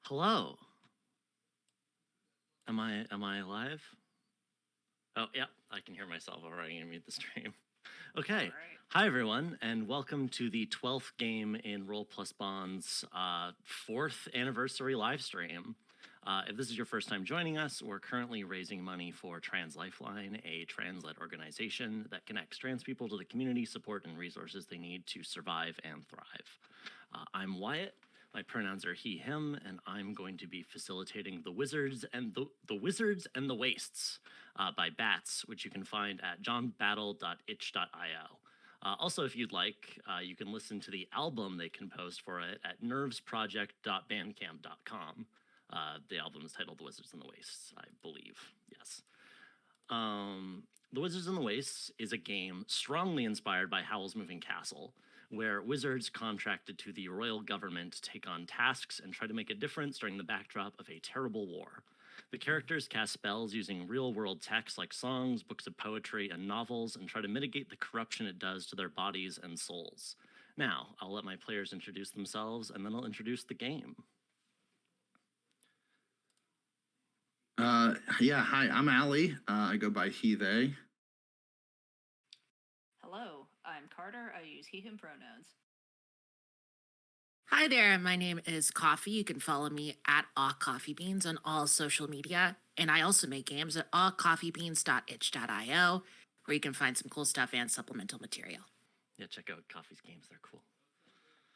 Hello. Am I live? Oh, yeah, I can hear myself already. I'm gonna mute the stream. Okay. All right. Hi, everyone, and welcome to the 12th game in Roll Plus Bond's 4th anniversary live stream. If this is your first time joining us, we're currently raising money for Trans Lifeline, a trans-led organization that connects trans people to the community support and resources they need to survive and thrive. I'm Wyatt. My pronouns are he, him, and I'm going to be facilitating the Wizards and the Wizards and the Wastes by Bats, which you can find at johnbattle.itch.io. Also, if you'd like, you can listen to the album they composed for it at nervesproject.bandcamp.com. The album is titled The Wizards and the Wastes, I believe. Yes. The Wizards and the Wastes is a game strongly inspired by Howl's Moving Castle, where wizards contracted to the royal government to take on tasks and try to make a difference during the backdrop of a terrible war. The characters cast spells using real-world texts like songs, books of poetry, and novels, and try to mitigate the corruption it does to their bodies and souls. Now, I'll let my players introduce themselves, and then I'll introduce the game. Hi, I'm Allie. I go by he, they. Hello, I'm Carter. I use he, him pronouns. Hi there, my name is Coffee. You can follow me at @coffeebeans on all social media. And I also make games at allcoffeebeans.itch.io, where you can find some cool stuff and supplemental material. Yeah, check out Coffee's games. They're cool.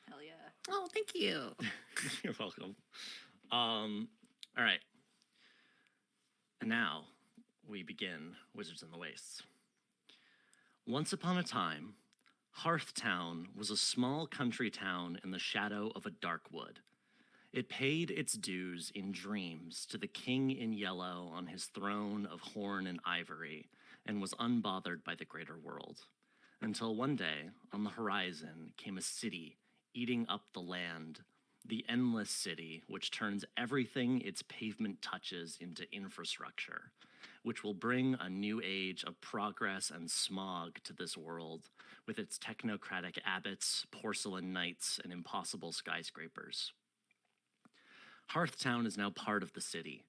Hell yeah. Oh, thank you. You're welcome. All right. And now we begin Wizards and the Wastes. Once upon a time, Hearthtown was a small country town in the shadow of a dark wood. It paid its dues in dreams to the king in yellow on his throne of horn and ivory, and was unbothered by the greater world. Until one day, on the horizon, came a city eating up the land, the Endless City, which turns everything its pavement touches into infrastructure, which will bring a new age of progress and smog to this world, with its technocratic abbots, porcelain knights, and impossible skyscrapers. Hearthtown is now part of the city,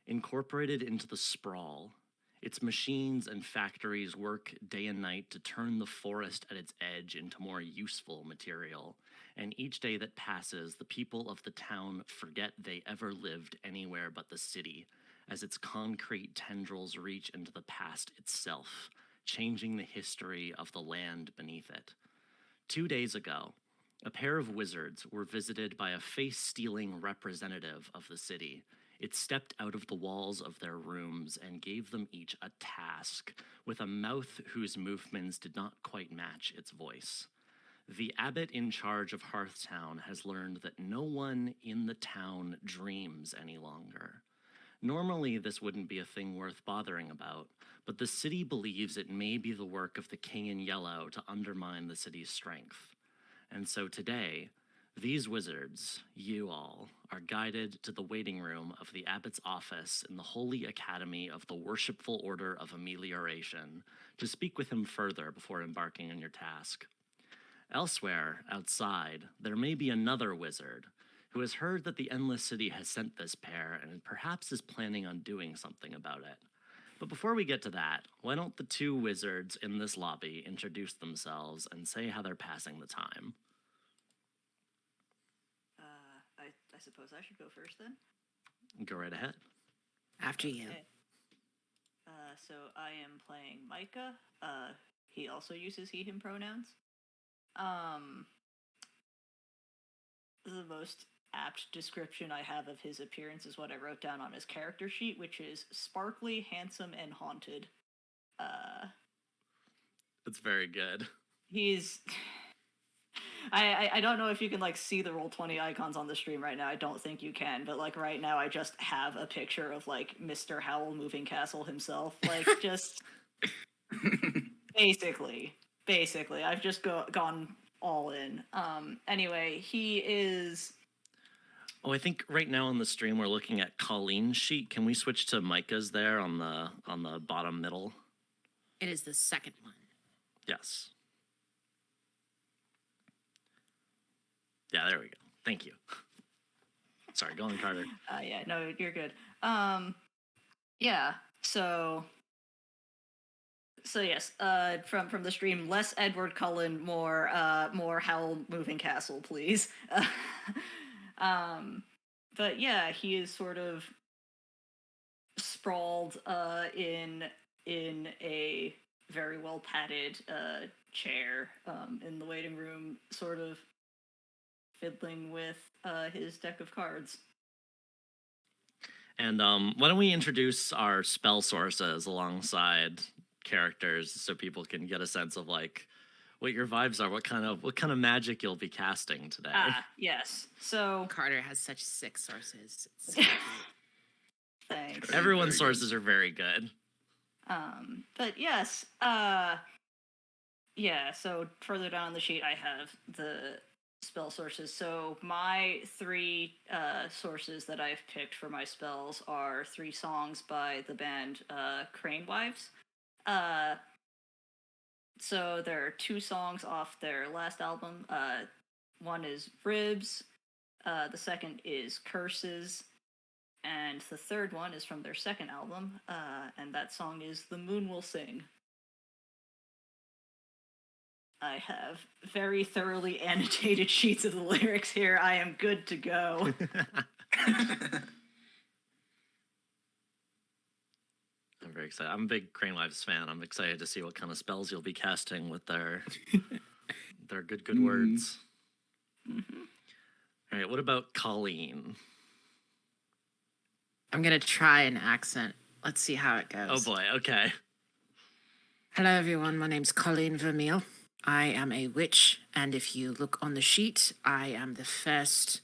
incorporated into the sprawl. Its machines and factories work day and night to turn the forest at its edge into more useful material, and each day that passes, the people of the town forget they ever lived anywhere but the city, as its concrete tendrils reach into the past itself, changing the history of the land beneath it. 2 days ago, a pair of wizards were visited by a face-stealing representative of the city. It stepped out of the walls of their rooms and gave them each a task, with a mouth whose movements did not quite match its voice. The abbot in charge of Hearthtown has learned that no one in the town dreams any longer. Normally, this wouldn't be a thing worth bothering about, but the city believes it may be the work of the King in Yellow to undermine the city's strength. And so today, these wizards, you all, are guided to the waiting room of the abbot's office in the Holy Academy of the Worshipful Order of Amelioration to speak with him further before embarking on your task. Elsewhere, outside, there may be another wizard who has heard that the Endless City has sent this pair and perhaps is planning on doing something about it. But before we get to that, why don't the two wizards in this lobby introduce themselves and say how they're passing the time? I suppose I should go first then. Go right ahead. After you. Okay. So I am playing Micah. He also uses he, him pronouns. The most apt description I have of his appearance is what I wrote down on his character sheet, which is sparkly, handsome, and haunted. That's very good. He's... I don't know if you can like see the Roll20 icons on the stream right now. I don't think you can, but like right now I just have a picture of like Mr. Howl Moving Castle himself. Like just basically I've just gone all in. Anyway, he is... Oh, I think right now on the stream we're looking at Colleen's sheet. Can we switch to Micah's there on the bottom middle? It is the second one. Yes. Yeah, there we go. Thank you. Sorry, go on, Carter. Yeah, no, you're good. Yeah. So yes, from the stream, less Edward Cullen, more Howl Moving Castle, please. But yeah, he is sort of sprawled in a very well padded chair in the waiting room, sort of fiddling with his deck of cards. And why don't we introduce our spell sources alongside characters so people can get a sense of like what your vibes are, what kind of magic you'll be casting today. Yes. So Carter has such sick sources. It's so cute. thanks. Everyone's sources are very good. But yes, yeah, so further down on the sheet I have the spell sources. So my three sources that I've picked for my spells are 3 songs by the band Crane Wives. So there are 2 songs off their last album. One is Ribs, the second is Curses, and the third one is from their second album, and that song is The Moon Will Sing. I have very thoroughly annotated sheets of the lyrics here. I am good to go. I'm very excited. I'm a big Crane Wives fan. I'm excited to see what kind of spells you'll be casting with their good words. Mm-hmm. All right, what about Colleen? I'm gonna try an accent. Let's see how it goes. Oh boy, okay. Hello, everyone. My name's Colleen Vermeil. I am a witch, and if you look on the sheet, I am the first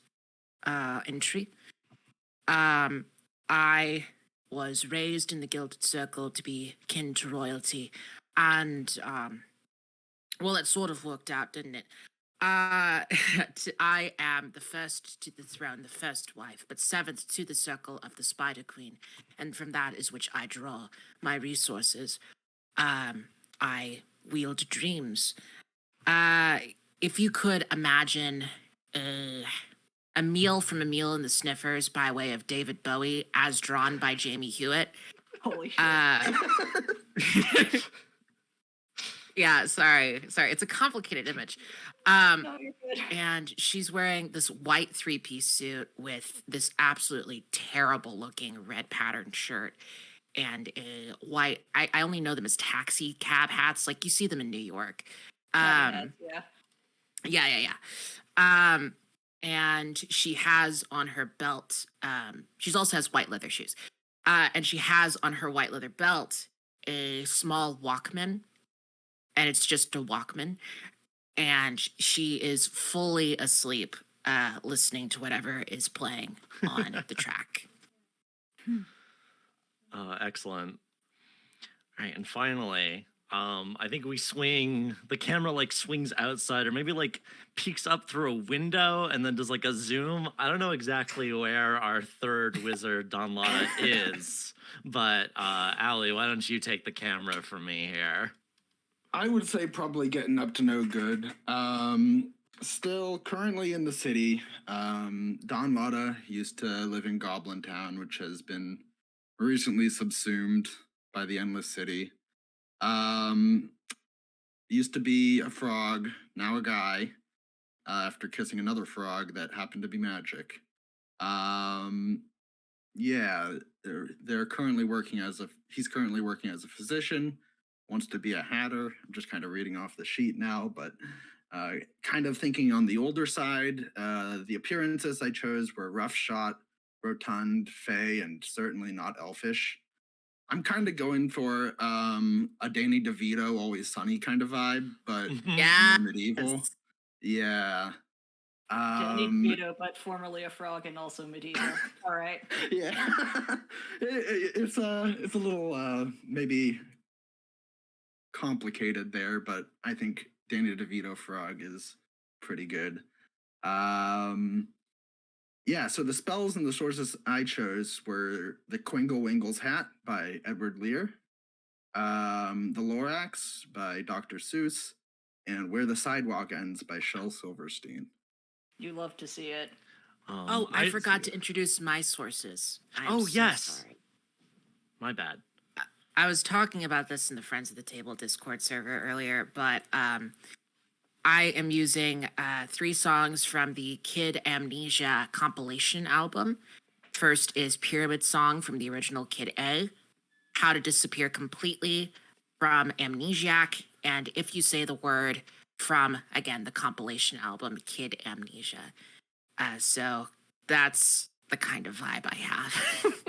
entry. I was raised in the Gilded Circle to be kin to royalty, and well, it sort of worked out, didn't it? I am the first to the throne, the first wife, but 7th to the circle of the Spider Queen, and from that is which I draw my resources. I wield dreams. If you could imagine a meal from A Meal in the Sniffers by way of David Bowie as drawn by Jamie Hewitt. Holy shit. Yeah, sorry. It's a complicated image. No, you're good. And she's wearing this white 3-piece suit with this absolutely terrible looking red patterned shirt and a white, I only know them as taxi cab hats, like you see them in New York. Yeah. Yeah. And she has on her belt, she also has white leather shoes. And she has on her white leather belt a small Walkman, and it's just a Walkman. And she is fully asleep, listening to whatever is playing on the track. Excellent. All right, and finally, I think the camera like swings outside or maybe like peeks up through a window and then does like a zoom. I don't know exactly where our third wizard, Don Lotta, is, but Allie, why don't you take the camera from me here? I would say probably getting up to no good. Still currently in the city. Don Lotta used to live in Goblin Town, which has been recently subsumed by the Endless City. Used to be a frog, now a guy, after kissing another frog that happened to be magic. Yeah, they're currently he's currently working as a physician, wants to be a hatter. I'm just kind of reading off the sheet now, but kind of thinking on the older side. The appearances I chose were roughshod, rotund, fey, and certainly not elfish. I'm kind of going for a Danny DeVito, Always Sunny kind of vibe, but Yeah. more medieval. Yeah. Danny DeVito, but formerly a frog and also medieval. All right. Yeah. It's a little maybe complicated there, but I think Danny DeVito frog is pretty good. Yeah, so the spells and the sources I chose were the Quingle Wingle's Hat by Edward Lear, The Lorax by Dr. Seuss, and Where the Sidewalk Ends by Shel Silverstein. You love to see it. Oh, I forgot to introduce my sources. I am Oh, so yes. sorry. My bad. I was talking about this in the Friends of the Table Discord server earlier, but I am using 3 songs from the Kid Amnesia compilation album. First is Pyramid Song from the original Kid A, How to Disappear Completely from Amnesiac, and If You Say the Word from, again, the compilation album Kid Amnesia. So that's the kind of vibe I have.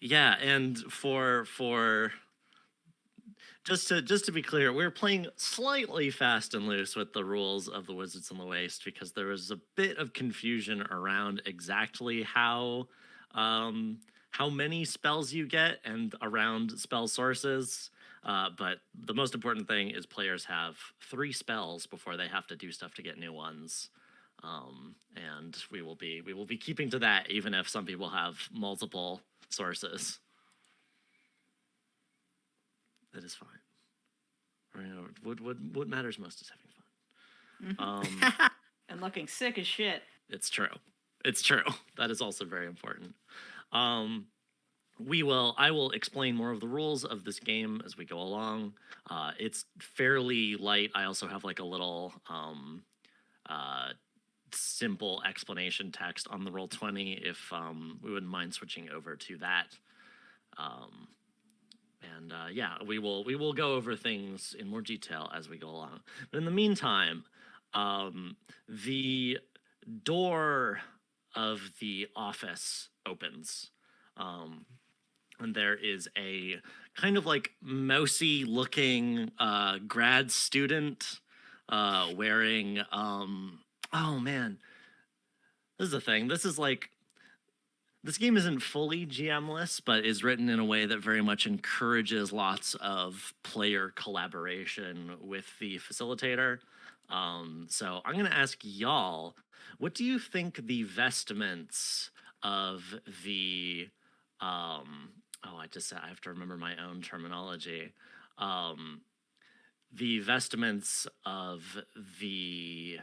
Yeah, and for just to be clear, we're playing slightly fast and loose with the rules of the Wizards in the Waste because there was a bit of confusion around exactly how many spells you get and around spell sources. But the most important thing is players have 3 spells before they have to do stuff to get new ones. And we will be keeping to that even if some people have multiple sources. That is fine. You know, what matters most is having fun. And looking sick as shit. It's true. It's true. That is also very important. I will explain more of the rules of this game as we go along. It's fairly light. I also have like a little simple explanation text on the Roll20 if we wouldn't mind switching over to that. Yeah, we will go over things in more detail as we go along. But in the meantime, the door of the office opens, and there is a kind of like mousy looking grad student wearing oh man, this is the thing. This game isn't fully GM-less, but is written in a way that very much encourages lots of player collaboration with the facilitator. So I'm going to ask y'all, what do you think the vestments of the I have to remember my own terminology. The vestments of the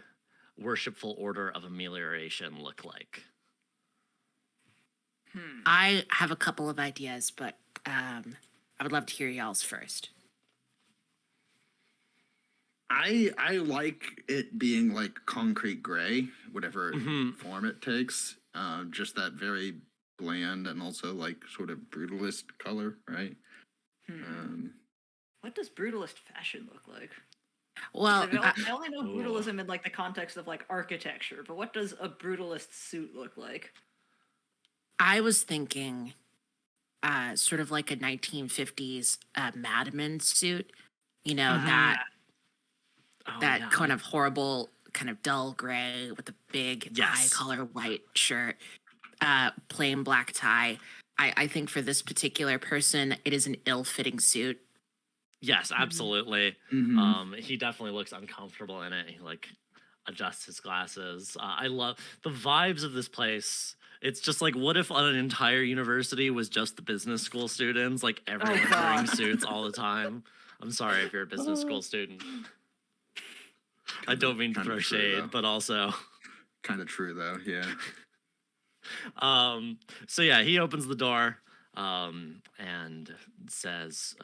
Worshipful Order of Amelioration look like? I have a couple of ideas, but I would love to hear y'all's first. I like it being like concrete gray, whatever form it takes. Just that very bland and also like sort of brutalist color, right? What does brutalist fashion look like? Well, I only know brutalism in like the context of like architecture, but what does a brutalist suit look like? I was thinking sort of like a 1950s Mad Men suit, you know, that kind of horrible, kind of dull gray with a big eye color white shirt, plain black tie. I think for this particular person, it is an ill-fitting suit. Yes, absolutely. He definitely looks uncomfortable in it. He like adjusts his glasses. I love the vibes of this place. It's just like, what if an entire university was just the business school students? Like everyone's wearing suits all the time. I'm sorry if you're a business school student. I don't mean to throw shade, but also kind of true though. Yeah. So yeah, he opens the door and says,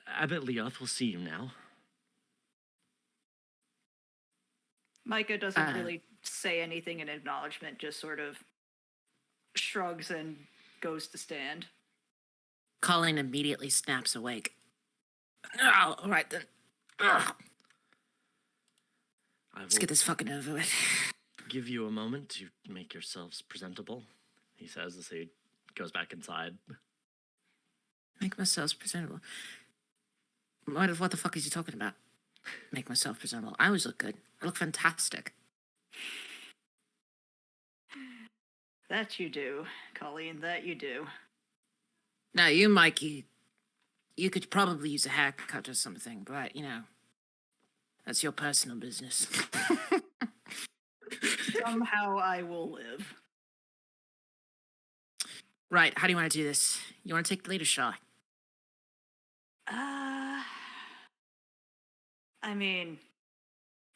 Abbot Leoth will see you now. Micah doesn't really say anything in acknowledgement, just sort of shrugs and goes to stand. Colleen immediately snaps awake. Oh, all right then. Let's get this fucking over with. Give you a moment to make yourselves presentable, he says as he goes back inside. Make myself presentable. What the fuck is he talking about? Make myself presentable. I always look good. I look fantastic. That you do, Colleen, that you do. Now, you, Mikey, you could probably use a haircut or something, but, you know, that's your personal business. Somehow I will live. Right, how do you want to do this? You want to take the lead or shall I mean,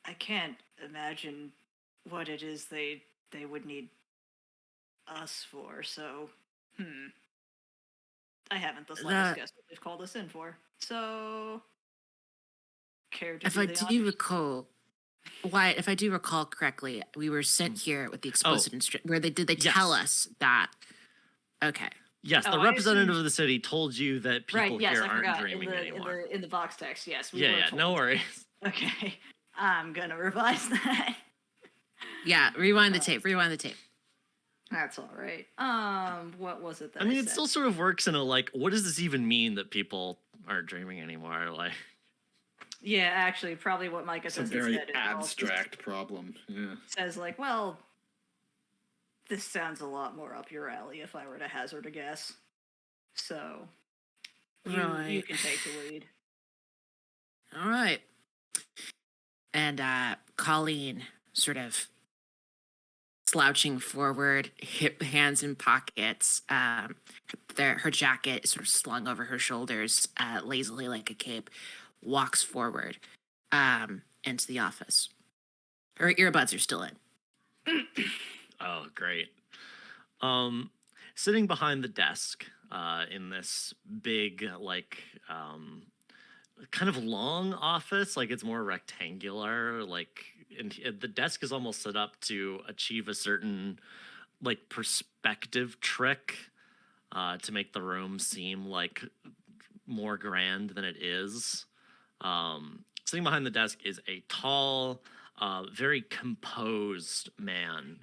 I can't imagine what it is they would need us for. So, I haven't the slightest guess what they've called us in for. So, care to If do I the do honors? recall, Wyatt, if I do recall correctly, we were sent here with the explicit where did they tell Yes. us that? Okay. Yes, Oh, the I representative assumed- of the city told you that people Right, yes, here I aren't forgot. dreaming anymore. In the box text, yes. We Yeah, were yeah, no told. worries. Okay, I'm gonna revise that. Yeah, rewind the tape. Rewind the tape. That's all right. What was it that I mean, it said? still sort of works in a like, what does this even mean that people aren't dreaming anymore? Like, Yeah, actually, probably what Micah It's a says very instead is all just abstract problem. Yeah. says like, well, this sounds a lot more up your alley if I were to hazard a guess. So, you Right. can take the lead. All right. And Colleen sort of slouching forward, hands in pockets. Her jacket is sort of slung over her shoulders, lazily like a cape. Walks forward into the office. Her earbuds are still in. oh, great. Sitting behind the desk in this big, like, kind of long office, like it's more rectangular, like, and the desk is almost set up to achieve a certain, like, perspective trick to make the room seem like more grand than it is. Sitting behind the desk is a tall, very composed man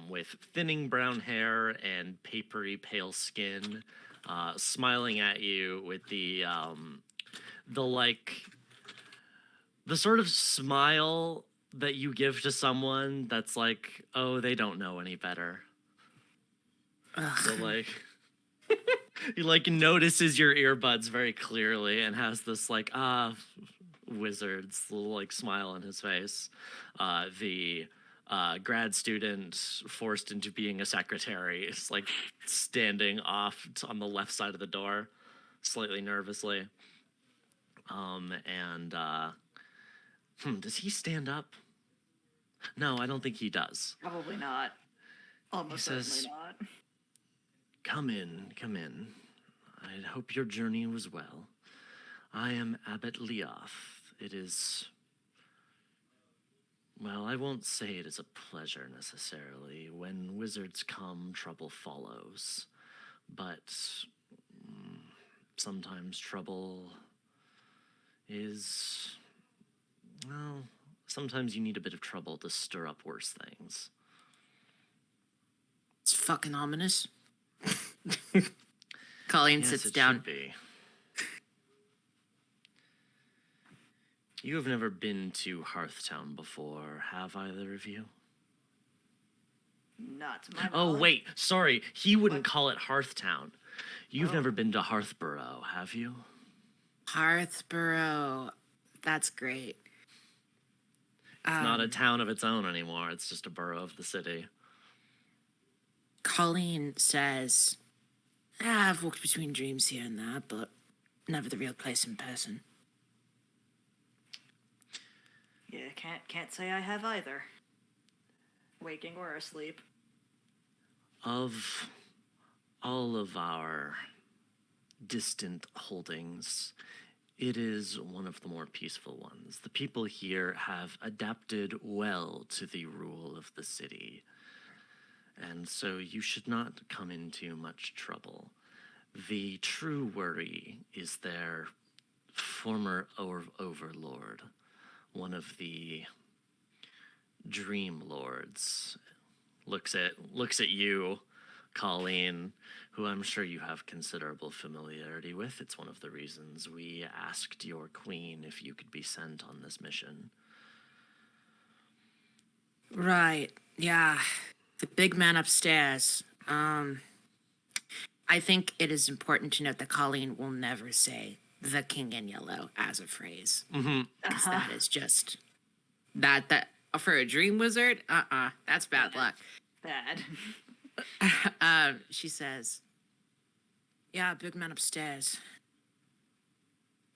with thinning brown hair and papery pale skin, smiling at you with the sort of smile that you give to someone that's like, oh, they don't know any better. So like he like notices your earbuds very clearly and has this like wizard's little like smile on his face. The grad student forced into being a secretary is like standing off on the left side of the door, slightly nervously. Does he stand up? No, I don't think he does. Probably not. Almost says- certainly not. Come in, come in. I hope your journey was well. I am Abbot Leoth. It is... Well, I won't say it is a pleasure necessarily. When wizards come, trouble follows. But sometimes trouble is... Well, sometimes you need a bit of trouble to stir up worse things. It's fucking ominous. Colleen Yes, sits it down. should be. You have never been to Hearthtown before, have either of you? Not to my Oh, knowledge. wait, sorry. He wouldn't call it Hearthtown. You've never been to Hearthborough, have you? Hearthborough. That's great. It's not a town of its own anymore. It's just a borough of the city. Colleen says, I've walked between dreams here and there, but never the real place in person. Yeah, can't say I have either. Waking or asleep. Of all of our distant holdings, it is one of the more peaceful ones. The people here have adapted well to the rule of the city, and so you should not come into much trouble. The true worry is their former overlord, one of the Dream Lords. Looks at you, Colleen, who I'm sure you have considerable familiarity with. It's one of the reasons we asked your queen if you could be sent on this mission. Right. Yeah. The big man upstairs. I think it is important to note that Colleen will never say the king in yellow as a phrase. Mm-hmm. Because that is just that for a dream wizard, that's bad luck. Bad. She says, yeah, big man upstairs.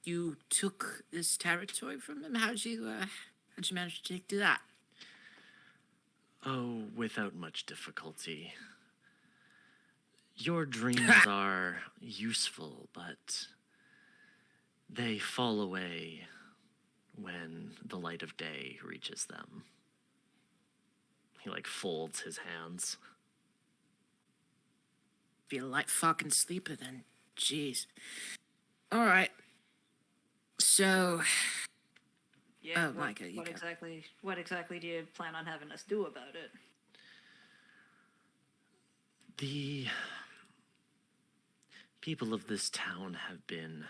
You took this territory from him? How'd you manage to do that? Oh, without much difficulty. Your dreams are useful, but they fall away when the light of day reaches them. He folds his hands. Be a light fucking sleeper then. Jeez. All right. So, Yeah. Oh, Micah, you what go. exactly do you plan on having us do about it? The people of this town have been.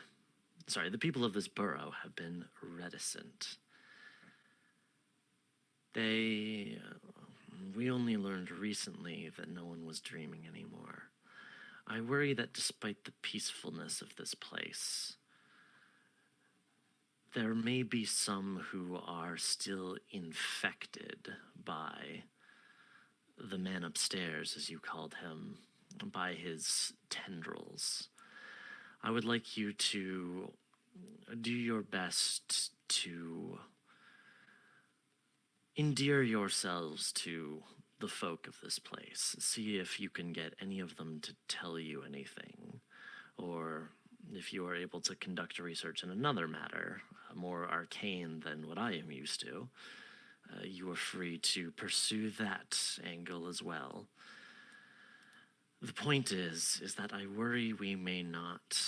Sorry, the people of this borough have been reticent. We only learned recently that no one was dreaming anymore. I worry that despite the peacefulness of this place, there may be some who are still infected by the man upstairs, as you called him, by his tendrils. I would like you to do your best to endear yourselves to the folk of this place. See if you can get any of them to tell you anything, or if you are able to conduct research in another matter, more arcane than what I am used to. You are free to pursue that angle as well. The point is that I worry we may not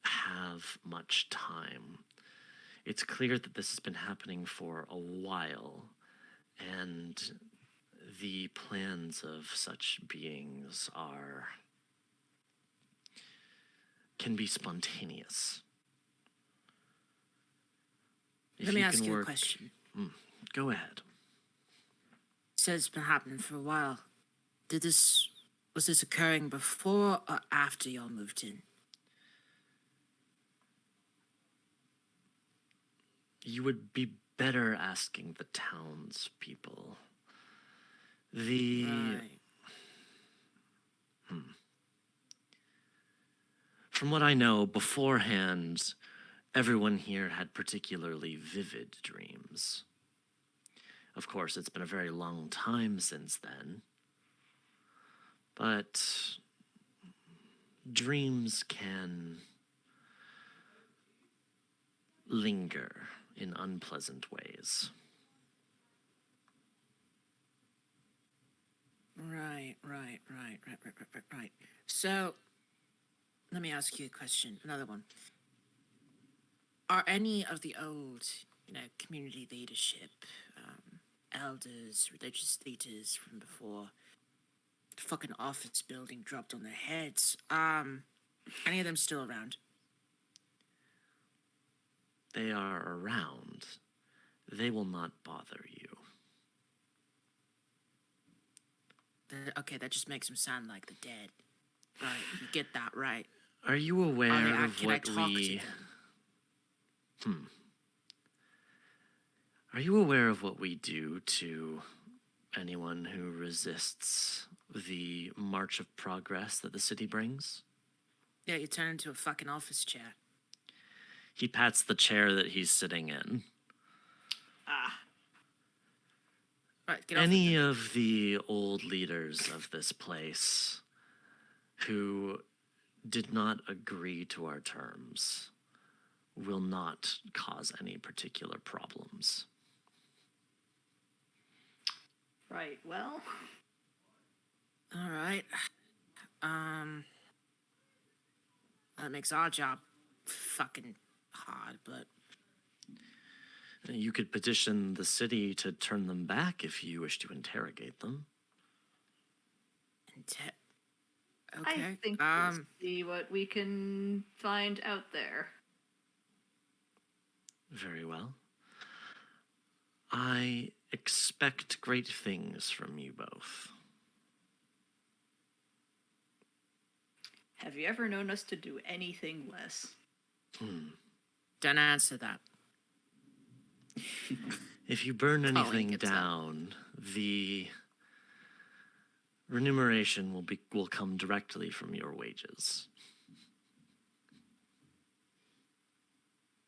have much time. It's clear that this has been happening for a while, and the plans of such beings can be spontaneous. If let me you ask can you a work- question. Go ahead. Says it's been happening for a while. Was this occurring before or after y'all moved in? You would be better asking the townspeople. Right. From what I know, beforehand, everyone here had particularly vivid dreams. Of course, it's been a very long time since then. But dreams can linger in unpleasant ways. Right. So, let me ask you a question. Another one. Are any of the old, community leadership, elders, religious leaders from before the fucking office building dropped on their heads, any of them still around? They are around. They will not bother you. Okay, that just makes them sound like the dead. Right, you get that right. Are you aware of Can I what talk we... to them? Are you aware of what we do to anyone who resists the march of progress that the city brings? Yeah, you turn into a fucking office chair. He pats the chair that he's sitting in. Right, get off Any of the old leaders of this place who did not agree to our terms will not cause any particular problems. Right. Well, All right. That makes our job fucking hard, but You could petition the city to turn them back if you wish to interrogate them. okay. I think we'll see what we can find out there. Very well. I expect great things from you both. Have you ever known us to do anything less? Don't answer that. If you burn Calling anything gets up. down, the remuneration will come directly from your wages.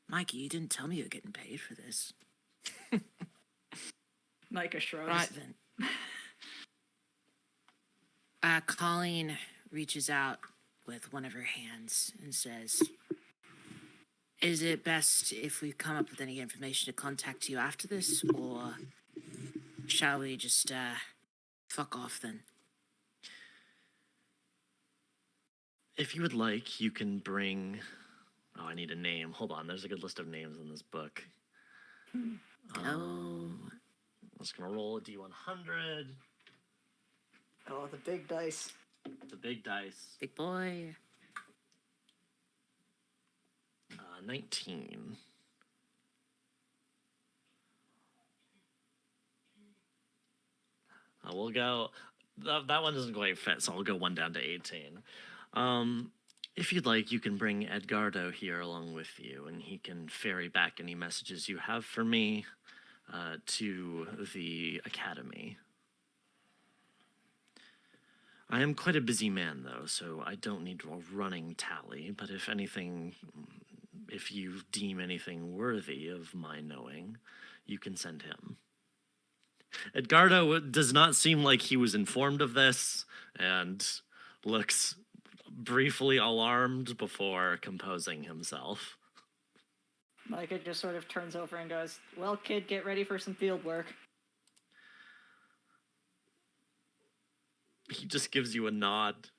Mikey, you didn't tell me you were getting paid for this. Micah shrugs. Right then. Colleen reaches out with one of her hands and says, "Is it best if we come up with any information to contact you after this, or shall we just fuck off then?" If you would like, you can bring. Oh, I need a name. Hold on. There's a good list of names in this book. I'm just gonna roll a D100. Oh, the big dice. The big dice. Big boy. 19. We'll go. That one doesn't quite fit, so I'll go one down to 18. If you'd like, you can bring Edgardo here along with you, and he can ferry back any messages you have for me to the academy. I am quite a busy man, though, so I don't need a running tally, but if anything, if you deem anything worthy of my knowing, you can send him. Edgardo does not seem like he was informed of this, and looks briefly alarmed before composing himself. Micah just sort of turns over and goes, "Well, kid, get ready for some field work." He just gives you a nod.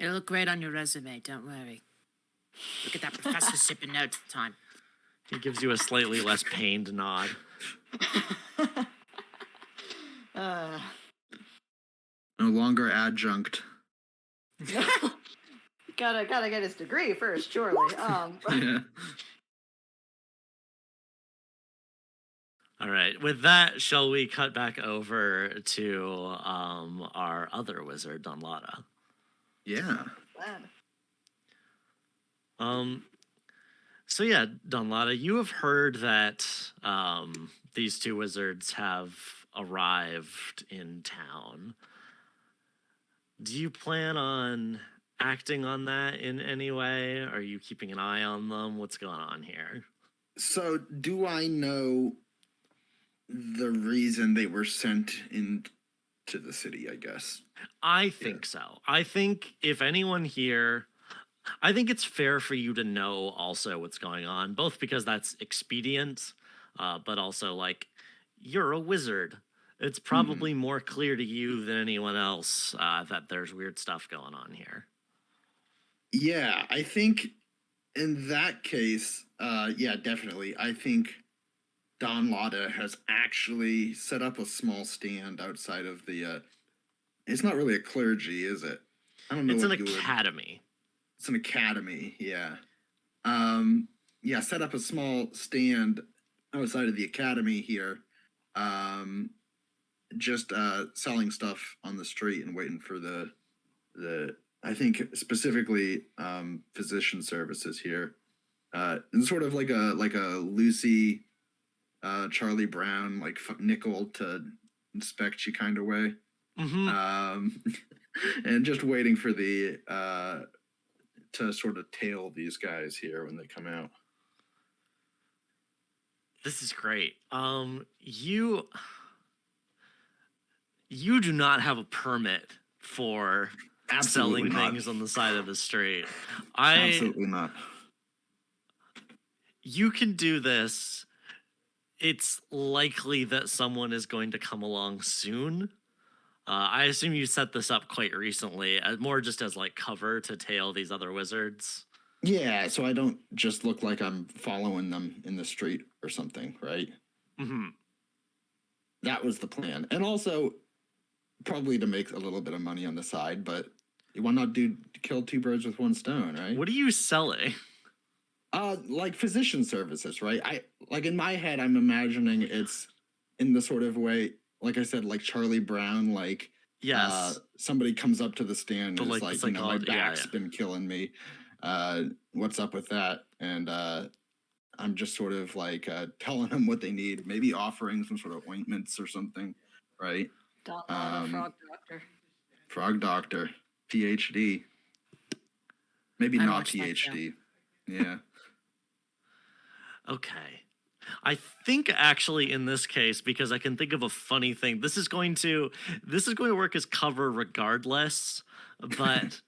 It'll look great on your resume, don't worry. Look at that professorship in no time. He gives you a slightly less pained nod. No longer adjunct. gotta get his degree first, surely. Yeah. All right. With that, shall we cut back over to our other wizard, Don Lotta? Yeah. Man. So yeah, Don Lotta, you have heard that these two wizards have arrived in town. Do you plan on acting on that in any way? Are you keeping an eye on them? What's going on here? So, do I know the reason they were sent into the city, I guess? I think so. I think if anyone here, I think it's fair for you to know also what's going on, both because that's expedient, but also like you're a wizard. It's probably more clear to you than anyone else that there's weird stuff going on here. Yeah, I think in that case, yeah, definitely. I think Don Lotta has actually set up a small stand outside of the. It's not really a clergy, is it? I don't know. It's an what you would- academy. It's an academy, yeah. Yeah, set up a small stand outside of the academy here. Just selling stuff on the street and waiting for the I think specifically physician services here. And sort of like a Lucy Charlie Brown like nickel to inspect you kind of way. Mm-hmm. And just waiting for the to sort of tail these guys here when they come out. This is great. You do not have a permit for Absolutely selling not. things on the side of the street. Absolutely not. You can do this. It's likely that someone is going to come along soon. I assume you set this up quite recently, more just as like cover to tail these other wizards. Yeah, so I don't just look like I'm following them in the street or something, right? Mm-hmm. That was the plan. And also, probably to make a little bit of money on the side, but why not kill two birds with one stone, right? What are you selling? Like physician services, right? I like in my head, I'm imagining it's in the sort of way, like I said, like Charlie Brown, like Yes. somebody comes up to the stand But and like is the like, my psychology- yeah, back's yeah. been killing me. What's up with that? And I'm just sort of like telling them what they need, maybe offering some sort of ointments or something, right? Don Lotta, Frog Doctor. Frog Doctor, PhD. Maybe I not watched that show. PhD. Yeah. Okay. I think actually in this case, because I can think of a funny thing, this is going to work as cover regardless, but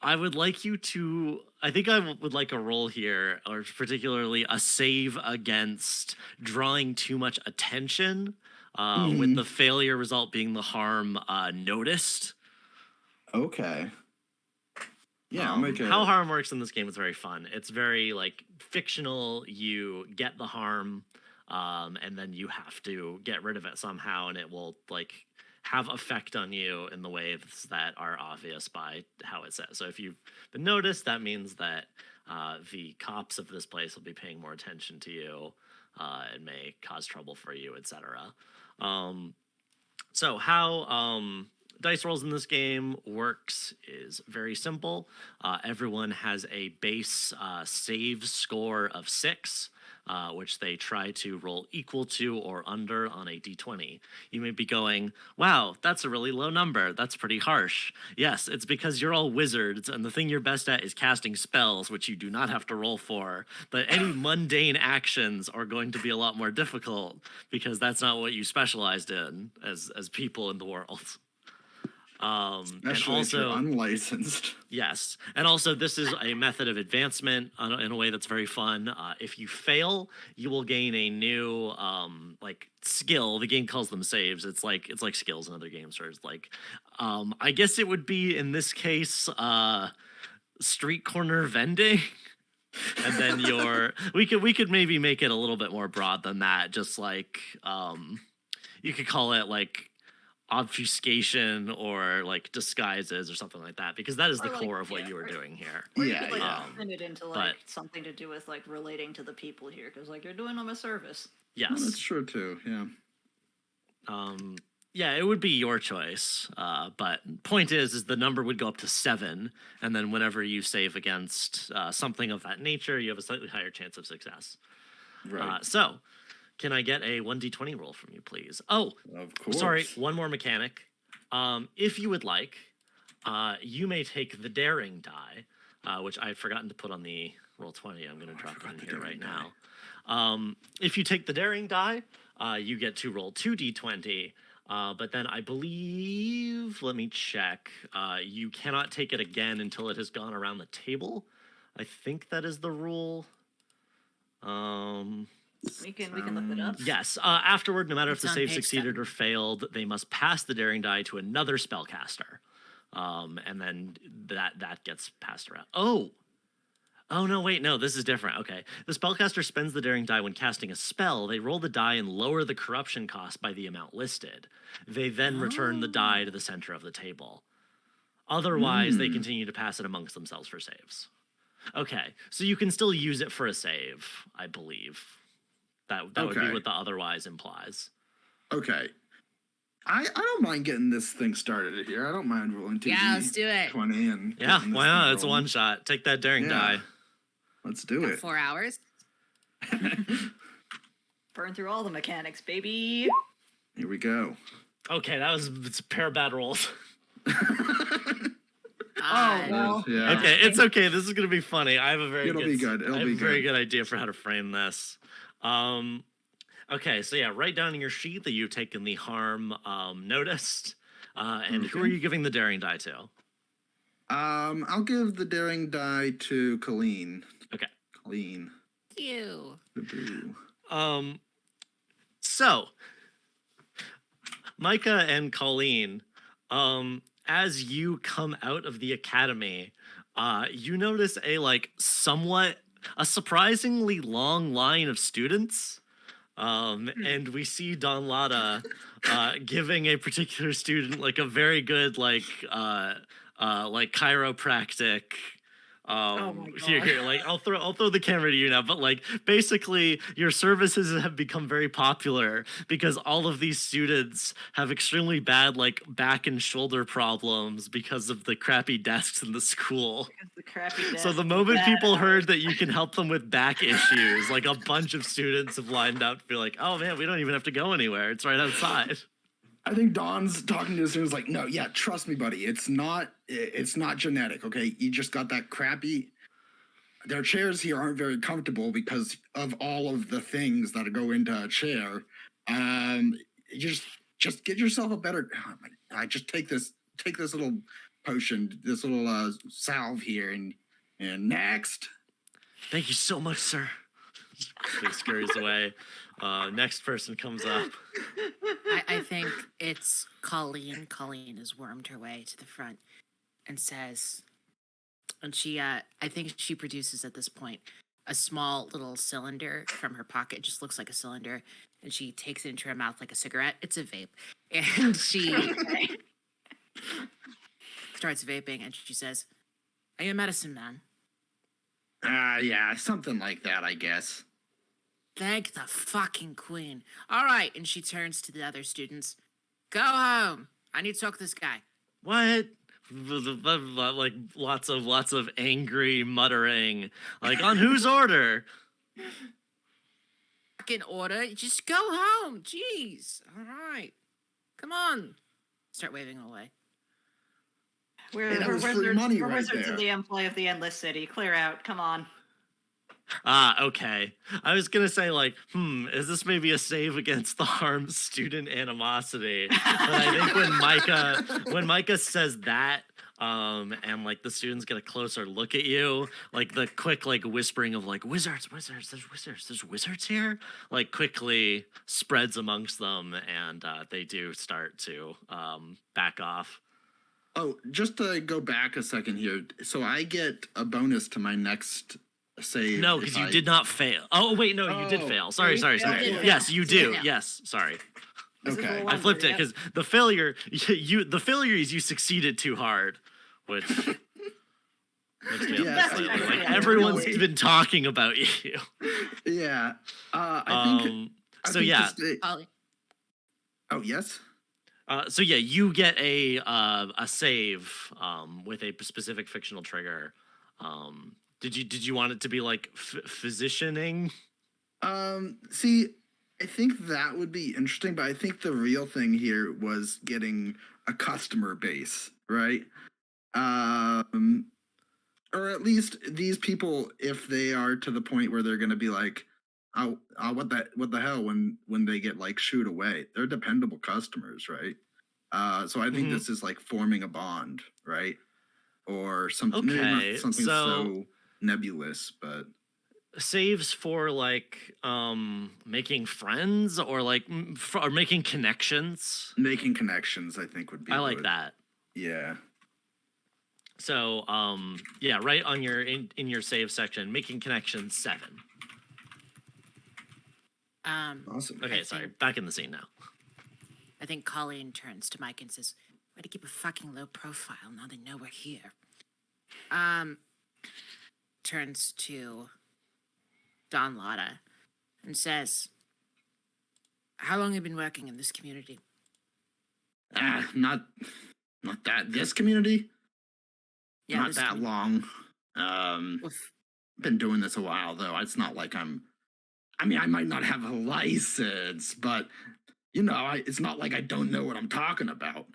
I would like you to. I think would like a roll here, or particularly a save against drawing too much attention, with the failure result being the harm noticed. Okay. Yeah, I'll make How harm works in this game is very fun. It's very like fictional. You get the harm, and then you have to get rid of it somehow, and it will like have effect on you in the ways that are obvious by how it says. So if you've been noticed, that means that the cops of this place will be paying more attention to you, and may cause trouble for you, etc. So how dice rolls in this game works is very simple. Everyone has a base save score of 6, which they try to roll equal to or under on a d20. You may be going, wow, that's a really low number. That's pretty harsh. Yes, it's because you're all wizards, and the thing you're best at is casting spells, which you do not have to roll for. But any mundane actions are going to be a lot more difficult, because that's not what you specialized in as people in the world. Especially and also, if you're unlicensed. yes. And also, this is a method of advancement in a way that's very fun. If you fail, you will gain a new like skill. The game calls them saves. It's like skills in other games, where it's like, I guess it would be in this case, street corner vending. And then we could maybe make it a little bit more broad than that. Just like you could call it like obfuscation or like disguises or something like that, because that is the core of what you were doing here. Or you Yeah, could, like, yeah. turn it into like something to do with like relating to the people here, because like you're doing them a service. Yes. Well, that's true too. Yeah. Yeah, it would be your choice. But point is the number would go up to 7, and then whenever you save against something of that nature, you have a slightly higher chance of success. Right. So, can I get a 1d20 roll from you, please? Oh, Of course. sorry, one more mechanic. If you would like, you may take the daring die, which I had forgotten to put on the roll 20. I'm going to drop it in here right now. If you take the daring die, you get to roll 2d20. But then I believe, let me check, you cannot take it again until it has gone around the table. I think that is the rule. We can look it up. Yes. Afterward, no matter if It's the on save page succeeded 7. or failed, they must pass the daring die to another spellcaster. And then that gets passed around. Oh, no, wait, no, this is different. Okay. The spellcaster spends the daring die when casting a spell. They roll the die and lower the corruption cost by the amount listed. They then return the die to the center of the table. Otherwise, they continue to pass it amongst themselves for saves. Okay, so you can still use it for a save, I believe. That would be Okay. what the otherwise implies. Okay. I don't mind getting this thing started here. I don't mind rolling 2d20 Yeah, let's do it. and Yeah, getting this why not? thing It's a rolling. one shot. Take that daring die. Let's do it. 4 hours. Burn through all the mechanics, baby. Here we go. Okay, it's a pair of bad rolls. well. Yeah. Okay, it's okay. This is gonna be funny. I have a very It'll be good. It'll I have be a very good. good idea for how to frame this. Okay, so yeah, write down in your sheet that you've taken the harm noticed. And who are you giving the daring die to? I'll give the daring die to Colleen. Okay. Colleen. You. Boo-boo. So Micah and Colleen, as you come out of the academy, you notice a surprisingly long line of students. And we see Don Lada giving a particular student like a very good like chiropractic. Oh my Here, God. like I'll throw the camera to you now, but like basically your services have become very popular because all of these students have extremely bad like back and shoulder problems because of the crappy desks in the school. The crappy So desk, the moment bad people hours. heard that you can help them with back issues, like a bunch of students have lined up to be like, oh man, we don't even have to go anywhere. It's right outside. I think Don's talking to his students like, no, yeah, trust me, buddy. It's not genetic, okay? You just got that crappy their chairs here aren't very comfortable because of all of the things that go into a chair. You just get yourself a better. I just take this little potion, this little salve here, and next. Thank you so much, sir. He scurries away. Next person comes up. I think it's Colleen. Colleen has wormed her way to the front and says, and she, I think she produces at this point a small little cylinder from her pocket. It just looks like a cylinder. And she takes it into her mouth like a cigarette. It's a vape. And she starts vaping and she says, "Are you a medicine man?" Yeah, something like that, I guess. Thank the fucking queen. All right. And she turns to the other students. Go home. I need to talk to this guy. What? Like lots of angry muttering. Like, on whose order? Fucking order. Just go home. Jeez. All right. Come on. Start waving away. We're, That we're was free wizards, money we're right wizards there. of the employ of the Endless City. Clear out. Come on. Okay. I was gonna say, like, is this maybe a save against the harm student animosity? But I think when Micah says that, and like the students get a closer look at you, like the quick like whispering of like wizards, there's wizards here, like quickly spreads amongst them, and they do start to back off. Oh, just to go back a second here. So I get a bonus to my next save. No, if because you I- did not fail. Oh wait, no, you did Oh, fail. Sorry. failed. Yes, you You did do. fail. Yes, sorry. This is Okay. roll I one, flipped it yep. because the failure is you succeeded too hard, which makes me Yeah, upset. I- Like I- everyone's I- been talking about you. Yeah. I think. I So think yeah, Colleen. Oh yes. you get a save with a specific fictional trigger. Did you want it to be like physicianing? See, I think that would be interesting, but I think the real thing here was getting a customer base, right? Or at least these people, if they are to the point where they're going to be like, oh, what the hell when they get like shooed away, they're dependable customers, right? So I think Mhm. this is like forming a bond, right? Or something, maybe not Okay, something so- so nebulous, but Saves for like making friends or like or making connections. making connections, I think would be. I like good. that. Yeah. So yeah, right on your in your save section, making connections 7. Awesome. Okay, I sorry. think- Back in the scene now. I think Colleen turns to Mike and says, "Way to keep a fucking low profile now they know we're here." Turns to Don Lotta and says, "How long have you been working in this community?" Not that this community. Not this that community. long. Oof. Been doing this a while though. It's not like I mean, I might not have a license, but it's not like I don't know what I'm talking about.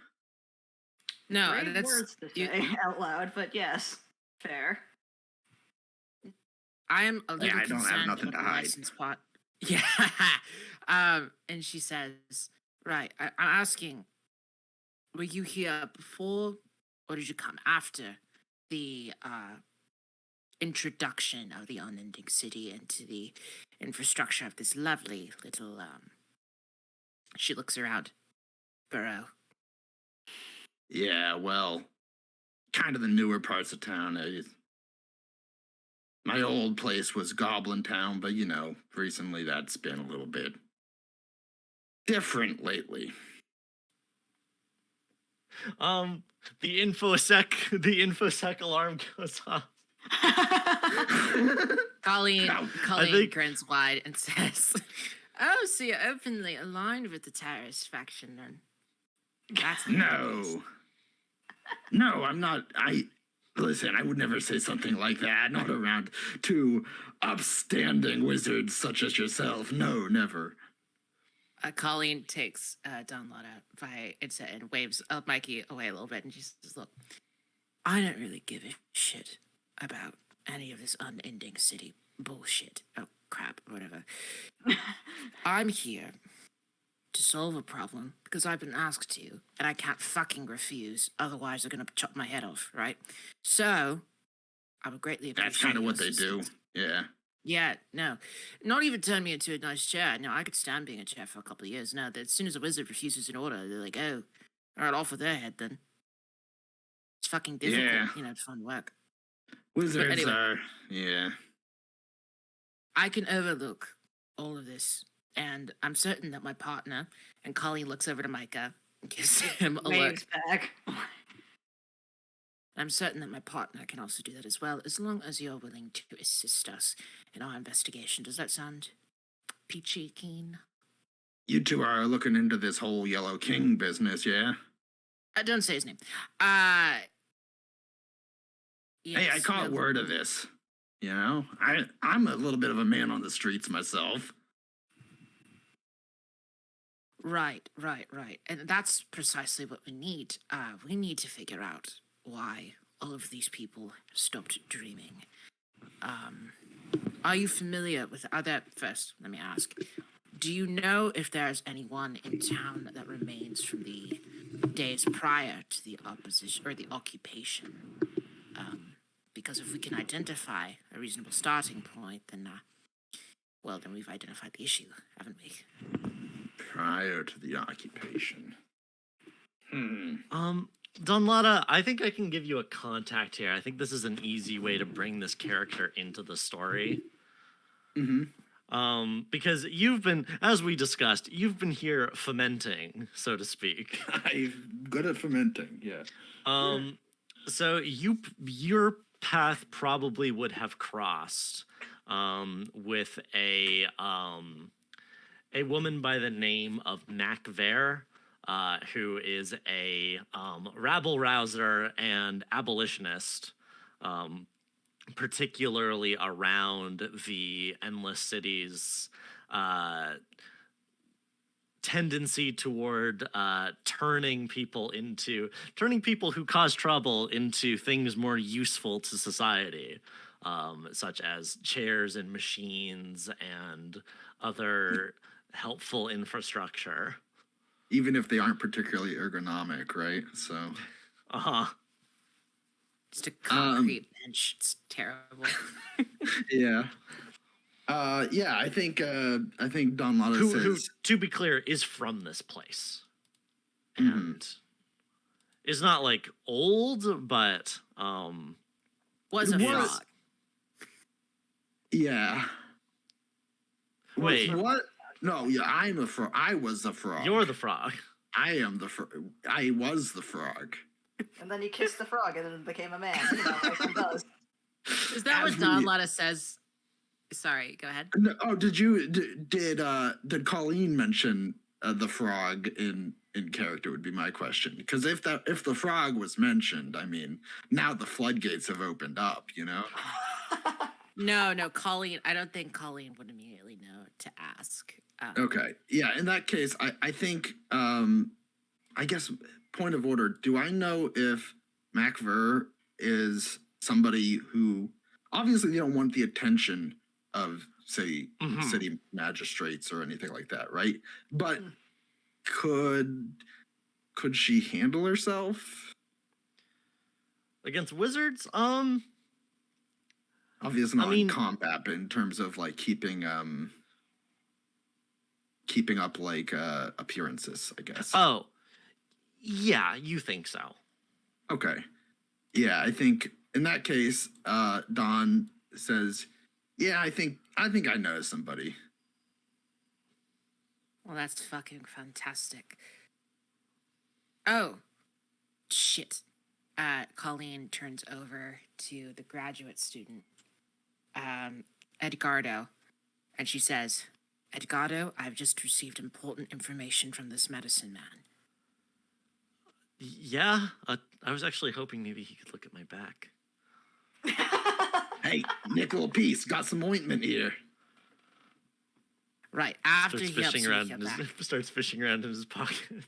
No, Great that's words to you- say out loud, but yes, fair. I am a little Yeah, I don't have concerned nothing about to the hide. license plot. Yeah. And she says, "Right, I'm asking, were you here before, or did you come after the introduction of the unending city into the infrastructure of this lovely little She looks around. Borough. Yeah, well, kind of the newer parts of town. My old place was Goblin Town, but recently that's been a little bit different lately. The infosec alarm goes off. Colleen, Ow. Colleen think- grins wide and says, "Oh, so you're openly aligned with the terrorist faction then?" That's No. No, I'm not. Listen, I would never say something like that. Not around two upstanding wizards such as yourself. No, never. Colleen takes Don Lotta by and waves Mikey away a little bit, and she says, "Look, I don't really give a shit about any of this unending city bullshit. Oh, crap, whatever. I'm here to solve a problem because I've been asked to, and I can't fucking refuse. Otherwise, they're gonna chop my head off, right? So, I would greatly appreciate. That's kind of your what they do. assistance. Yeah. Yeah, no, not even turn me into a nice chair. No, I could stand being a chair for a couple of years. No, as soon as a wizard refuses an order, they're like, oh, all right, off with their head then. It's fucking difficult, Yeah. to find work. Wizards anyway. are. Yeah. I can overlook all of this, and I'm certain that my partner, and Colleen looks over to Micah and gives him a look. Waves back. I'm certain that my partner can also do that as well, as long as you're willing to assist us in our investigation. Does that sound peachy keen? You two are looking into this whole Yellow King business, yeah? Don't say his name. Hey, I yes, caught no, word of this. You know, I'm a little bit of a man on the streets myself. Right. And that's precisely what we need. We need to figure out why all of these people stopped dreaming. Are you familiar with first, let me ask, do you know if there's anyone in town that remains from the days prior to the opposition or the occupation? Because if we can identify a reasonable starting point, then we've identified the issue, haven't we? Prior to the occupation. Donlada, I think I can give you a contact here. I think this is an easy way to bring this character into the story. Mm-hmm. Because you've been, as we discussed, you've been here fomenting, so to speak. I'm good at fermenting, yeah. So your path probably would have crossed with a woman by the name of Nakver, who is a rabble rouser and abolitionist, particularly around the Endless City's tendency toward turning people who cause trouble into things more useful to society, such as chairs and machines and other helpful infrastructure. Even if they aren't particularly ergonomic, right? So. Just a concrete bench. It's terrible. Yeah. Yeah, I think Don Lada Who, says to be clear, is from this place. Mhm. And is not like old, but Was a Was- frog. yeah. wait, What? No, yeah, I'm a frog. I was the frog. you're the frog. I am the frog. I was the frog. And then he kissed the frog and then became a man. You know, like he does. Is that As what Don we- Lotta says? Sorry, go ahead. No, oh, did Colleen mention the frog in character? Would be my question. Because if the frog was mentioned, I mean, now the floodgates have opened up. You know. No, Colleen. I don't think Colleen would immediately know to ask. Okay. Yeah. In that case, I think I guess point of order. Do I know if Macver is somebody who obviously they don't want the attention of say Mhm. city magistrates or anything like that, right? But Mm. could she handle herself? Against wizards? Obviously not I mean- in combat, but in terms of like keeping up like appearances, I guess. Oh, yeah, you think so. Okay. Yeah, I think in that case, Don says, "Yeah, I think I know somebody." Well, that's fucking fantastic. Oh, shit. Colleen turns over to the graduate student, Edgardo, and she says, Edgardo, I've just received important information from this medicine man. Yeah, I was actually hoping maybe he could look at my back. Hey, nickel apiece, got some ointment here. Right, after Starts he helps fishing you around get in back. starts fishing around in his pockets.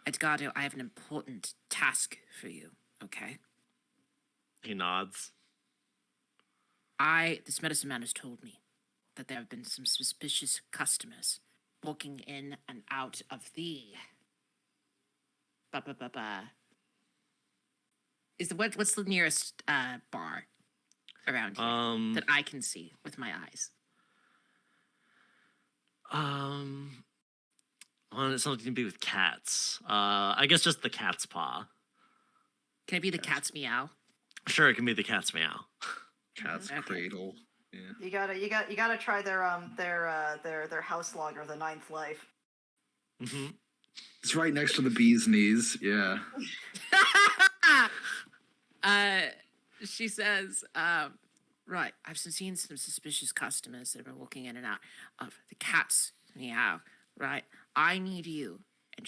Edgardo, I have an important task for you, okay? He nods. This medicine man has told me that there have been some suspicious customers walking in and out of the. What's the nearest bar around here that I can see with my eyes? Well, it's something to be with cats. I guess just the cat's paw. Can it be the cat's meow? Sure, it can be the cat's meow. Cat's Okay. cradle. Yeah. You gotta try their house logger, the Ninth Life. Hmm. It's right next to the bee's knees. Yeah. She says, right, I've seen some suspicious customers that have been walking in and out of the cat's meow, right? I need you. And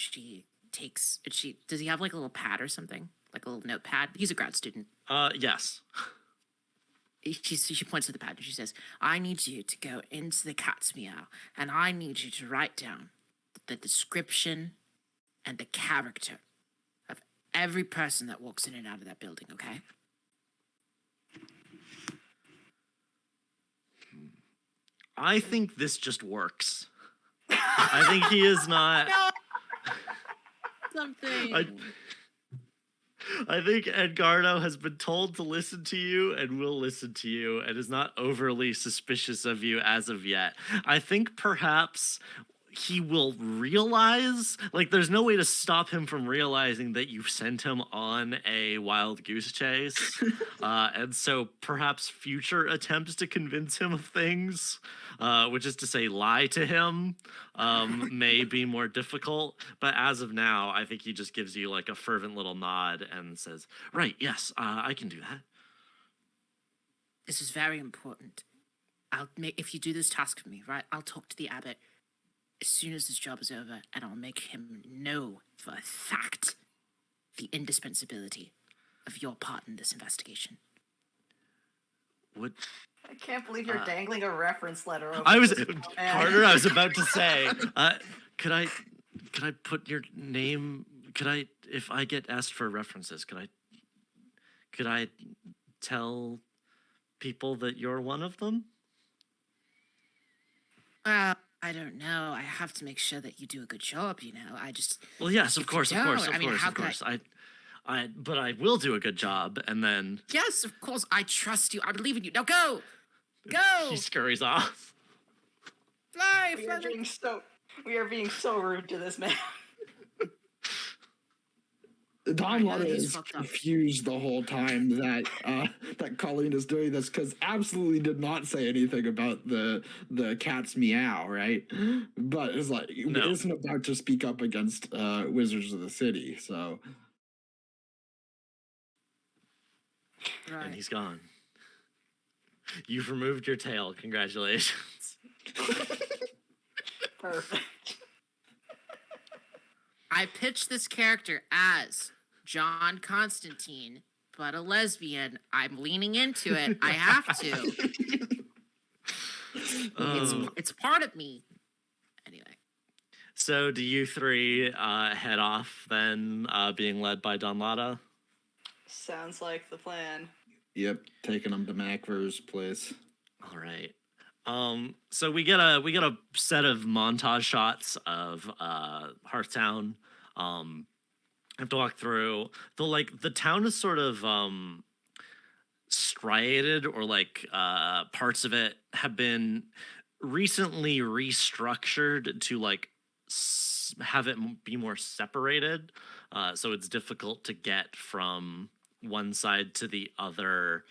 does he have like a little pad or something? Like a little notepad? He's a grad student. Yes. She points to the pad and she says, I need you to go into the cat's meow and I need you to write down the description and the character of every person that walks in and out of that building, okay? I think this just works. I think he is not. Something. I think Edgardo has been told to listen to you and will listen to you and is not overly suspicious of you as of yet. I think perhaps he will realize, like, there's no way to stop him from realizing that you sent him on a wild goose chase. And so perhaps future attempts to convince him of things, which is to say lie to him, may be more difficult. But as of now, I think he just gives you like a fervent little nod and says, right, yes, I can do that. This is very important. If you do this task for me, right, I'll talk to the abbot as soon as this job is over, and I'll make him know for a fact the indispensability of your part in this investigation. What? I can't believe you're dangling a reference letter over I was this man. Carter. I was about to say, could I put your name? If I get asked for references, could I tell people that you're one of them? I don't know. I have to make sure that you do a good job, you know. Well, yes, of course, of course, how of could course. But I will do a good job, and then Yes, of course. I trust you. I believe in you. Now go! Go! he scurries off. Fly! We are being so rude to this man. Don know Lotta he's is fucked up. confused the whole time that Colleen is doing this because absolutely did not say anything about the cat's meow, right? But it's like No. isn't about to speak up against Wizards of the City, so Right. And he's gone. You've removed your tail. Congratulations. Perfect. I pitched this character as John Constantine, but a lesbian. I'm leaning into it. I have to. It's part of me. Anyway. So do you three head off then, being led by Don Lotta? Sounds like the plan. yep, taking them to Macver's place. All right. So we get a set of montage shots of Hearthtown. I have to walk through. The town is sort of striated, or parts of it have been recently restructured to have it be more separated. So it's difficult to get from one side to the other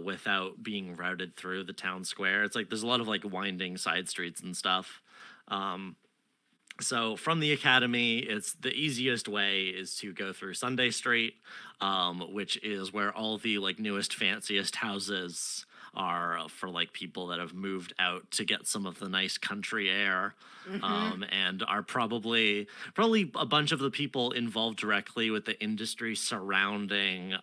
without being routed through the town square. It's there's a lot of winding side streets and stuff. So from the academy, it's the easiest way is to go through Sunday Street, which is where all the newest, fanciest houses are for people that have moved out to get some of the nice country air, and are probably a bunch of the people involved directly with the industry surrounding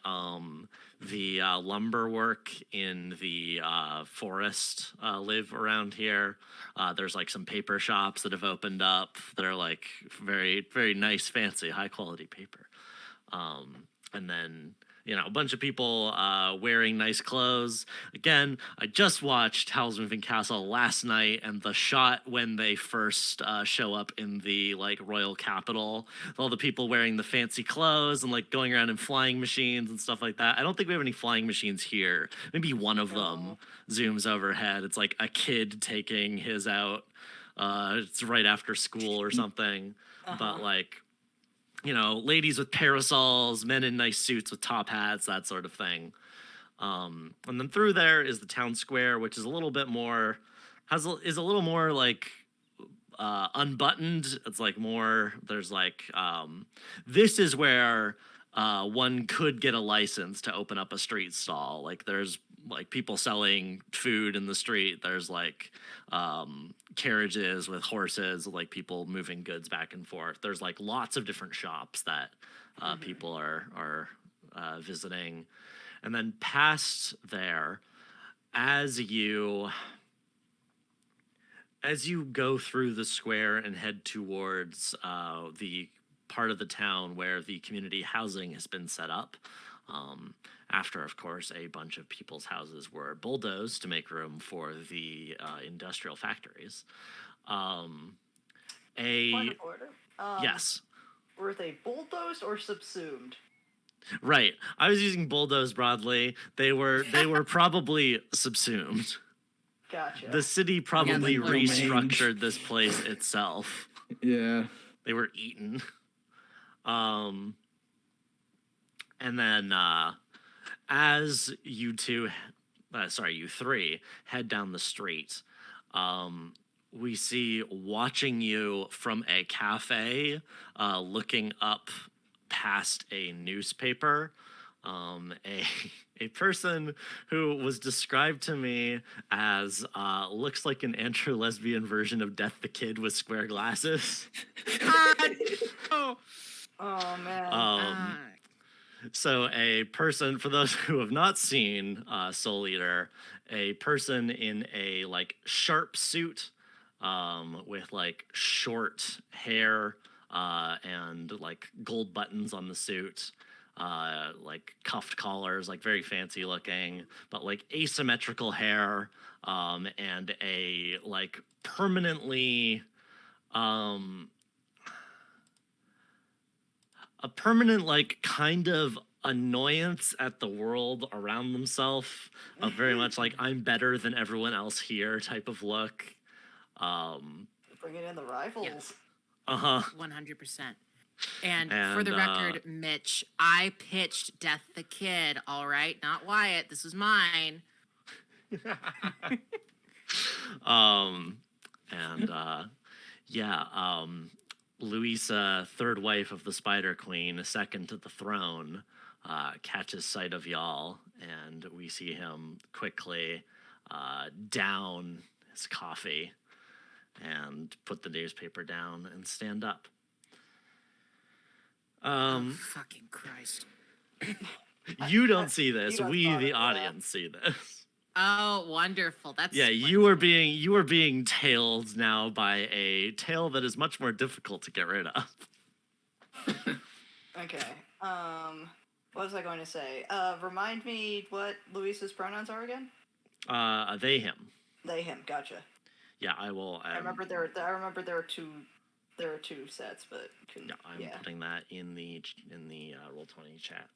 the lumber work in the forest live around here. There's some paper shops that have opened up that are very, very nice, fancy, high quality paper. And then a bunch of people wearing nice clothes. Again, I just watched Howl's Moving Castle last night, and the shot when they first show up in the like royal capital, all the people wearing the fancy clothes and like going around in flying machines and stuff like that. I don't think we have any flying machines here. Maybe one of them zooms overhead. It's like a kid taking his out. It's right after school or something, but like, ladies with parasols, men in nice suits with top hats, that sort of thing. And then through there is the town square, which is a little bit more, is a little more like unbuttoned. It's like more, there's like, this is where one could get a license to open up a street stall. Like there's like people selling food in the street. There's like carriages with horses, like people moving goods back and forth. There's like lots of different shops that people are visiting. And then past there, as you go through the square and head towards the part of the town where the community housing has been set up, after, of course, a bunch of people's houses were bulldozed to make room for the industrial factories. Point of order. Yes. Were they bulldozed or subsumed? Right. I was using bulldoze broadly. They were probably subsumed. Gotcha. The city probably like restructured this place itself. Yeah. They were eaten. And then as you three head down the street, we see watching you from a cafe, looking up past a newspaper, a person who was described to me as looks like an anti-lesbian version of Death the Kid with square glasses. Oh man. So a person, for those who have not seen Soul Eater, a person in a like sharp suit with like short hair and like gold buttons on the suit, like cuffed collars, like very fancy looking, but like asymmetrical hair, and a like permanently a permanent like kind of annoyance at the world around themselves, of very much like I'm better than everyone else here type of look. Bringing in the rivals. Yes. 100%. And for the record, Mitch, I pitched Death the Kid, all right? Not Wyatt. This was mine. Louisa, third wife of the Spider Queen, second to the throne, catches sight of y'all, and we see him quickly down his coffee and put the newspaper down and stand up. Oh, fucking Christ. You don't see this. You don't We, spot the it, yeah. audience, see this. Oh, wonderful. That's Yeah, you were being tailed now by a tail that is much more difficult to get rid of. Okay. What was I going to say? Remind me what Luis's pronouns are again? They, him. They, him. Gotcha. Yeah, I will. I remember there were two sets, but couldn't. Yeah, I'm putting that in the Roll20 chat.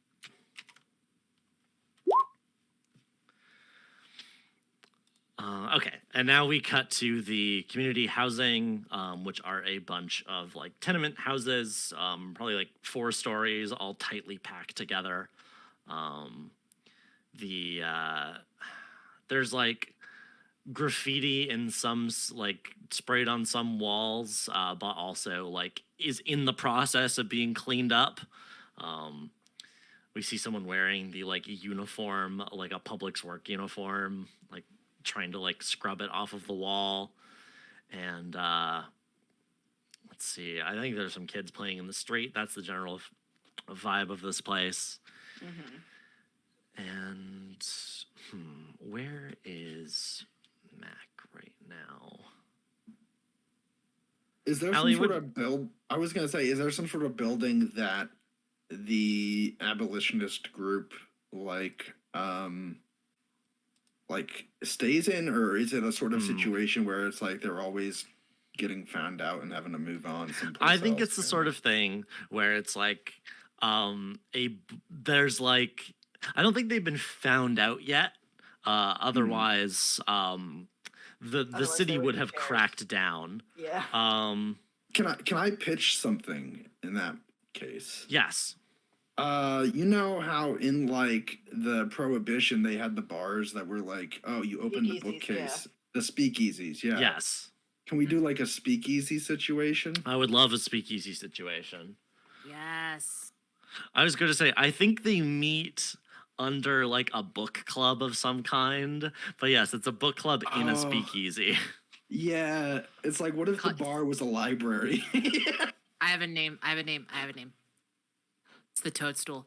Okay, and now we cut to the community housing, which are a bunch of like tenement houses, probably like 4 stories, all tightly packed together. There's like graffiti in some like sprayed on some walls, but also like is in the process of being cleaned up. We see someone wearing the like uniform, like a Publix work uniform, like trying to like scrub it off of the wall. And let's see, I think there's some kids playing in the street. That's the general vibe of this place. And where is Mac right now? Is there Allie, some sort of build? I was gonna say, is there some sort of building that the abolitionist group stays in, or is it a sort of situation where it's like they're always getting found out and having to move on someplace I think else, it's the kinda? sort of thing where it's like there's like I don't think they've been found out yet. Otherwise the Otherwise, city they would would be have cares. cracked down. Yeah. Can I pitch something in that case? Yes. You know how in like the prohibition they had the bars that were like, oh, you open the Speakeasies, yeah. bookcase, the speakeasies, yeah. Yes. Can we do like a speakeasy situation? I would love a speakeasy situation. Yes. I was going to say, I think they meet under like a book club of some kind. But yes, it's a book club in a Oh. speakeasy. Yeah, it's like, what if the Cut. bar was a library? I have a name. It's the Toadstool.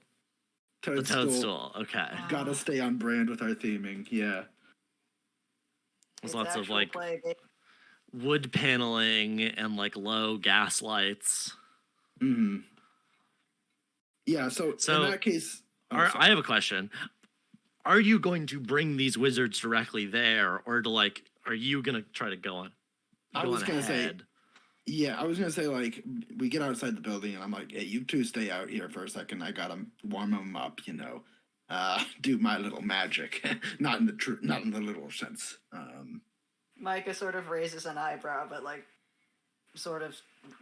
The toadstool. Okay. Gotta stay on brand with our theming. Yeah. There's It's lots of actual like plague. wood paneling and like low gas lights. Hmm. Yeah. So So, in that case, oh, I sorry. have a question. Are you going to bring these wizards directly there, or to like, are you gonna try to go on? I go was on gonna say, ahead? yeah, I was gonna say like we get outside the building and I'm like, hey, you two stay out here for a second. I gotta warm them up, do my little magic, not in the literal sense. Micah sort of raises an eyebrow, but like, sort of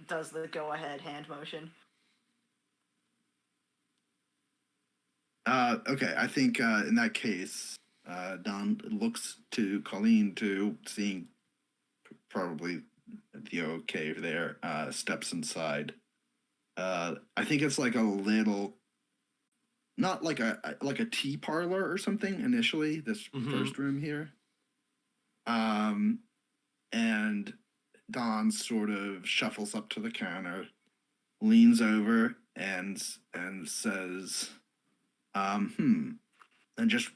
does the go-ahead hand motion. Okay, I think in that case, Don looks to Colleen to seeing probably the okay there, steps inside. I think it's like a little, not like a tea parlor or something initially, this Mhm. first room here. And Don sort of shuffles up to the counter, leans over and says, and just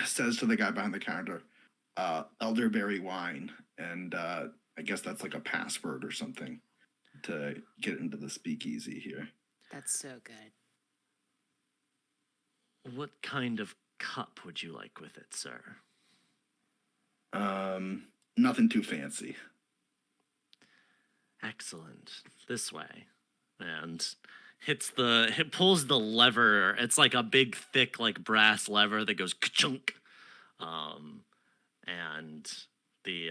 says to the guy behind the counter, elderberry wine, and I guess that's like a password or something to get into the speakeasy here. That's so good. What kind of cup would you like with it, sir? Nothing too fancy. Excellent. This way. And pulls the lever. It's like a big, thick, like brass lever that goes ka-chunk. And the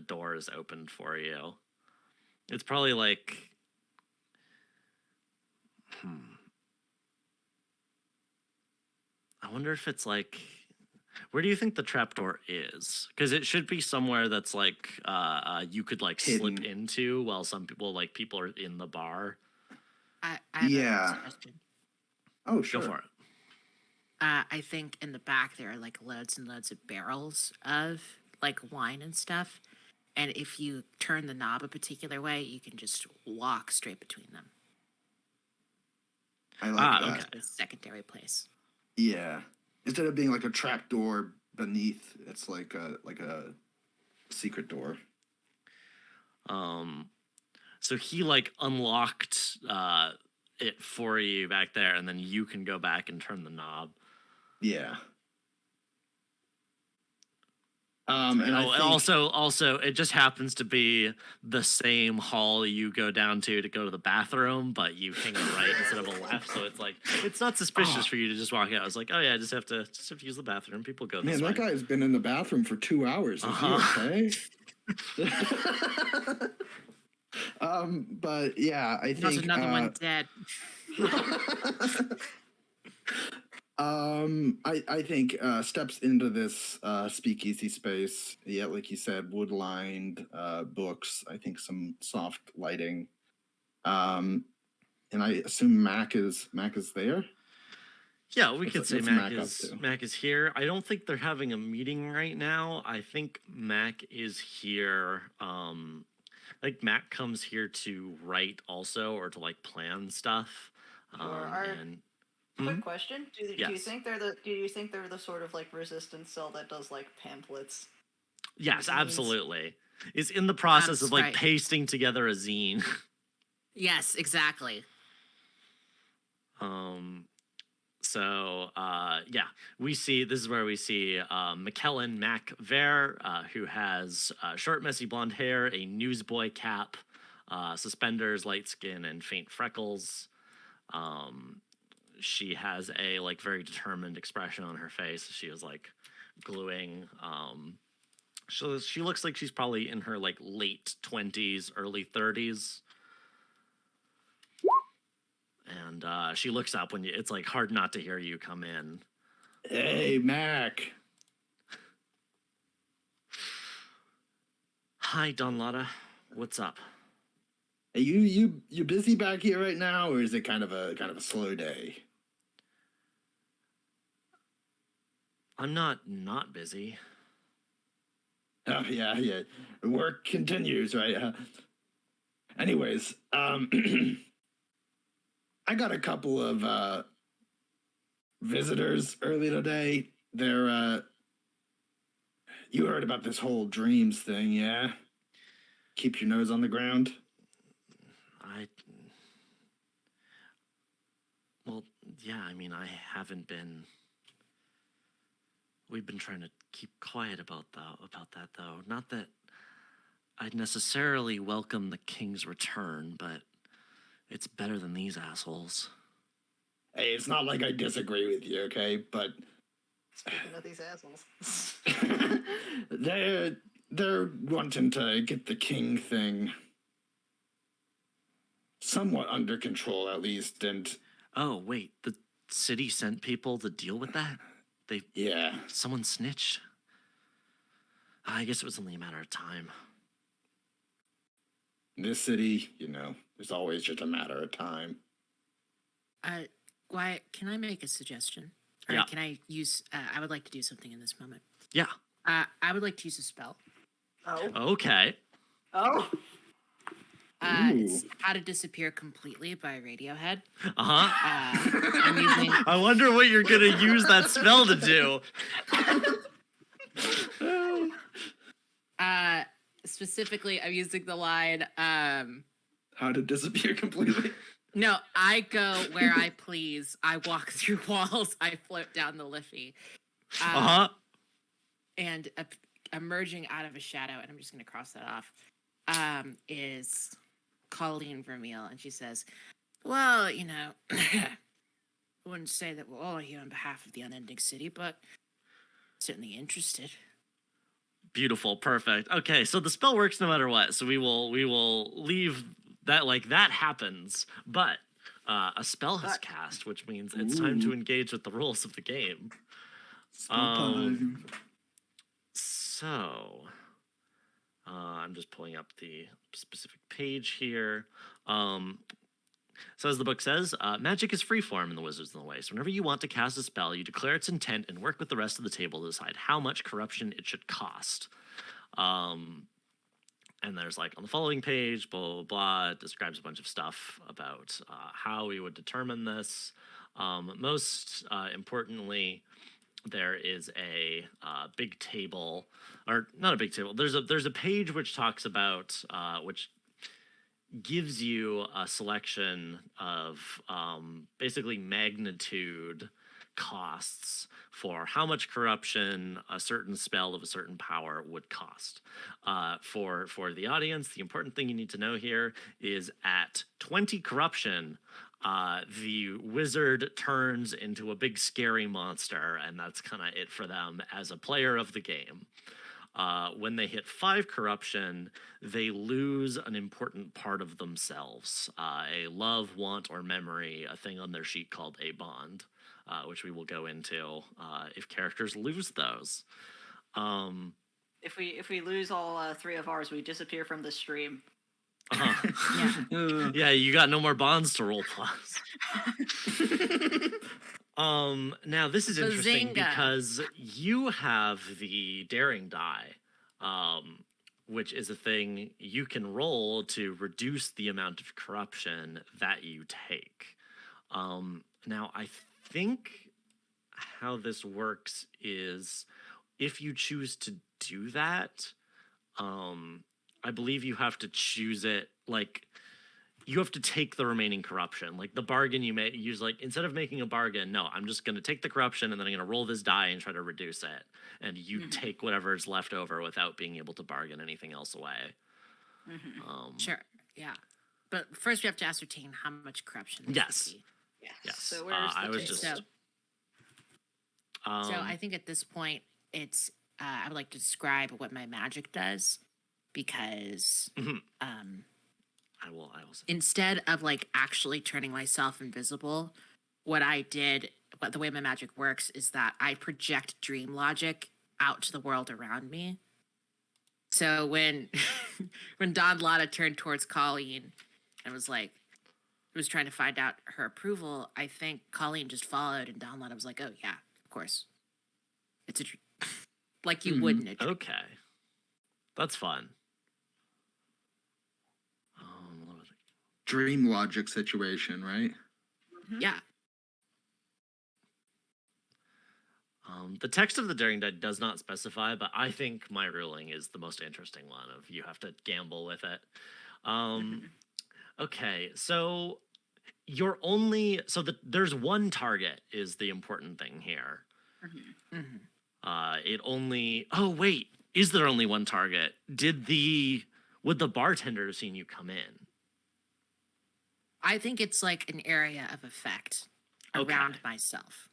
door is opened for you. It's probably like I wonder if it's like, where do you think the trapdoor is? Because it should be somewhere that's like you could like slip Hidden. into while some people are in the bar. I have Yeah. a suggestion. Oh, sure. Go for it. I think in the back there are like loads and loads of barrels of like wine and stuff. And if you turn the knob a particular way, you can just walk straight between them. I like that. okay. The secondary place. Yeah. Instead of being like a trap door beneath, it's like a secret door. So he like unlocked it for you back there, and then you can go back and turn the knob. Yeah. And I think, also, it just happens to be the same hall you go down to go to the bathroom, but you hang a right instead of a left. So it's like it's not suspicious for you to just walk out. It's like, oh yeah, I just have to use the bathroom. People go this man, way. that guy has been in the bathroom for 2 hours. Is Uh-huh. he okay? But yeah, I There's think another one dead. I think steps into this speakeasy space. Yeah, like you said, wood lined books. I think some soft lighting. And I assume Mac is there. Yeah, we What's- could say what's Mac Mac up is to? Mac is here. I don't think they're having a meeting right now. I think Mac is here. Like Mac comes here to write also, or to like plan stuff. And Quick question: do you Yes. think they're the sort of like resistance cell that does like pamphlets? yes, Zines. absolutely, is in the process of like right. pasting together a zine. Yes, exactly. Yeah, we see this is where we see McKellen Mac Ver, who has short, messy blonde hair, a newsboy cap, suspenders, light skin, and faint freckles. She has a like very determined expression on her face. She is like gluing. So she looks like she's probably in her like late 20s, early 30s. And she looks up when it's like hard not to hear you come in. Hey, Mac. Hi, Don Lotta. What's up? Are you busy back here right now, or is it kind of a slow day? I'm not busy. Oh yeah. Work continues, right? Anyways, I got a couple of visitors early today. They're you heard about this whole dreams thing, yeah? Keep your nose on the ground. Well, yeah, I mean, I haven't been. We've been trying to keep quiet about that, though. Not that I'd necessarily welcome the king's return, but it's better than these assholes. Hey, it's not like I disagree with you, okay? But Speaking of these assholes. they're wanting to get the king thing somewhat under control, at least, and Oh, wait, the city sent people to deal with that? yeah. Someone snitched? I guess it was only a matter of time. In this city, there's always just a matter of time. Wyatt, can I make a suggestion? Or Yeah. can I use? I would like to do something in this moment. Yeah. I would like to use a spell. Oh. Okay. Oh. It's How to Disappear Completely by Radiohead. Uh-huh. I'm using. I wonder what you're gonna use that spell to do. Specifically, I'm using the line. How to disappear completely? No, I go where I please. I walk through walls. I float down the Liffey. Uh-huh. And emerging out of a shadow, and I'm just going to cross that off, is Colleen Vermeil. And she says, well, I wouldn't say that we're all here on behalf of the Unending City, but certainly interested. Beautiful, perfect. Okay, so the spell works no matter what. So we will leave that like that happens, but a spell has cast, which means it's time to engage with the rules of the game. So I'm just pulling up the specific page here. So as the book says, magic is freeform in the Wizards of the Way. So whenever you want to cast a spell, you declare its intent and work with the rest of the table to decide how much corruption it should cost. And there's like on the following page, blah, blah, blah, it describes a bunch of stuff about how we would determine this. Most importantly, there is a big table, or not a big table. There's a page which talks about, which gives you a selection of basically magnitude costs for how much corruption a certain spell of a certain power would cost. For the audience, the important thing you need to know here is at 20 corruption, the wizard turns into a big scary monster, and that's kind of it for them as a player of the game. When they hit 5 corruption, they lose an important part of themselves, a love, want, or memory, a thing on their sheet called a bond, which we will go into if characters lose those. If we lose all 3 of ours, we disappear from the stream. Uh-huh. Yeah, you got no more bonds to roll plus. Now this is interesting Bazinga. because you have the daring die, which is a thing you can roll to reduce the amount of corruption that you take. Now I think how this works is if you choose to do that, I believe you have to choose it like you have to take the remaining corruption. Like the bargain you make, use like instead of making a bargain, no, I'm just gonna take the corruption and then I'm gonna roll this die and try to reduce it. And you Mhm. take whatever's left over without being able to bargain anything else away. Mhm. Sure. Yeah. But first, we have to ascertain how much corruption. there Yes. should be. Yes. So where's the I was table? just. So, Um, so I think at this point, it's I would like to describe what my magic does, because Mhm. um, I will say. instead of like actually turning myself invisible, what I did, what the way my magic works is that I project dream logic out to the world around me. So when when Don Lotta turned towards Colleen and was trying to find out her approval, I think Colleen just followed, and Don Lotta was like, "Oh yeah, of course, it's a dream." Like you would in a dream. Okay, that's fun. What was it? Dream logic situation, right? Yeah. The text of the Daring Die does not specify, but I think my ruling is the most interesting one. Of you have to gamble with it. Okay, so there's one target is the important thing here. Mhm. It only. Oh wait, is there only one target? Would the bartender have seen you come in? I think it's like an area of effect Okay. around myself.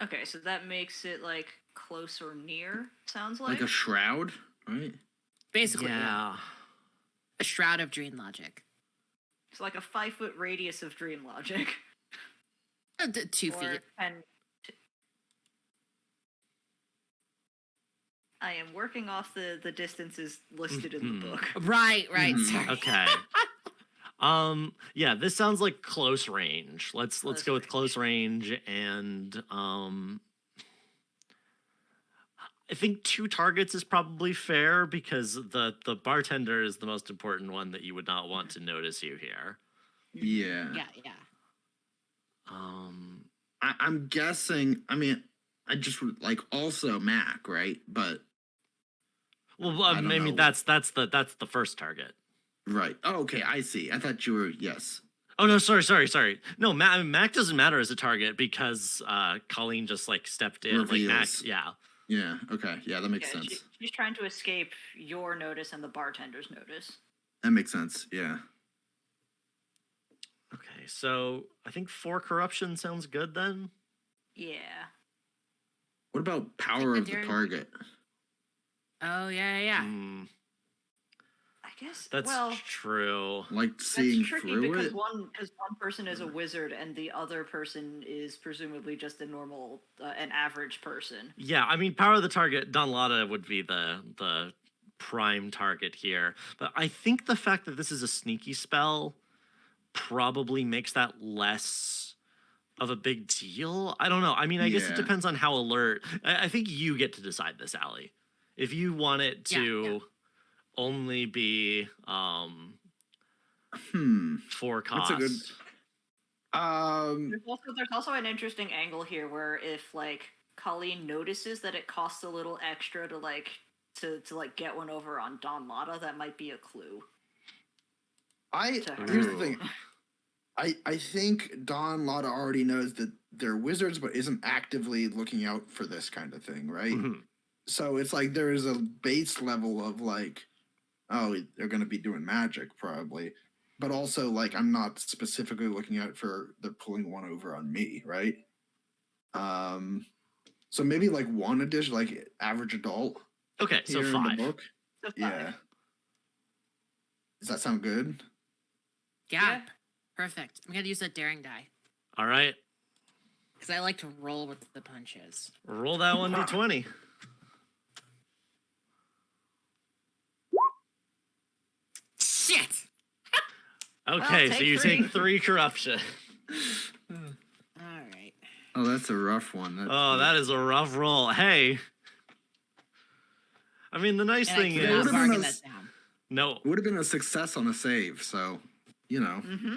Okay, so that makes it like close or near. Sounds like. Like a shroud, right? Basically, yeah. Yeah. A shroud of dream logic. It's like a 5-foot radius of dream logic. 2 Or feet. 10 I am working off the distances listed in the Mhm. book. Right, Mhm. sorry. Okay. Yeah, this sounds like close range. Let's Close go with range. close range, and I think 2 targets is probably fair because the bartender is the most important one that you would not want to notice you here. Yeah. Yeah. I'm guessing. I mean, I just like also Mac, right? But Well, I I don't mean know. that's the first target. right. Oh, okay. I see. I thought you were yes. Oh no, sorry. No, Mac doesn't matter as a target because Colleen just like stepped in. Like Mac, Reveals. yeah. Yeah. Okay. Yeah, that makes Yeah, sense. she's trying to escape your notice and the bartender's notice. That makes sense. Yeah. Okay, so I think 4 corruption sounds good then. Yeah. What about power of the Daring- target? Oh, yeah. Hmm, I guess that's well true. Like that's seeing tricky through because it? one person is a wizard and the other person is presumably just a normal an average person. Yeah, I mean, power of the target, Don Lotta would be the prime target here. But I think the fact that this is a sneaky spell probably makes that less of a big deal. I don't know. I mean, I guess it Yeah. depends on how alert. I think you get to decide this, Allie. If you want it Yeah, to only be 4 cost. That's a good. There's also an interesting angle here where if like Colleen notices that it costs a little extra to like get one over on Don Lotta, that might be a clue. to her. Here's the thing. I think Don Lotta already knows that they're wizards, but isn't actively looking out for this kind of thing, right? Mhm. So it's like there is a base level of like, oh, they're going to be doing magic probably, but also like I'm not specifically looking out for they're pulling one over on me, right? So maybe like one addition, like average adult Okay, so here in the 5. book. So 5. Yeah. Does that sound good? Yeah. Perfect. I'm going to use that daring die All right, because I like to roll with the punches. roll that 1d20. Shit! Okay, so take you 3. take 3 corruption. All right. Oh, that's a rough one. Oh, that is a rough roll. Hey. I mean, the nice And I thing cannot would've is been bargain a that down. no. would have been a success on a save. So, you know, Mm-hmm.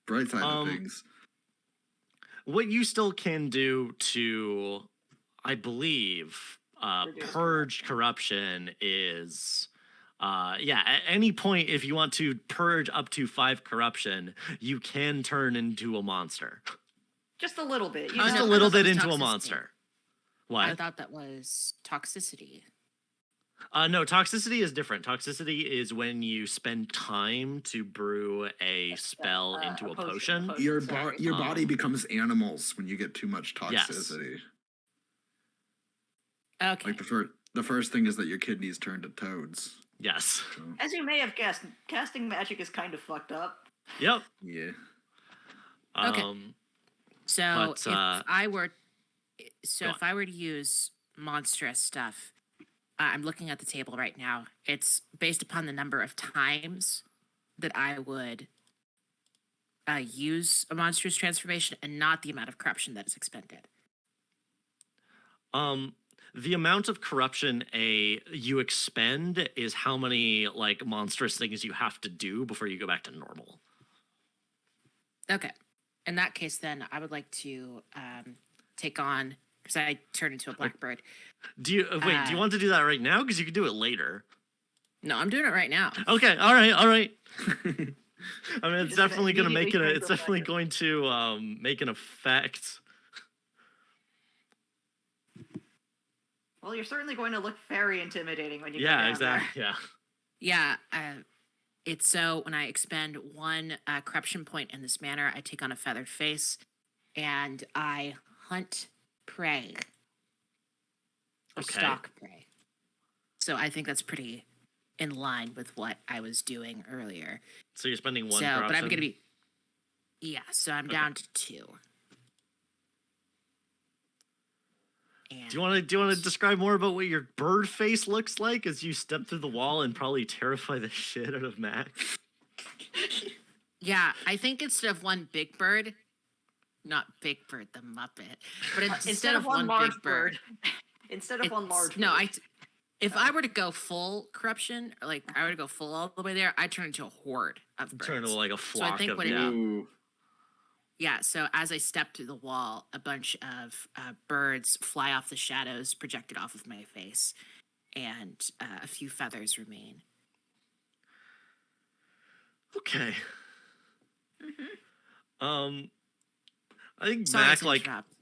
bright side of Um, things. What you still can do to, I believe, Reduce purge corruption is Yeah, at any point, if you want to purge up to 5 corruption, you can turn into a monster. Just a little bit. You Oh, Just know, a no, little I thought bit it was into a toxicity. monster. I What? thought that was toxicity. No, toxicity is different. Toxicity is when you spend time to brew a spell into a potion. Your sorry. your body Um, becomes animals when you get too much Yes. toxicity. Okay. Like the first thing is that your kidneys turn to toads. Yes. So, As you may have guessed, casting magic is kind of fucked up. Yep. yeah. Okay. So But, if I were, go if I were to use monstrous stuff, I'm looking at the table right now. It's based upon the number of times that I would use a monstrous transformation, and not the amount of corruption that is expended. The amount of corruption you expend is how many like monstrous things you have to do before you go back to normal. Okay. In that case, then I would like to take on, because I turn into a blackbird. Do you wait? Do you want to do that right now? Because you could do it later. No, I'm doing it right now. Okay. All right. All right. I mean, it's just gonna definitely going to make it. immediately It's turn definitely black. going to make an effect. Well, you're certainly going to look very intimidating when you go Yeah. down Exactly. Yeah. Yeah, it's so when I expend 1 corruption point in this manner, I take on a feathered face, and I hunt prey. Or Okay. stalk prey. So I think that's pretty in line with what I was doing earlier. So you're spending 1 So, corruption. but I'm gonna be, yeah. So I'm Okay. down to 2. And Do you want to describe more about what your bird face looks like as you step through the wall and probably terrify the shit out of Max? Yeah, I think instead of 1 big bird, not Big Bird the Muppet, but instead of one large big bird, instead of one it's- large no, bird. if I were to go full corruption, or like I were to go full all the way there, I turn into a horde of birds. Turn into like a flock think of what it- yeah. Ooh. Yeah, so as I step through the wall, a bunch of birds fly off the shadows projected off of my face, and a few feathers remain. Okay. Mm-hmm. I think Sorry Mac to like interrupt.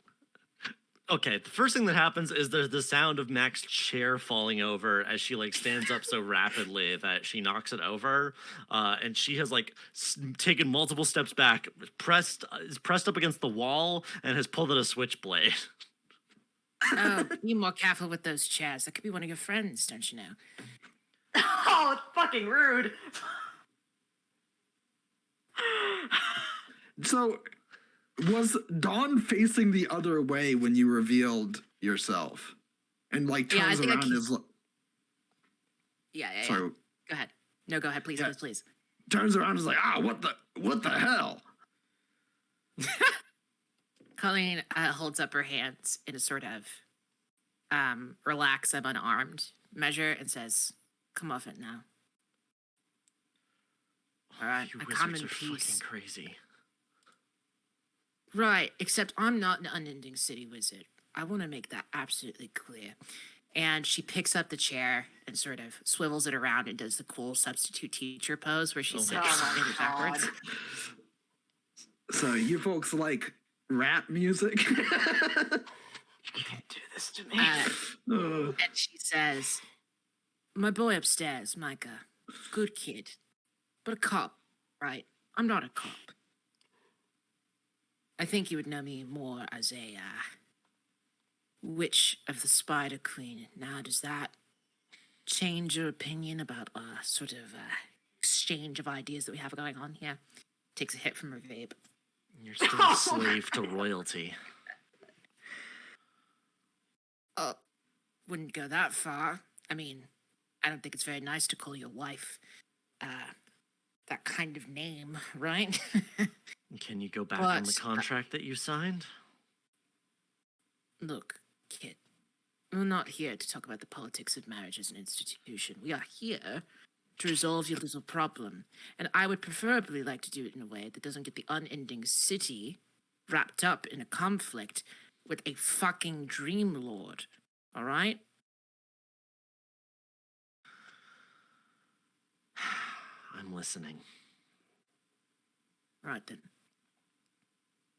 okay. The first thing that happens is there's the sound of Mac's chair falling over as she like stands up so rapidly that she knocks it over, and she has like taken multiple steps back, is pressed up against the wall, and has pulled out a switchblade. Oh, be more careful with those chairs. That could be one of your friends, don't you know? Oh, it's fucking rude. So, was Dawn facing the other way when you revealed yourself? And like Yeah, I turns think I around keep- and is like, Yeah. sorry, Go ahead. No, go ahead, please, Yeah. please. turns around and is like, what the hell? Colleen holds up her hands in a sort of relax, I'm unarmed measure and says, "Come off it now." All right, You I wizards come in are peace. fucking crazy. Right, except I'm not an unending city wizard. I want to make that absolutely clear. And she picks up the chair and sort of swivels it around and does the cool substitute teacher pose where she Oh my sits God. maybe backwards. So you folks like rap music? You can't do this to me. Uh, And she says, "My boy upstairs, Micah, good kid, but a cop, right? I'm not a cop. I think you would know me more as a witch of the Spider Queen. Now, does that change your opinion about sort of exchange of ideas that we have going on here?" Takes a hit from her vape. You're still a slave to royalty. Wouldn't go that far. I mean, I don't think it's very nice to call your wife that kind of name, right? Can you go back on the But, contract that you signed? Look, kid, we're not here to talk about the politics of marriage as an institution. We are here to resolve your little problem. And I would preferably like to do it in a way that doesn't get the unending city wrapped up in a conflict with a fucking dream lord. All right? listening. Right then.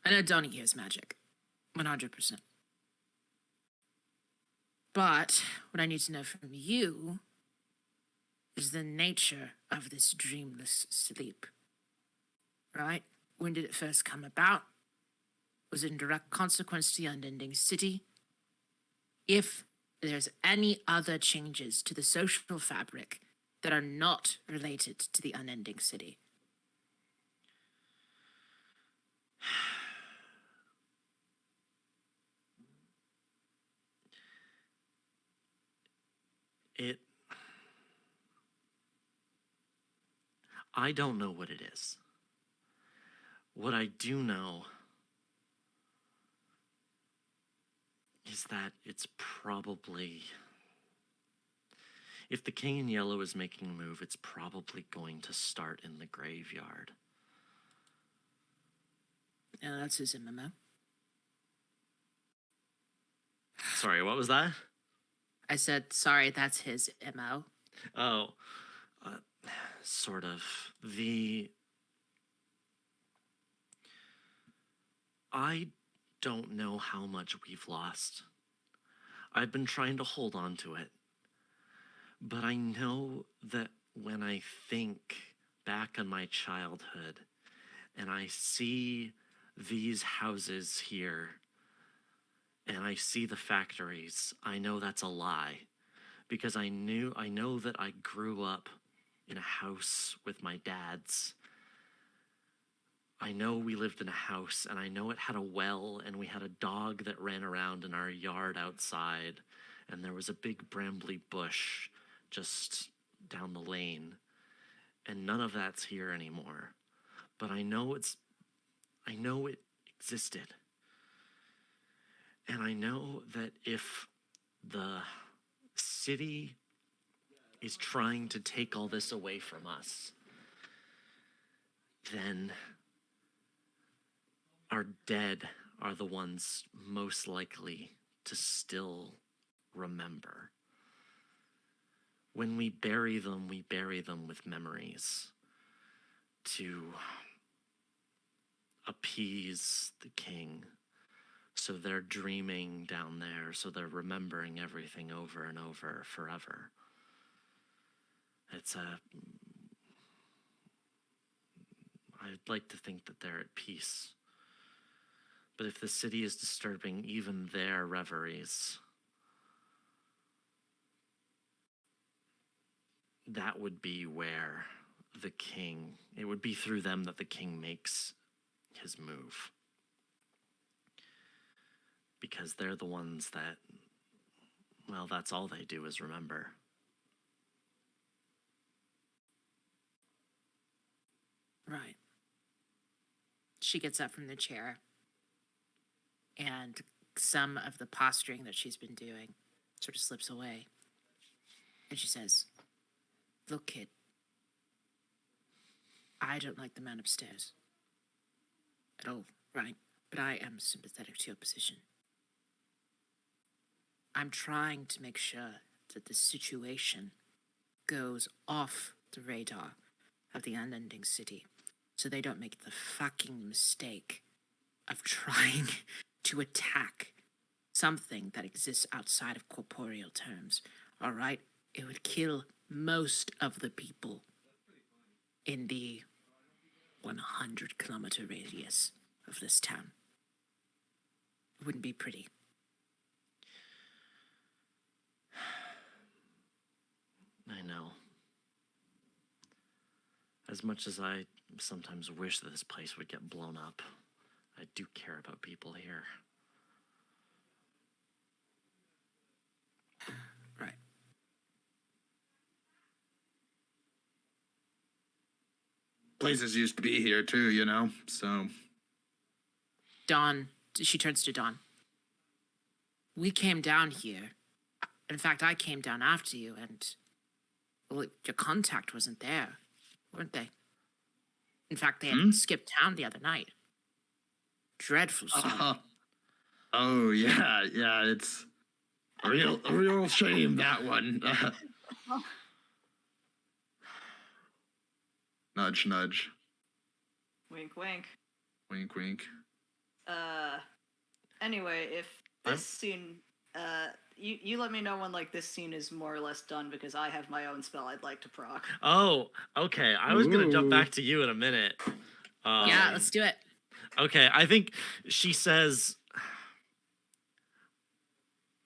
I know Donnie hears magic. 100%. But what I need to know from you is the nature of this dreamless sleep. Right? When did it first come about? Was it in direct consequence to the unending city? If there's any other changes to the social fabric that are not related to the unending city. I don't know what it is. What I do know is that it's probably, if the King in Yellow is making a move, it's probably going to start in the graveyard. Yeah, that's his MMO. Sorry, what was that? I said, sorry, that's his MO. Oh, sort of. I don't know how much we've lost. I've been trying to hold on to it. But I know that when I think back on my childhood and I see these houses here and I see the factories, I know that's a lie. Because I know that I grew up in a house with my dad's. I know we lived in a house, and I know it had a well, and we had a dog that ran around in our yard outside, and there was a big brambly bush just down the lane, and none of that's here anymore. But I know it existed. And I know that if the city is trying to take all this away from us, then our dead are the ones most likely to still remember. When we bury them with memories to appease the king. So they're dreaming down there, so they're remembering everything over and over forever. I'd like to think that they're at peace. But if the city is disturbing even their reveries, that would be where the king, it would be through them that the king makes his move. Because they're the ones that, well, that's all they do is remember. Right. She gets up from the chair, and some of the posturing that she's been doing sort of slips away. And she says, "Look, kid, I don't like the man upstairs at all, right? But I am sympathetic to your position. I'm trying to make sure that the situation goes off the radar of the unending city so they don't make the fucking mistake of trying to attack something that exists outside of corporeal terms, all right? It would kill most of the people in the 100-kilometer radius of this town. It wouldn't be pretty." I know. As much as I sometimes wish that this place would get blown up, I do care about people here. Right. Places used to be here too, you know, so. Dawn, she turns to Dawn. We came down here. In fact, I came down after you, and well, your contact wasn't there, weren't they? In fact, they had skipped town the other night. Dreadful stuff. Oh yeah, it's a real shame, that one. Nudge, nudge. Wink, wink. Wink, wink. Anyway, if I'm- this scene, you let me know when like this scene is more or less done because I have my own spell I'd like to proc. Oh, okay. I was gonna jump back Ooh. to you in a minute. Yeah, let's do it. Okay, I think she says,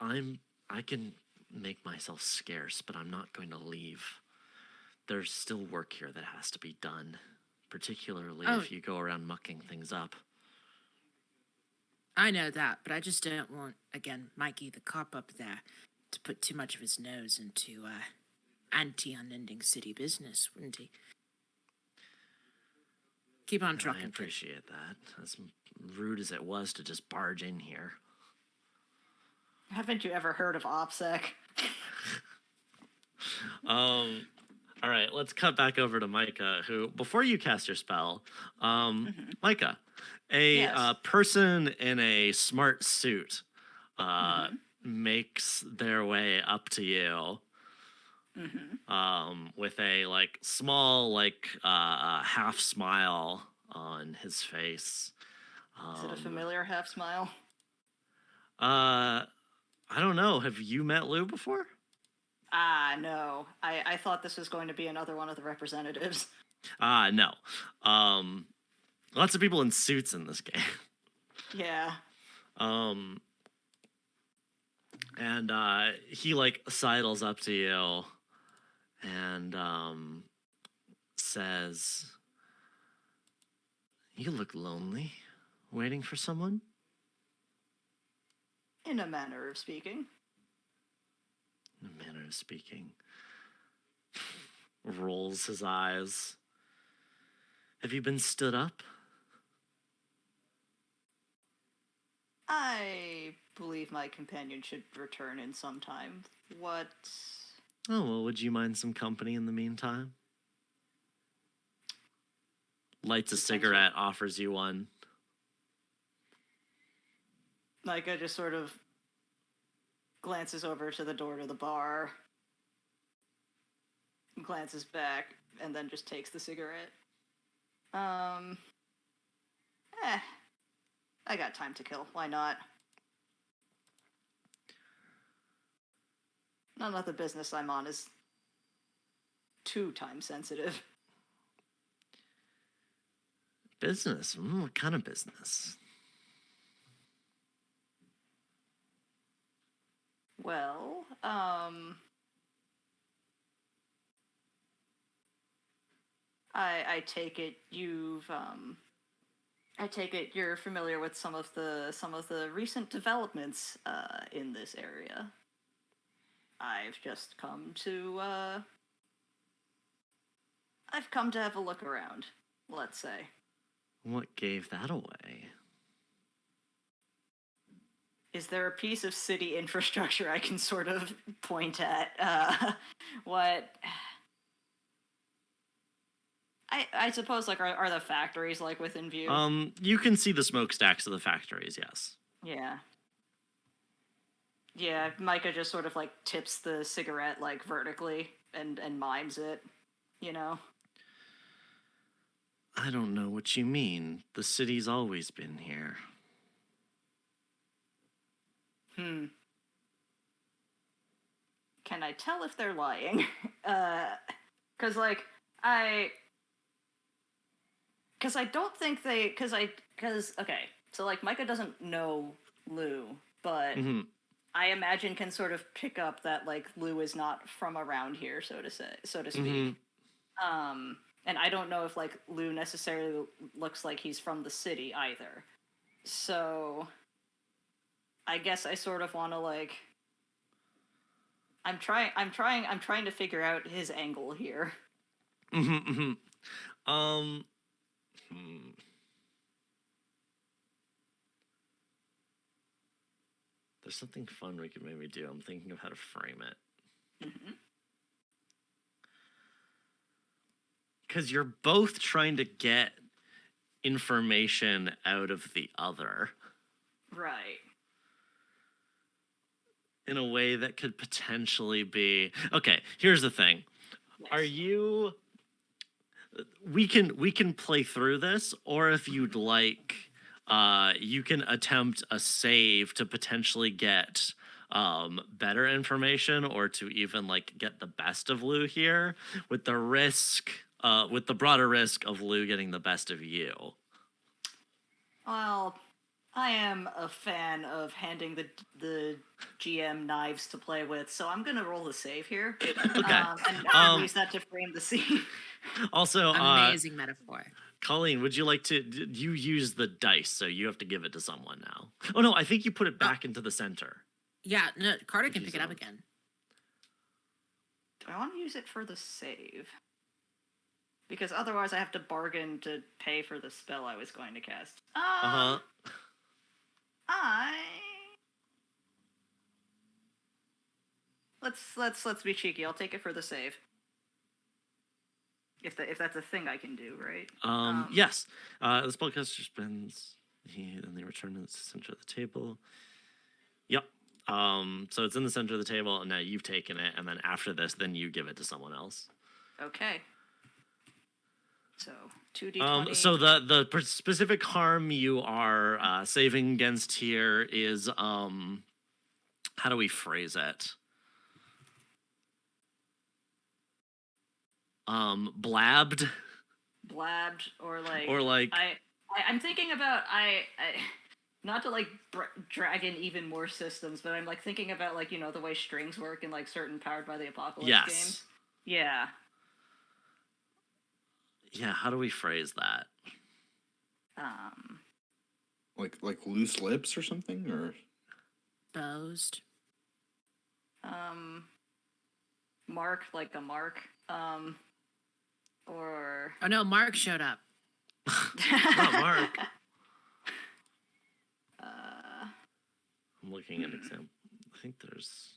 I can make myself scarce, but I'm not going to leave. There's still work here that has to be done, particularly Oh. if you go around mucking things up. I know that, but I just don't want, again, Mikey the cop up there to put too much of his nose into anti-unending city business, wouldn't he? Keep on And I trucking. kid. appreciate that. As rude as it was to just barge in here. Haven't you ever heard of OPSEC? All right, let's cut back over to Micah, who, before you cast your spell, Micah, a Yes. person in a smart suit Mhm. makes their way up to you with a like small like half smile on his face. Is it a familiar half smile? I don't know. Have you met Lou before? Ah, no. I thought this was going to be another one of the representatives. No. Lots of people in suits in this game. Yeah. And he like sidles up to you and says, "You look lonely. Waiting for someone?" In a manner of speaking. In a manner of speaking. Rolls his eyes. Have you been stood up? I believe my companion should return in some time. What? Oh, well, would you mind some company in the meantime? Lights a Potential. cigarette, offers you one. Micah just sort of glances over to the door to the bar, glances back, and then just takes the cigarette. I got time to kill. Why not? None of the business I'm on is too time sensitive. Business? What kind of business? Well, I take it I take it you're familiar with some of the recent developments in this area. I've just come to I've come to have a look around, let's say. What gave that away? Is there a piece of city infrastructure I can sort of point at? What? I suppose like are the factories like within view? You can see the smokestacks of the factories, yes. Yeah. Yeah, Micah just sort of like tips the cigarette like vertically and mimes it, you know? I don't know what you mean. The city's always been here. Can I tell if they're lying? Cause like Cause I don't think they okay, so like Micah doesn't know Lou, but Mhm. I imagine can sort of pick up that like Lou is not from around here, so to speak. Mhm. And I don't know if like Lou necessarily looks like he's from the city either. So I guess I sort of want to like I'm trying to figure out his angle here. Mhm. Mhm. There's something fun we could maybe do. I'm thinking of how to frame it. Because you're both trying to get information out of the other Right. in a way that could potentially be. Okay, here's the thing. Yes. Are you. we can play through this, or if you'd like, you can attempt a save to potentially get better information, or to even like get the best of Lou here, with the risk, with the broader risk of Lou getting the best of you. Well, I am a fan of handing the GM knives to play with, so I'm gonna roll the save here. Okay. And use that to frame the scene. Also, Amazing metaphor. Colleen, would you like to? You use the dice, so you have to give it to someone now. Oh no, I think you put it back into the center. Yeah, no, Carter can She's pick it up on. again. Do I want to use it for the save? Because otherwise I have to bargain to pay for the spell I was going to cast. Uh huh. Let's be cheeky. I'll take it for the save. If that's a thing I can do, right? Yes. The spellcaster spends. Then they return to the center of the table. Yep. So it's in the center of the table, and now you've taken it, and then after this, then you give it to someone else. Okay. So 2d20. So the specific harm you are saving against here is how do we phrase it? Blabbed, or like or like I'm thinking about not to like drag in even more systems, but I'm like thinking about like the way strings work in like certain Powered by the Apocalypse Yes. games. Yeah. Yeah, how do we phrase that? Like loose lips or something, or Exposed. Mark, like a mark. Or Oh no, Mark showed up. Not Mark. I'm looking at example. I think there's.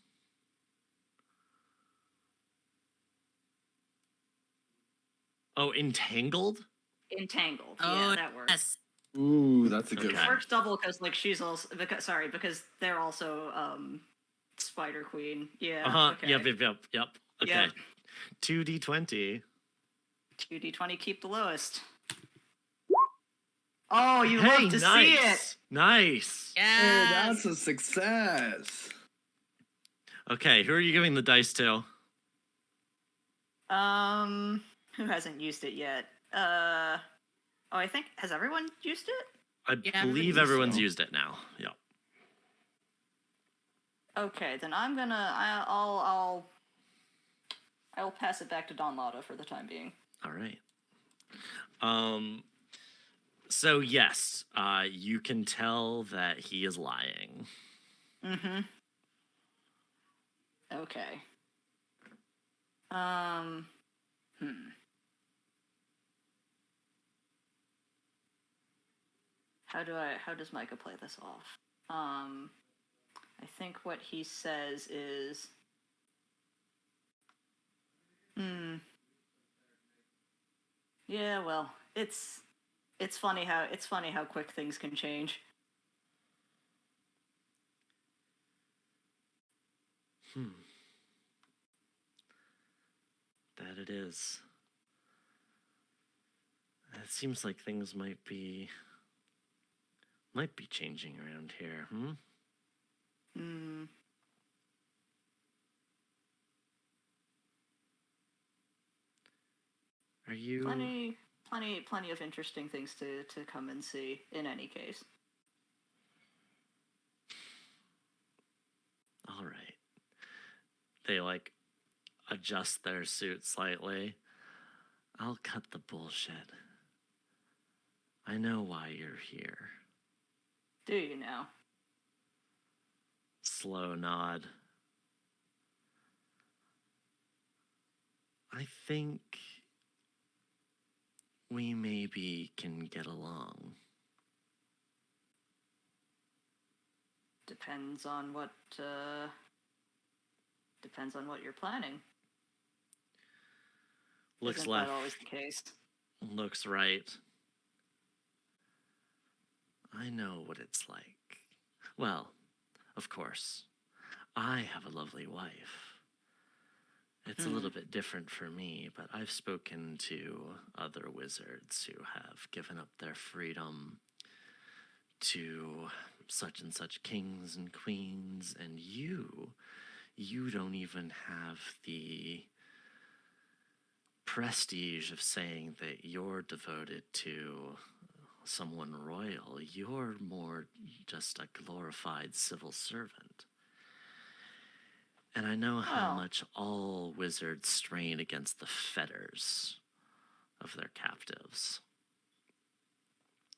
Oh, entangled. entangled. Oh, Yeah, that works. yes. ooh, that's a good Okay. It works double because like she's also because they're also Spider Queen. Yeah. Uh huh. Okay. Yep. Okay. Yep. 2d20. 2d20, keep the lowest. Oh, you Hey, love to nice. see it. Nice. Hey, Yes. that's a success. Okay, who are you giving the dice to? Who hasn't used it yet? I think has everyone used it? I Yeah, believe everybody's everyone's so. used it now. Yep. Okay, then I'll pass it back to Don Lotto for the time being. All right. So yes, you can tell that he is lying. Mm-hmm. Okay. How does Micah play this off? I think what he says is yeah, well, it's funny how quick things can change. That it is. It seems like things might be changing around here. Are you? Plenty of interesting things to come and see in any case. All right. They like adjust their suit slightly. I'll cut the bullshit. I know why you're here. Do you now? Slow nod. I think we maybe can get along. Depends on what you're planning. Looks Isn't left, that always the case? looks right. I know what it's like. Well, of course, I have a lovely wife. It's a little bit different for me, but I've spoken to other wizards who have given up their freedom to such and such kings and queens, and you don't even have the prestige of saying that you're devoted to someone royal. You're more just a glorified civil servant. And I know how Oh. much all wizards strain against the fetters of their captives.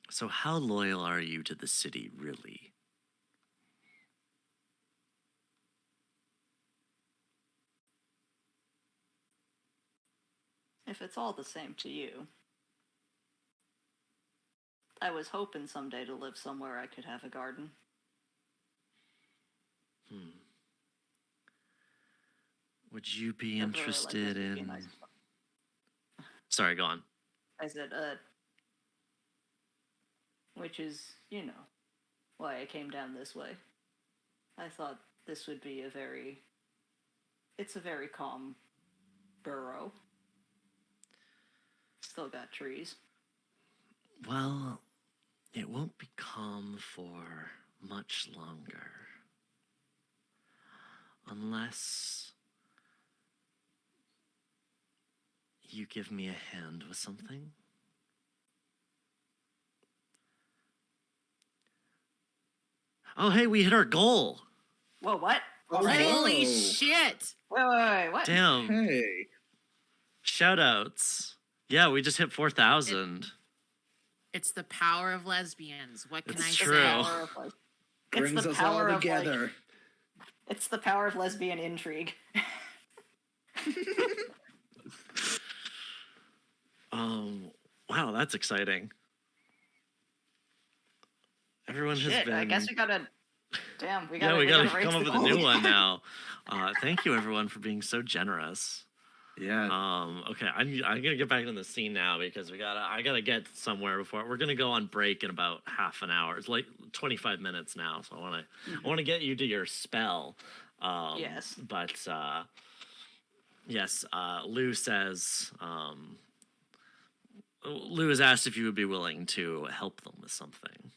So how loyal are you to the city, really? If it's all the same to you. I was hoping someday to live somewhere I could have a garden. Would you be But really, like, interested this would be in... nice. Sorry, go on. I said, which is, you know, why I came down this way. I thought this would be it's a very calm burrow. Still got trees. Well, it won't be calm for much longer. Unless you give me a hand with something. Oh, hey, we hit our goal. Whoa, what? Oh, Already? Holy Whoa. shit! Wait, what? Damn. Hey. Shoutouts. Yeah, we just hit 4,000. It's the power of lesbians. What can It's I true. say? Power of, like, it's Brings the us all power of, like, together. it's the power of lesbian intrigue. Wow, that's exciting. Everyone has Shit, been... I guess we gotta. Damn, we Yeah, gotta. we gotta raise come up the with a new goal. one now. Thank you, everyone, for being so generous. Yeah. Okay, I'm gonna get back in the scene now because I gotta get somewhere before we're gonna go on break in about half an hour. It's like 25 minutes now, so I wanna get you to your spell. Yes. But yes, Lou says Lou has asked if you would be willing to help them with something.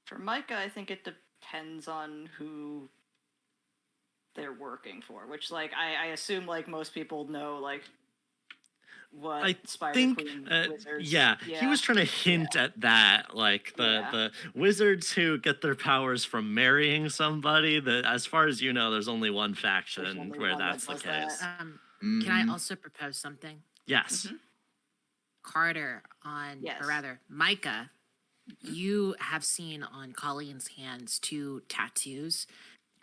For Micah, I think it depends on who they're working for. Which, like, I assume, like, most people know, like, what I Spider think, Queen wizards. yeah, he was trying to hint at that, like Yeah. the wizards who get their powers from marrying somebody. That, as far as you know, there's only one faction only where one that that's the does that. case. Can I Mhm. also propose something? Yes. Mhm. Carter on, Yes. or rather, Micah, you have seen on Colleen's hands 2 tattoos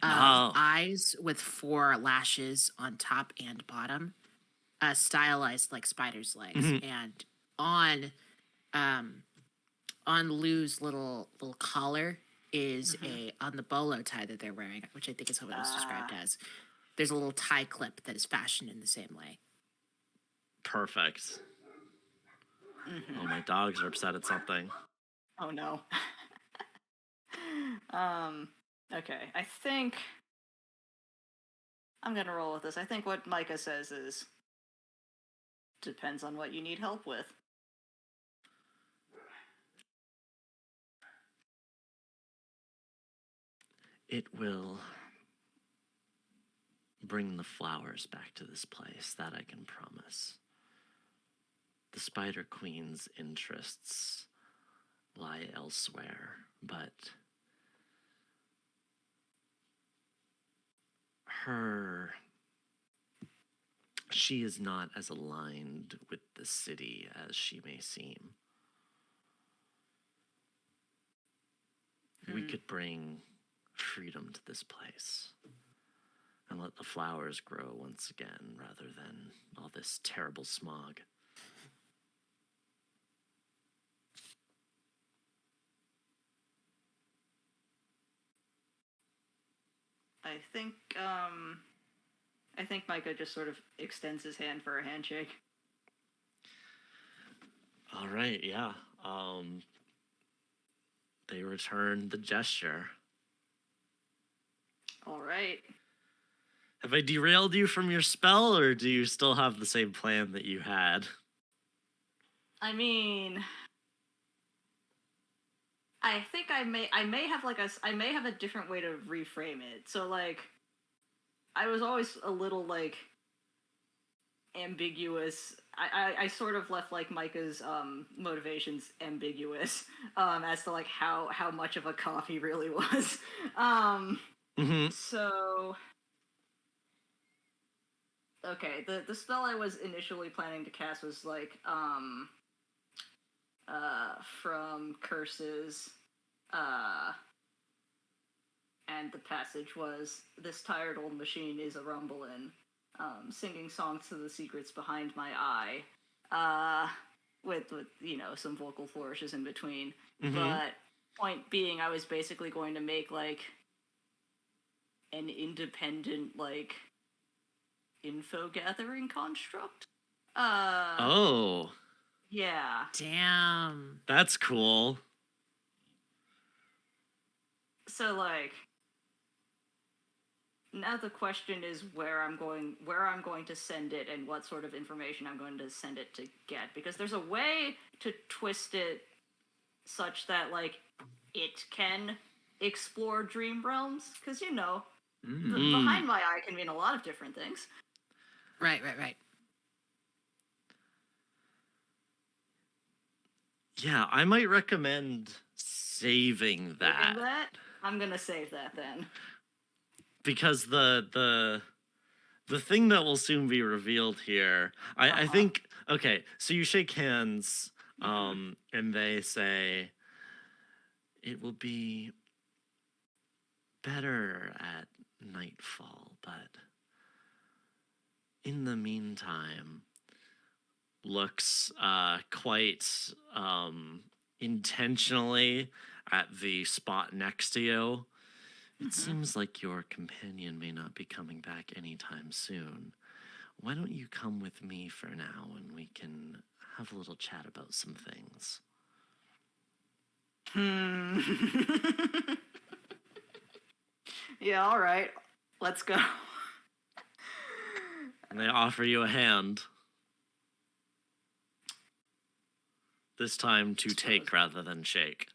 of Oh. eyes with 4 lashes on top and bottom, stylized like spider's legs, Mhm. and on Lou's little collar is on the bolo tie that they're wearing, which I think is how it was described as. There's a little tie clip that is fashioned in the same way. Perfect. Mhm. Oh, my dogs are upset at something. Oh no. Okay. I think I'm gonna roll with this. I think what Micah says is depends on what you need help with. It will bring the flowers back to this place, that I can promise. The Spider Queen's interests lie elsewhere, but she is not as aligned with the city as she may seem. We could bring freedom to this place and let the flowers grow once again rather than all this terrible smog. I think Micah just sort of extends his hand for a handshake. All right, yeah. They return the gesture. All right. Have I derailed you from your spell, or do you still have the same plan that you had? I mean, I think I may have like I may have a different way to reframe it. So like, I was always a little like ambiguous. I sort of left like Micah's motivations ambiguous as to like how much of a cop he really was. Mm-hmm. So okay, the spell I was initially planning to cast was like from curses, and the passage was, "This tired old machine is a rumblin', singing songs to the secrets behind my eye," with some vocal flourishes in between. Mm-hmm. But point being, I was basically going to make like an independent like info gathering construct. Oh, Yeah. Damn. that's cool. So like, now the question is where I'm going to send it and what sort of information I'm going to send it to get, because there's a way to twist it such that like it can explore dream realms, because behind my eye can mean a lot of different things. Right. Yeah, I might recommend saving that. Saving that? I'm gonna save that then. Because the thing that will soon be revealed here, I think, okay, so you shake hands, and they say, "It will be better at nightfall, but in the meantime," looks quite intentionally at the spot next to you. "It seems like your companion may not be coming back anytime soon. Why don't you come with me for now and we can have a little chat about some things?" Yeah, all right. Let's go. And they offer you a hand. This time to take rather than shake.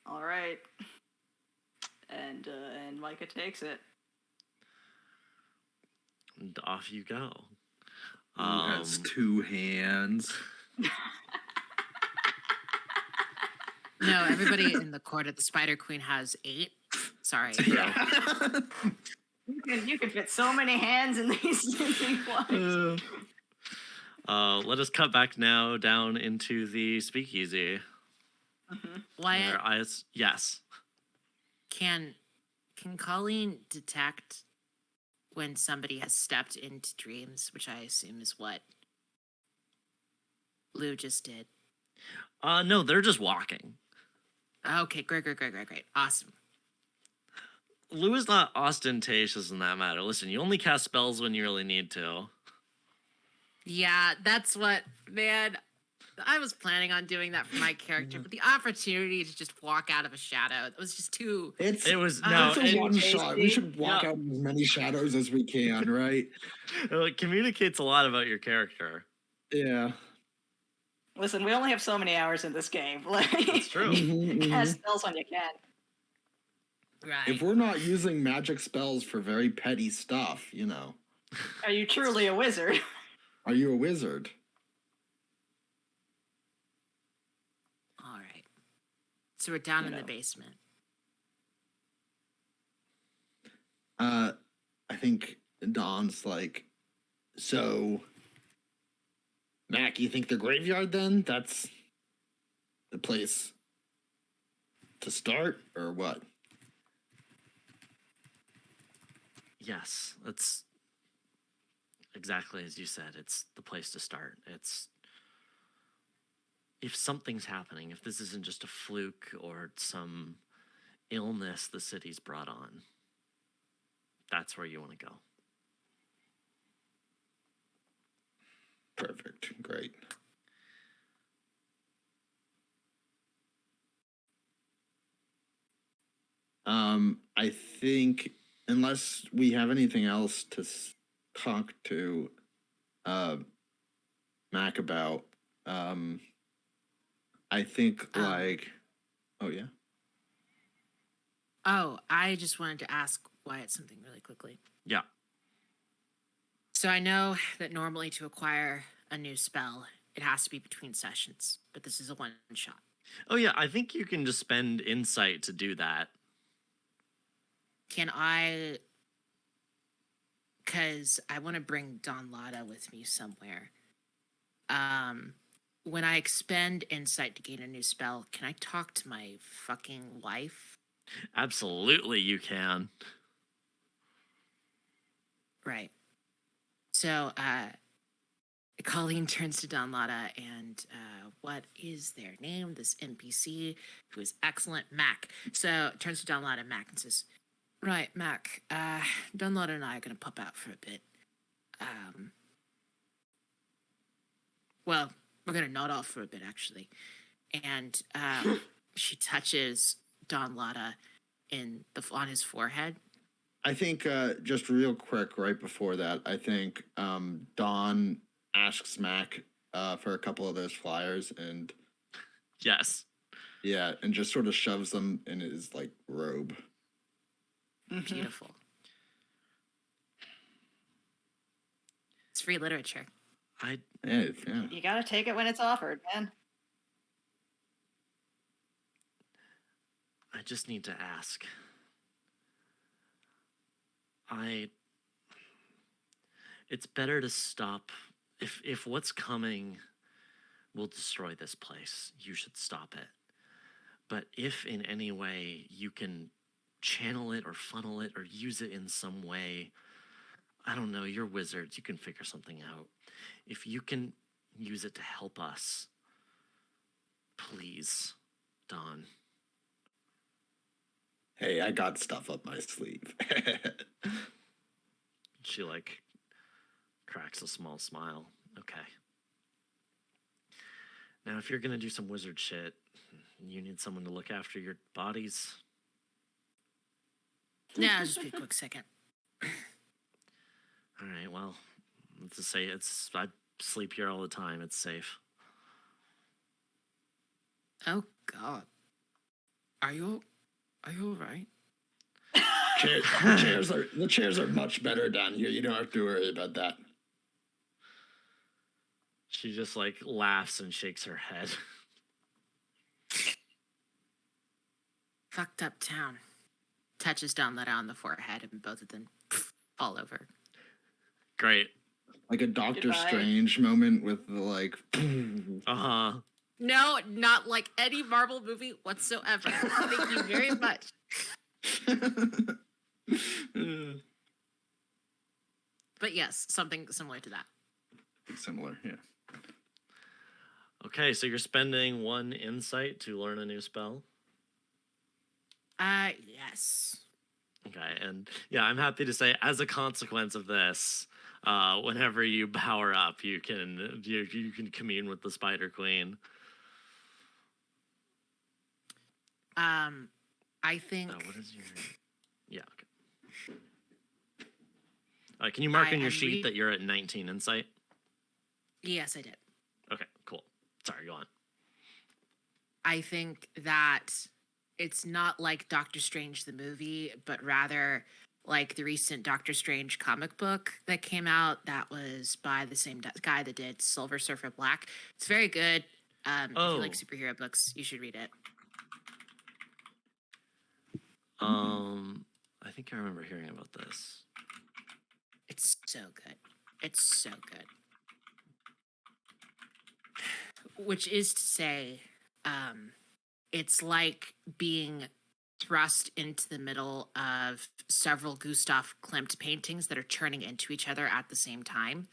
All right. And Micah takes it. And off you go. Who has two hands? No, everybody in the court at the Spider Queen has 8. Sorry. You can fit so many hands in these ones. Let us cut back now down into the speakeasy. Wyatt, Their eyes, yes. can Colleen detect when somebody has stepped into dreams, which I assume is what Lou just did? No, they're just walking. Okay, great. Awesome. Lou is not ostentatious in that matter. Listen, you only cast spells when you really need to. Yeah, that's what, man. I was planning on doing that for my character, but the opportunity to just walk out of a shadow, it was just too. It's It was it's a it- one shot. We should walk Yeah. out in as many shadows as we can, right? It communicates a lot about your character. Yeah. Listen, we only have so many hours in this game. Like, It's true. cast spells when you can. Right. If we're not using magic spells for very petty stuff, Are you truly a wizard? are you a wizard? All right. So we're down in You the know. basement. I think Don's like, so Mac, you think the graveyard then? That's the place to start, or what? Yes, that's exactly as you said. It's the place to start. It's if something's happening, if this isn't just a fluke or some illness the city's brought on, that's where you want to go. Perfect. Great. I think unless we have anything else to talk to Mac about, I think like, oh yeah. Oh, I just wanted to ask Wyatt something really quickly. Yeah. So I know that normally to acquire a new spell, it has to be between sessions, but this is a one shot. Oh yeah, I think you can just spend insight to do that. Can I? Because I want to bring Don Lada with me somewhere. When I expend insight to gain a new spell, can I talk to my fucking wife? Absolutely, you can. Right. So, Colleen turns to Don Lada and what is their name? This NPC who is excellent, Mac. So turns to Don Lada and Mac and says, "Right, Mac. Don Lada and I are gonna pop out for a bit. Well, we're gonna nod off for a bit actually." And she touches Don Lada on his forehead. I think just real quick, right before that, I think Don asks Mac for a couple of those flyers, and Yes. yeah, and just sort of shoves them in his like robe. Beautiful. It's free literature. I Yeah. You gotta take it when it's offered, man. just need to ask. It's better to stop. If what's coming will destroy this place, you should stop it. But if in any way you can channel it or funnel it or use it in some way, I don't know, you're wizards, you can figure something out. If you can use it to help us, please, Don. Hey, I got stuff up my sleeve. She like cracks a small smile. Okay. Now, if you're gonna do some wizard shit, you need someone to look after your bodies. Yeah, just be a quick second. All right. Well, let's just say I sleep here all the time. It's safe. Oh God. Are you all right? The chairs are much better down here. You don't have to worry about that. She just like laughs and shakes her head. Fucked up town. Touches Don Lada on the forehead and both of them fall over. Great. Like a Doctor Goodbye. Strange moment with the like. Uh-huh. No, not like any Marvel movie whatsoever. Thank you very much. But yes, something similar to that. Similar, yeah. Okay, so you're spending 1 insight to learn a new spell. Yes. Okay, and yeah, I'm happy to say, as a consequence of this, whenever you power up, you can commune with the Spider Queen. I think. What is your? Yeah. Okay. Can you mark on your sheet that you're at 19 insight? Yes, I did. Okay, cool. Sorry, go on. I think that it's not like Doctor Strange the movie, but rather like the recent Doctor Strange comic book that came out that was by the same guy that did Silver Surfer Black. It's very good. If you like superhero books, you should read it. I think I remember hearing about this. It's so good. It's so good. Which is to say, it's like being thrust into the middle of several Gustav Klimt paintings that are churning into each other at the same time.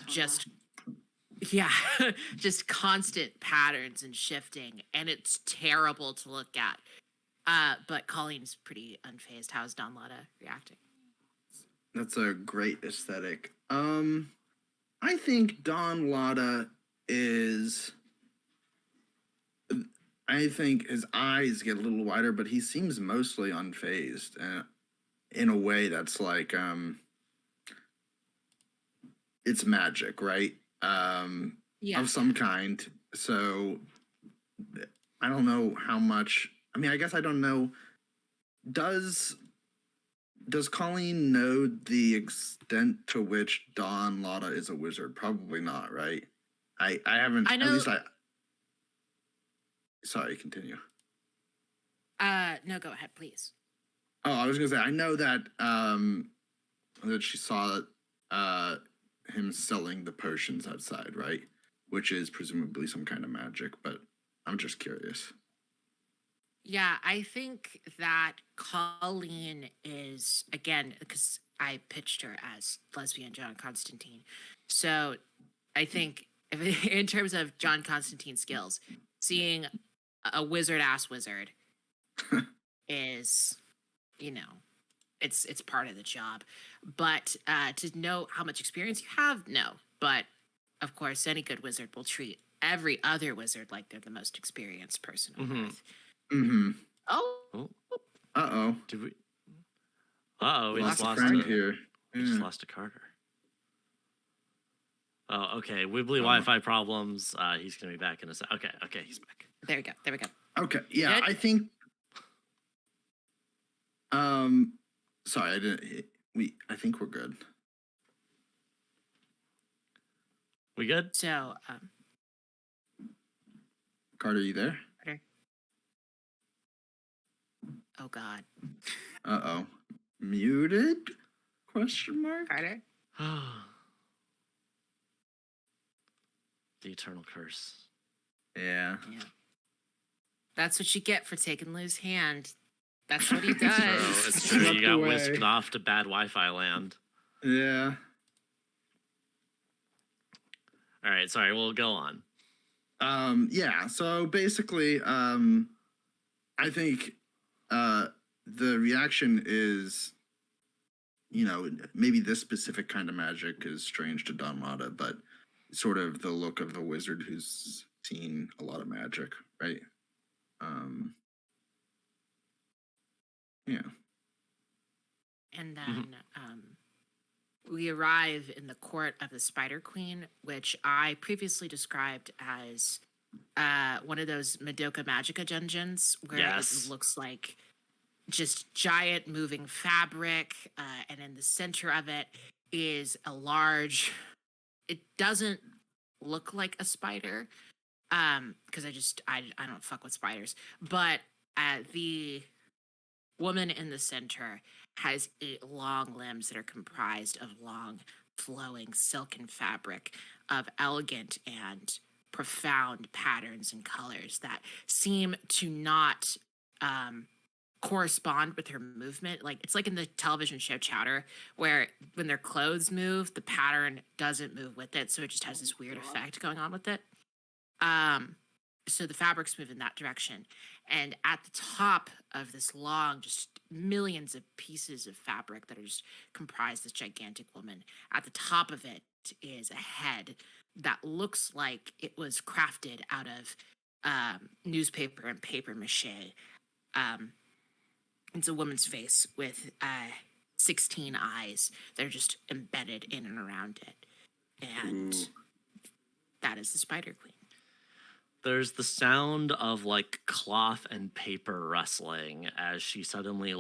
Just constant patterns and shifting, and it's terrible to look at. But Colleen's pretty unfazed. How's Don Lada reacting? That's a great aesthetic. I think Don Lada is. I think his eyes get a little wider, but he seems mostly unfazed. And in a way that's like it's magic, right? Yeah. Of some kind. So I don't know how much. I mean, I guess I don't know. Does Colleen know the extent to which Don Lotta is a wizard? Probably not, right? I haven't. I At know- least I. Sorry, continue. No, go ahead, please. Oh, I was gonna say I know that that she saw him selling the potions outside, right? Which is presumably some kind of magic, but I'm just curious. Yeah, I think that Colleen is, again, because I pitched her as lesbian John Constantine. So I think in terms of John Constantine skills, seeing a wizard ass wizard is, you know, it's part of the job. But to know how much experience you have, no. But of course, any good wizard will treat every other wizard like they're the most experienced person on Mhm. earth. Mm-hmm. Oh, Oh, Uh-oh. did we? We Lost just a lost friend a, here. We just Yeah. lost a Carter. Oh, okay. Wibbly Oh. Wi-Fi problems. He's gonna be back in a sec. Okay, he's back. there we go. There we go. Okay. Yeah, Good? I think. Sorry, I didn't. I think we're good. We good? So, Carter, you there? oh God, Uh-oh. Muted? Question mark? Carter. The eternal curse. Yeah. Yeah, that's what you get for taking Lou's hand. That's what he So does. it's true. You Swept got away. whisked off to bad Wi-Fi land. Yeah. All right. Sorry. We'll go on. Yeah, so basically, I think the reaction is, maybe this specific kind of magic is strange to Don Lotta, but sort of the look of the wizard who's seen a lot of magic, right? Yeah. And then we arrive in the court of the Spider Queen, which I previously described as one of those Madoka Magica dungeons where Yes. it looks like just giant moving fabric, and in the center of it is a large. It doesn't look like a spider, because I don't fuck with spiders, but the woman in the center has 8 long limbs that are comprised of long, flowing silken fabric of elegant and profound patterns and colors that seem to not correspond with her movement. Like, it's like in the television show Chowder, where when their clothes move, the pattern doesn't move with it, so it just has this weird effect going on with it. So the fabrics move in that direction. And at the top of this long, just millions of pieces of fabric that are just comprise this gigantic woman, at the top of it is a head that looks like it was crafted out of newspaper and paper mache. It's a woman's face with 16 eyes that are just embedded in and around it. And Ooh. that is the Spider Queen. There's the sound of like cloth and paper rustling as she suddenly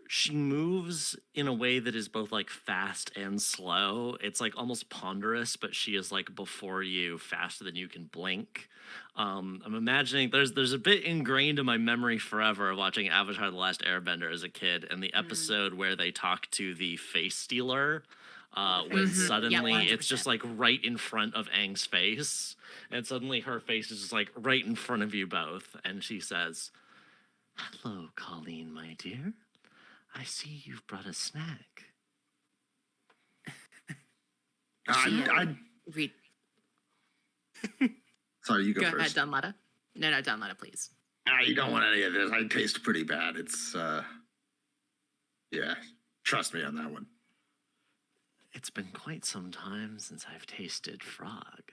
she moves in a way that is both like fast and slow. It's like almost ponderous, but she is like before you, faster than you can blink. I'm imagining there's a bit ingrained in my memory forever of watching Avatar: The Last Airbender as a kid, and the episode where they talk to the face stealer. When Mhm. Yeah, suddenly it's 100%. just like right in front of Aang's face, and suddenly her face is just like right in front of you both, and she says, "Hello, Colleen, my dear. I see you've brought a snack." I Read. sorry, you go, Go ahead, first. Donletta. No, Donletta, please. You don't want any of this. I taste pretty bad. It's yeah. Trust me on that one. It's been quite some time since I've tasted frog.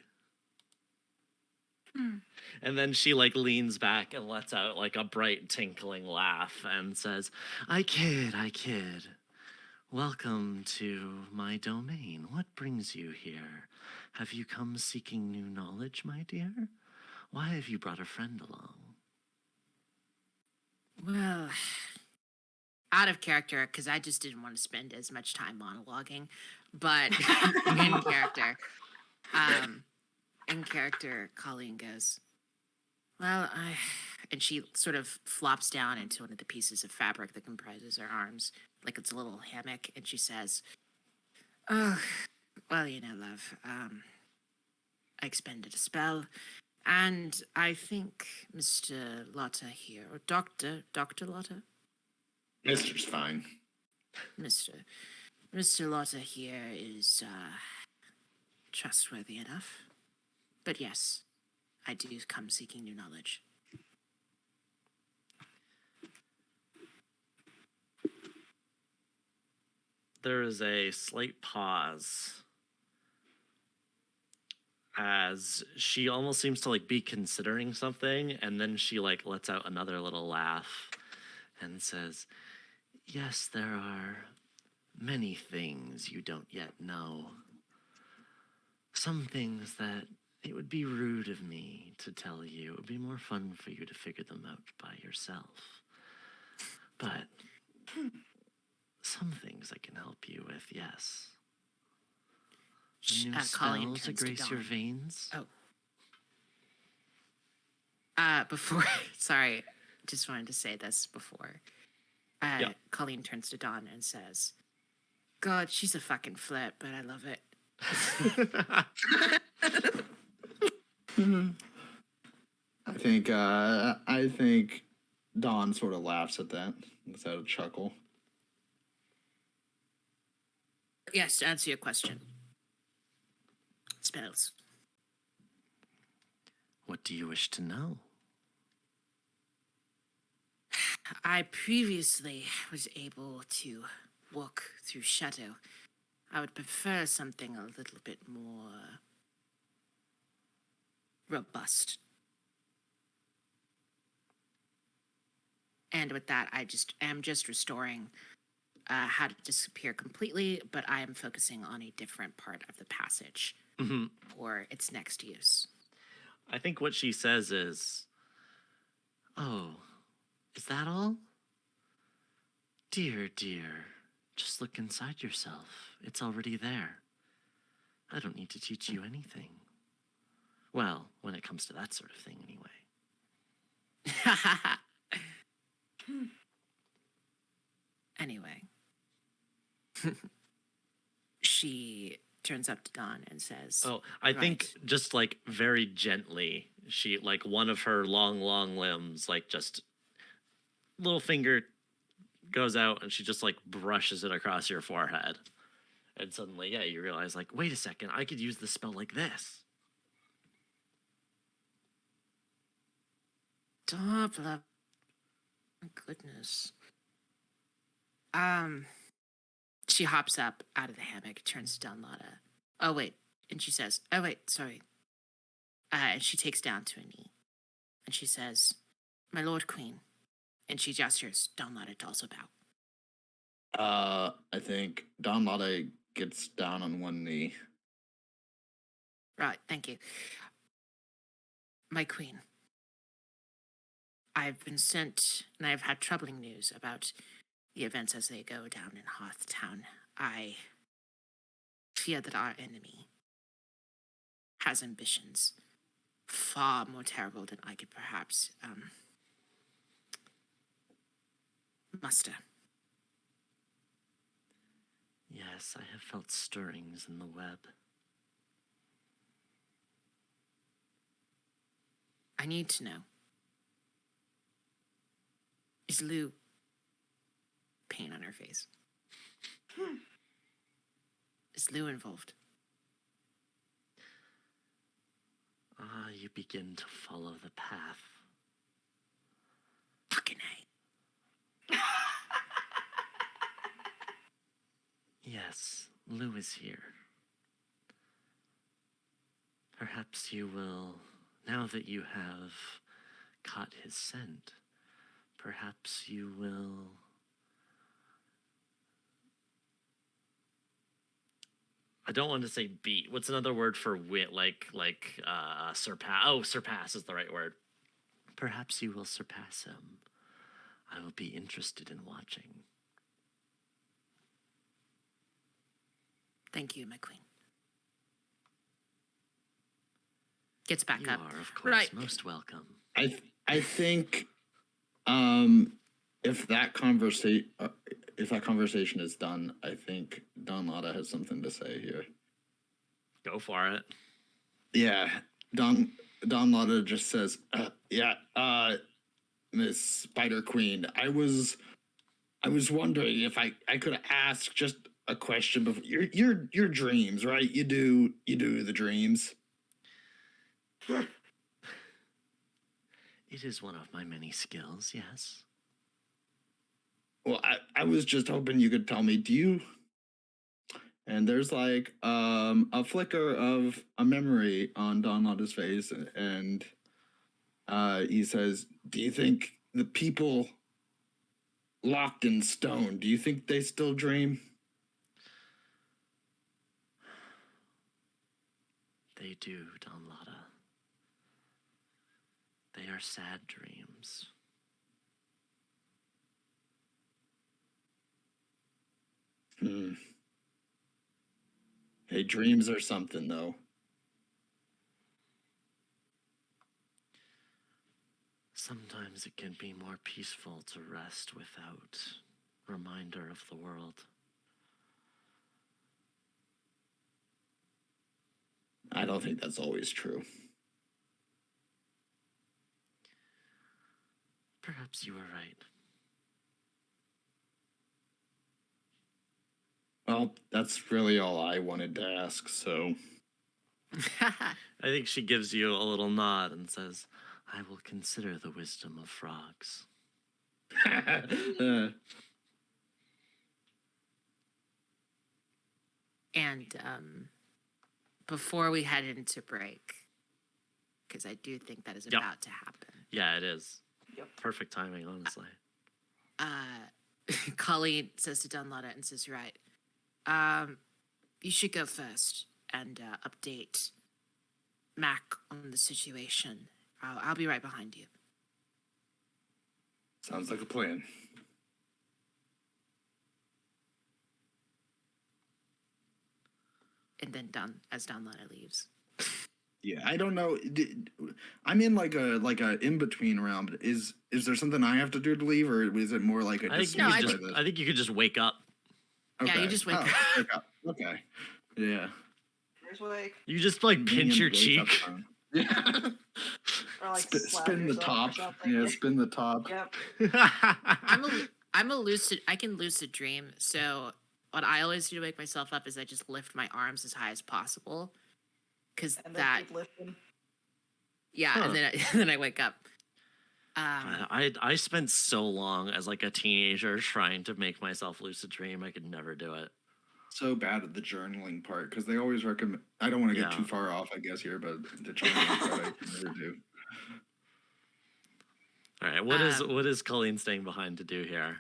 And then she like leans back and lets out like a bright tinkling laugh and says, I kid. Welcome to my domain. What brings you here? Have you come seeking new knowledge, my dear? Why have you brought a friend along? Well, out of character, because I just didn't want to spend as much time monologuing, but in character, Colleen goes, well, and she sort of flops down into one of the pieces of fabric that comprises her arms, like it's a little hammock, and she says, oh, well, love, I expended a spell, and I think Mr. Lotta here, or Dr. Lotta? Mister's fine. Mr. Lotta here is trustworthy enough. But yes, I do come seeking new knowledge. There is a slight pause as she almost seems to like be considering something, and then she like lets out another little laugh and says, yes, there are many things you don't yet know. Some things that it would be rude of me to tell you. It would be more fun for you to figure them out by yourself. But some things I can help you with, yes. New Colleen spells to turns to grace your Dawn. veins. Before, sorry, just wanted to say this before. Yeah. Colleen turns to Dawn and says, God, she's a fucking flirt, but I love it. I think Dawn sort of laughs at that without a chuckle. Yes, to answer your question. Spells. What do you wish to know? I previously was able to walk through shadow. I would prefer something a little bit more robust. And with that, I am just restoring how to disappear completely, but I am focusing on a different part of the passage for its next use. I think what she says is, oh, is that all? Dear, just look inside yourself. It's already there. I don't need to teach you anything. Well, when it comes to that sort of thing, anyway. Anyway. She turns up to Dawn and says, Oh, I think just like very gently, she like one of her long limbs, like just little finger goes out and she just like brushes it across your forehead. And suddenly, yeah, you realize like, wait a second, I could use the spell like this. Stop, love. My goodness. She hops up out of the hammock, turns to Dawn Lotta. Oh, wait. And she says, oh, wait, sorry. And she takes down to a knee. And she says, my Lord Queen. And she gestures Dawn Lotta to also bow. I think Dawn Lotta gets down on one knee. Right, thank you. My Queen. I've been sent, and I've had troubling news about the events as they go down in Hearthtown. I fear that our enemy has ambitions far more terrible than I could perhaps muster. Yes, I have felt stirrings in the web. I need to know. Is Lou... Pain on her face. Is Lou involved? You begin to follow the path. Fucking A. Yes, Lou is here. Perhaps you will Now that you have caught his scent, perhaps you will... I don't want to say beat. What's another word for wit? Surpass. Oh, surpass is the right word. Perhaps you will surpass him. I will be interested in watching. Thank you, my queen. Gets back You up. are, of course, Right. most welcome. I think if that conversation is done, I think Don Lotta has something to say here. Go for it. Yeah, Don Lotta just says, Miss Spider Queen, I was wondering if I could ask just a question before your dreams, right? You do the dreams. It is one of my many skills, yes. Well, I was just hoping you could tell me, do you... And there's like a flicker of a memory on Don Lotta's face, and he says, do you think the people locked in stone, do you think they still dream? They do, Don Lotta. They are sad dreams. Hey, dreams are something, though. Sometimes it can be more peaceful to rest without reminder of the world. I don't think that's always true. Perhaps you are right. Well, that's really all I wanted to ask, so... I think she gives you a little nod and says, I will consider the wisdom of frogs. And before we head into break, because I do think that is Yep. about to happen, Yeah, it is. Yep. Perfect timing, honestly. Colleen says to Don Lotta and says, right, you should go first and update Mac on the situation. I'll be right behind you. Sounds like a plan. And then Don Lotta leaves. Yeah, I don't know. I'm in like a in between round. Is there something I have to do to leave, or is it more like a I think, just? you No, could I just, think- I think you could just wake up. Yeah, you just wake up. wake up. Okay. Yeah. There's like, You just like pinch your cheek. Yeah. or like Spin the top. Yeah, spin the top. Yep. I'm a lucid. I can lucid dream. So what I always do to wake myself up is I just lift my arms as high as possible, because And then that keep lifting. yeah, Huh. and then then I wake up. I spent so long as like a teenager trying to make myself lucid dream. I could never do it. So bad at the journaling part because they always recommend. I don't want to get Yeah. too far off, I guess here, but the journaling part I can never do. All right, what is Colleen staying behind to do here?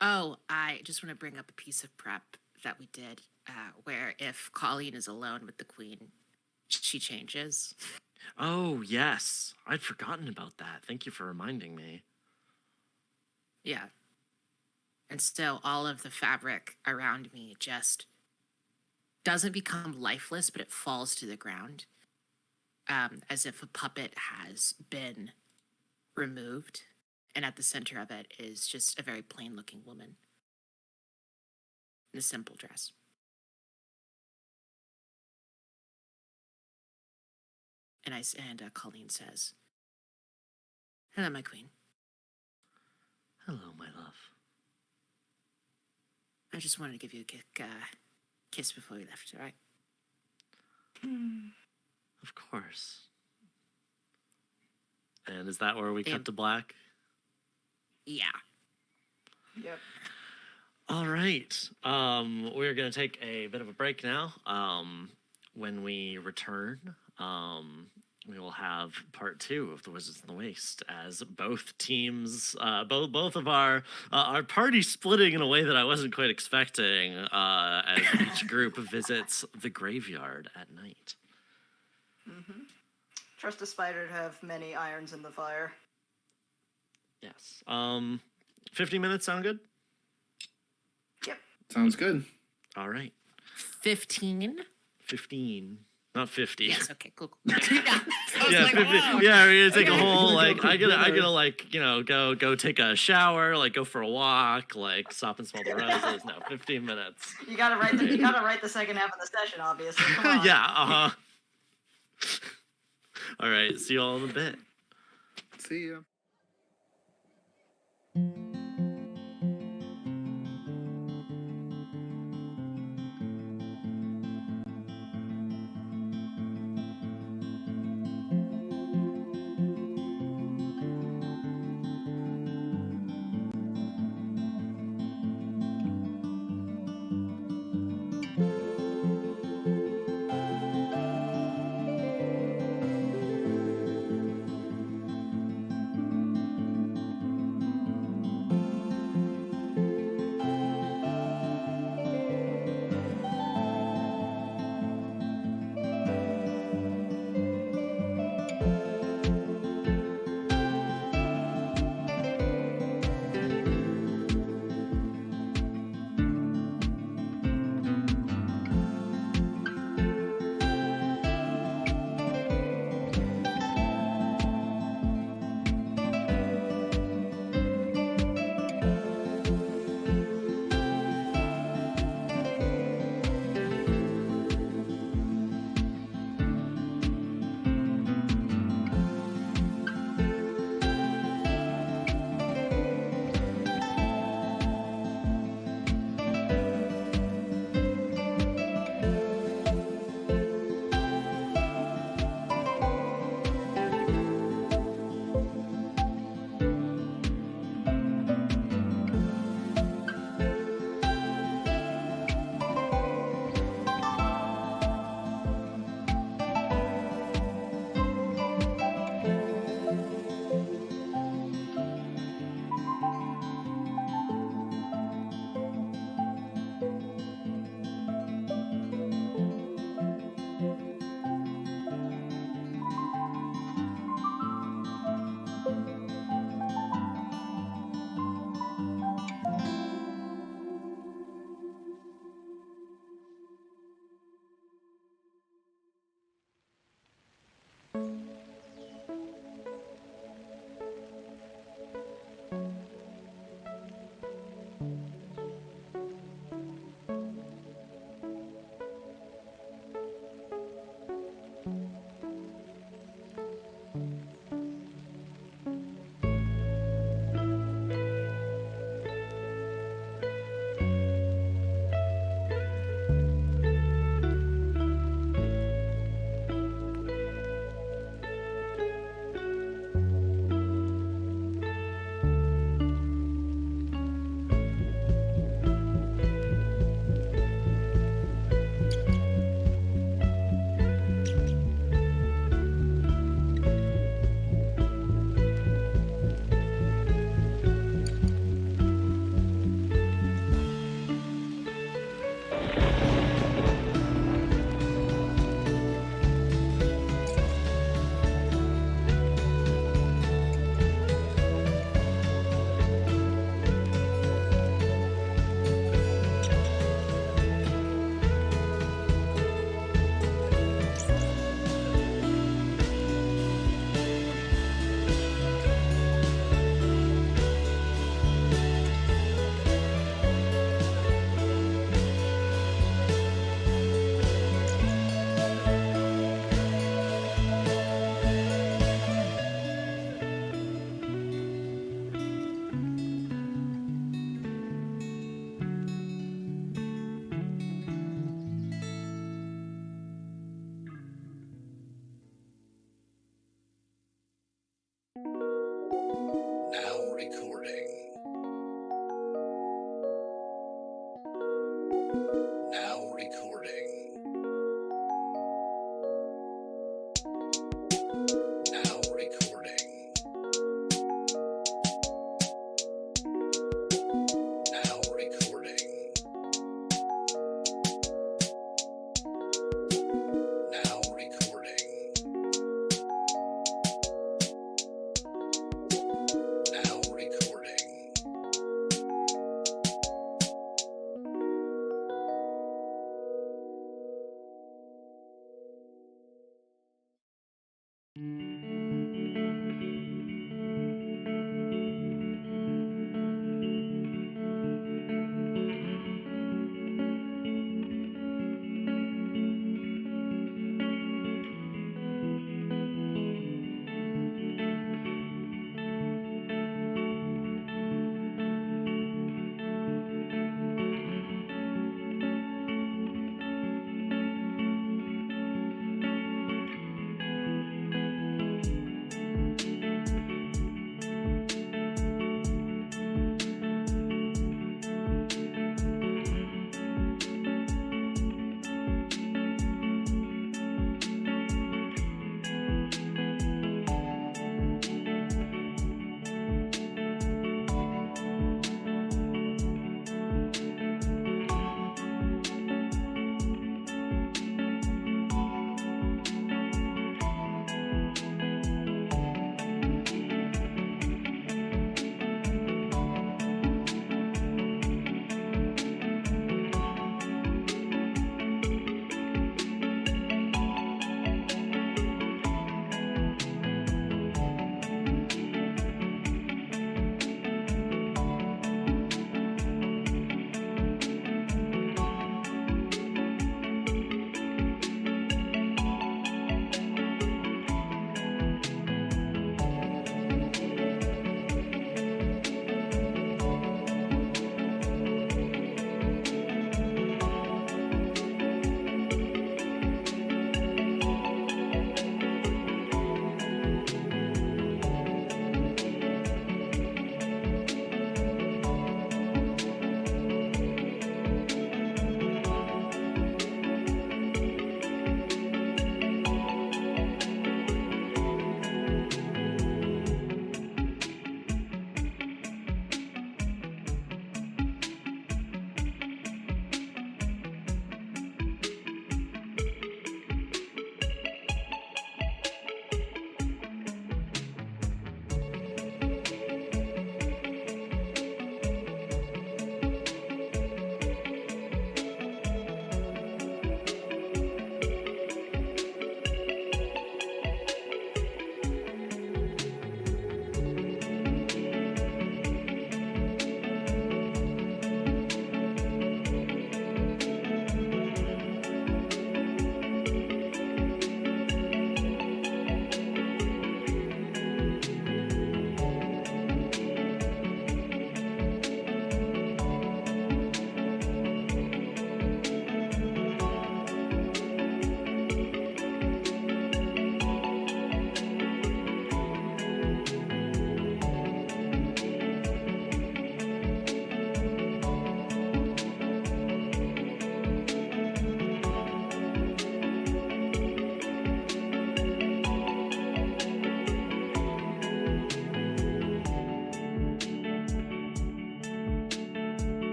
Oh, I just want to bring up a piece of prep that we did, where if Colleen is alone with the queen, she changes. Oh yes, I'd forgotten about that. Thank you for reminding me. Yeah. And so all of the fabric around me just doesn't become lifeless, but it falls to the ground, as if a puppet has been removed. And at the center of it is just a very plain looking woman in a simple dress. And Colleen says, "Hello, my queen. Hello, my love. I just wanted to give you a quick kiss before we left, all right?" Of course. And is that where we Damn. cut to black? Yeah. Yep. All right. We're gonna take a bit of a break now. When we return, we will have part 2 of the Wizards in the Waste as both teams, both of our party splitting in a way that I wasn't quite expecting. As each group visits the graveyard at night. Trust a spider to have many irons in the fire. Yes. 50 minutes sound good? Sounds good. All right. 15. 15. Not 50. Yes. Okay. Cool. cool. Yeah. I was Yeah, like, 50, "Whoa." yeah, we're gonna take a Okay. whole We're gonna like go I gotta dinner. like, you know, go take a shower, like go for a walk, like stop and smell the roses. No, 15 minutes. You gotta write the second half of the session, obviously. Come on. Yeah, uh-huh. All right, see you all in a bit. See ya.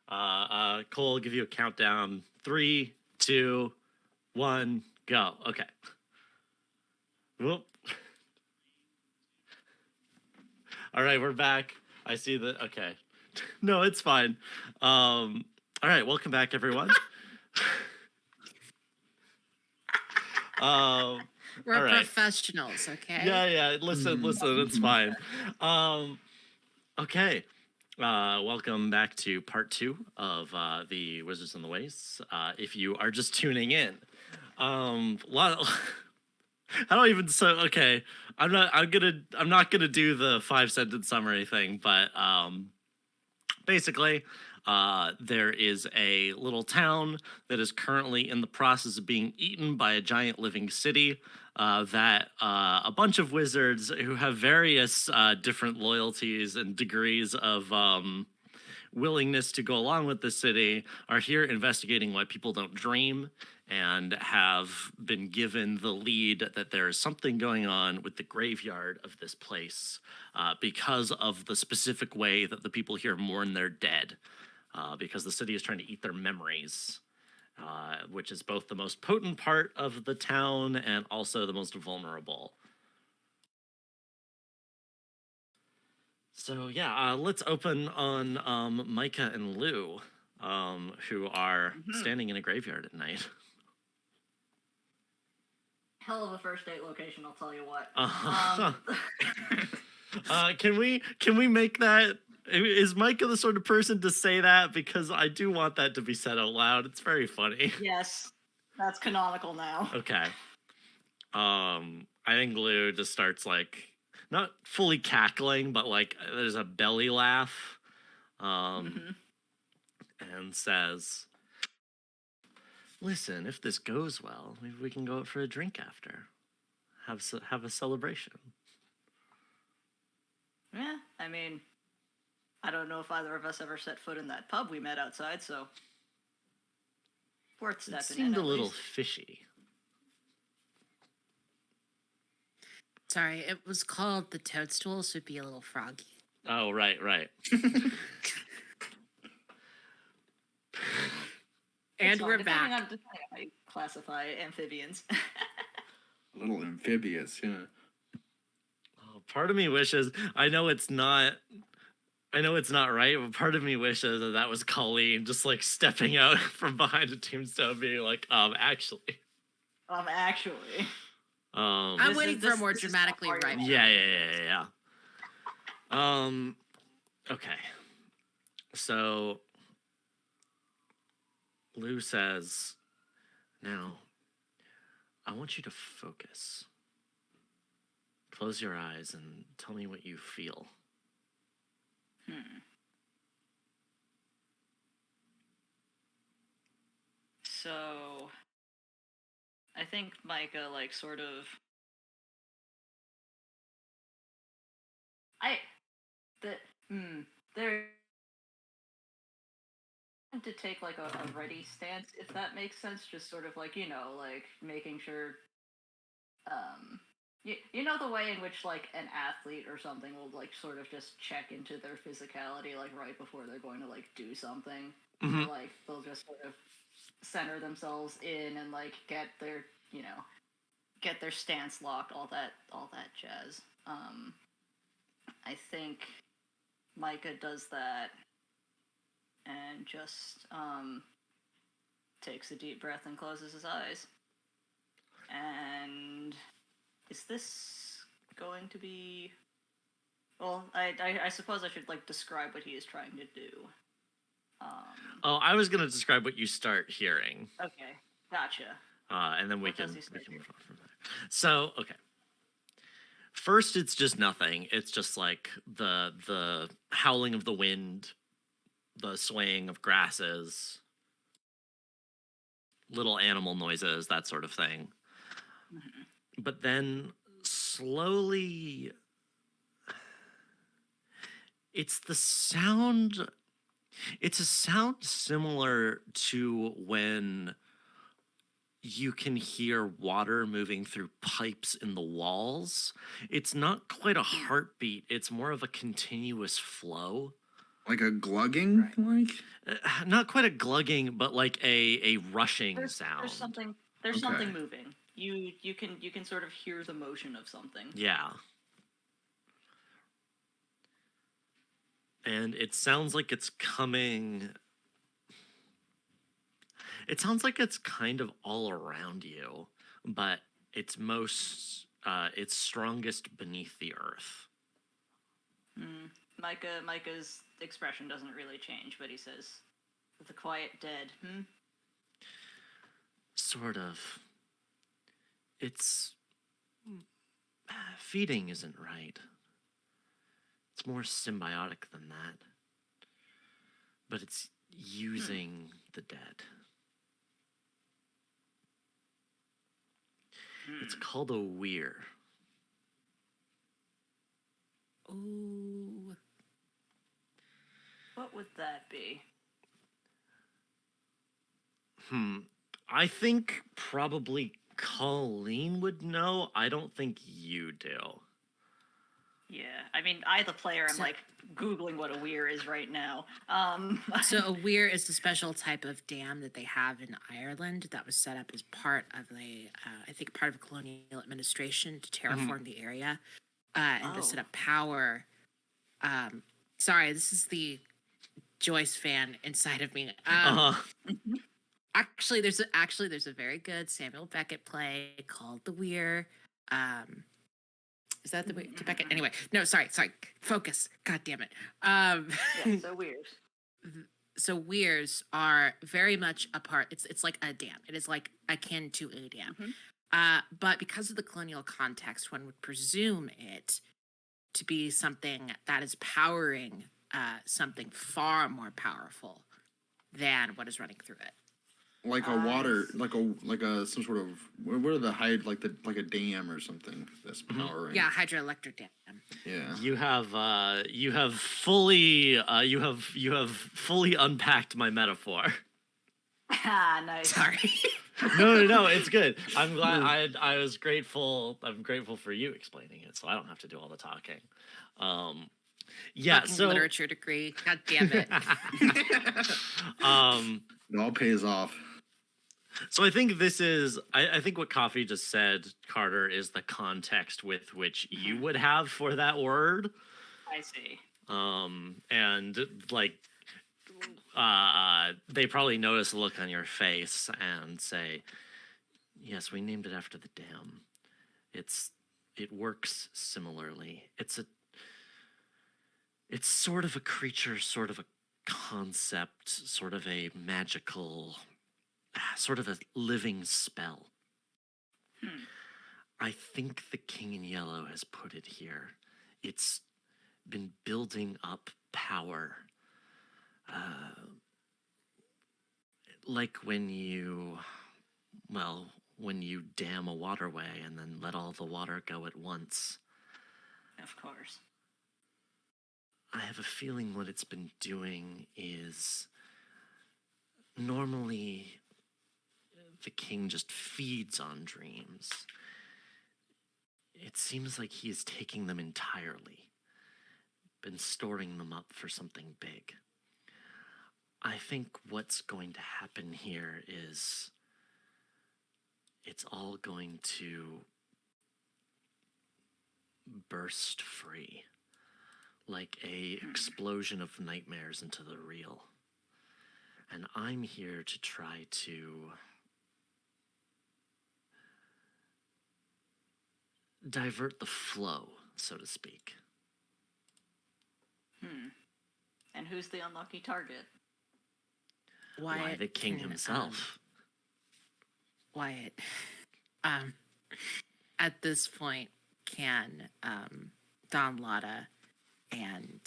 Cole will give you a countdown. 3, 2, 1, go. Okay. Whoop. All right, we're back. I see that. Okay. No, it's fine. All right, welcome back, everyone. We're all right. professionals, okay? Yeah. Listen, it's fine. Okay. Welcome back to part 2 of the Wizards and the Wastes. If you are just tuning in, I don't even okay. I'm not gonna do the 5-sentence summary thing, but basically, there is a little town that is currently in the process of being eaten by a giant living city. That a bunch of wizards who have various different loyalties and degrees of willingness to go along with the city are here investigating why people don't dream, and have been given the lead that there is something going on with the graveyard of this place because of the specific way that the people here mourn their dead, because the city is trying to eat their memories. Which is both the most potent part of the town and also the most vulnerable. So yeah, let's open on Micah and Lou, who are standing in a graveyard at night. Hell of a first date location, I'll tell you what. Can we make that? Is Micah the sort of person to say that? Because I do want that to be said out loud. It's very funny. Yes, that's canonical now. Okay. I think Lou just starts like not fully cackling, but like there's a belly laugh, and says, "Listen, if this goes well, maybe we can go out for a drink after. Have a celebration." Yeah, I mean, I don't know if either of us ever set foot in that pub we met outside, so worth It stepping seemed in. a at little least. fishy. Sorry, it was called the Toadstool, so it'd be a little froggy. Oh, right. And It's fine, we're depending back. on how you classify amphibians. A little amphibious, yeah. Oh, part of me wishes, I know it's not right, but part of me wishes that was Colleen just like stepping out from behind a tombstone, being like, actually. Actually. I'm This waiting is- for a this- more this is dramatically not right. part of Yeah. Okay. So Lou says, "Now, I want you to focus. Close your eyes and tell me what you feel." So, I think Micah, like, sort of. They're to take like a ready stance, if that makes sense. Just sort of like, like making sure, you know the way in which like an athlete or something will like sort of just check into their physicality like right before they're going to like do something. Mhm. Or, like they'll just sort of center themselves in and like get their stance locked, all that jazz. I think Micah does that and just takes a deep breath and closes his eyes. And is this going to be? Well, I suppose I should like describe what he is trying to do. Oh, I was gonna describe what you start hearing, Okay, gotcha. and then we What can does he start move on from there. So, okay. First, it's just nothing. It's just like the howling of the wind, the swaying of grasses, little animal noises, that sort of thing. But then slowly, it's a sound similar to when you can hear water moving through pipes in the walls. It's not quite a heartbeat, it's more of a continuous flow. Like a glugging, like? Not quite a glugging, but like a rushing sound. There's something. There's something Okay. moving. You can sort of hear the motion of something. Yeah. And it sounds like it's coming. It sounds like it's kind of all around you, but it's it's strongest beneath the earth. Hmm. Micah's expression doesn't really change, but he says, "The quiet dead." Hmm. Sort of. It's feeding isn't right. It's more symbiotic than that. But it's using the dead. It's called a weir. Ooh. What would that be? I think probably Colleen would know. I don't think you do. Yeah, I mean, I, the player, am So- like googling what a weir is right now. So a weir is the special type of dam that they have in Ireland that was set up as part of I think part of colonial administration to terraform the area, and to set Oh. up power. Sorry, this is the Joyce fan inside of me. Actually, there's a very good Samuel Beckett play called The Weir. Is that the Weir? Beckett? Anyway, no, sorry. Focus. God damn it. Yeah, so weird. So weirs are very much a part. It's like a dam. It is like akin to a dam. But because of the colonial context, one would presume it to be something that is powering something far more powerful than what is running through it. Like a water, like a some sort of what are the like a dam or something that's powering. Yeah, hydroelectric dam. Yeah. You have fully unpacked my metaphor. Ah, nice. Sorry. No, it's good. I'm glad. I was grateful. I'm grateful for you explaining it, so I don't have to do all the talking. Yeah. Fucking So literature degree. God damn it. It all pays off. So I think this is. I think what Coffee just said, Carter, is the context with which you would have for that word. I see. And like, they probably notice the look on your face and say, "Yes, we named it after the dam. It works similarly. It's sort of a creature, sort of a concept, sort of a magical, sort of a living spell. I think the King in Yellow has put it here. It's been building up power. Like when you dam a waterway and then let all the water go at once. Of course. I have a feeling what it's been doing is normally the king just feeds on dreams. It seems like he is taking them entirely, been storing them up for something big. I think what's going to happen here is it's all going to burst free, like a explosion of nightmares into the real. And I'm here to try to divert the flow, so to speak. And who's the unlucky target? Why, the king can, himself. Wyatt, at this point, can Don Lotta and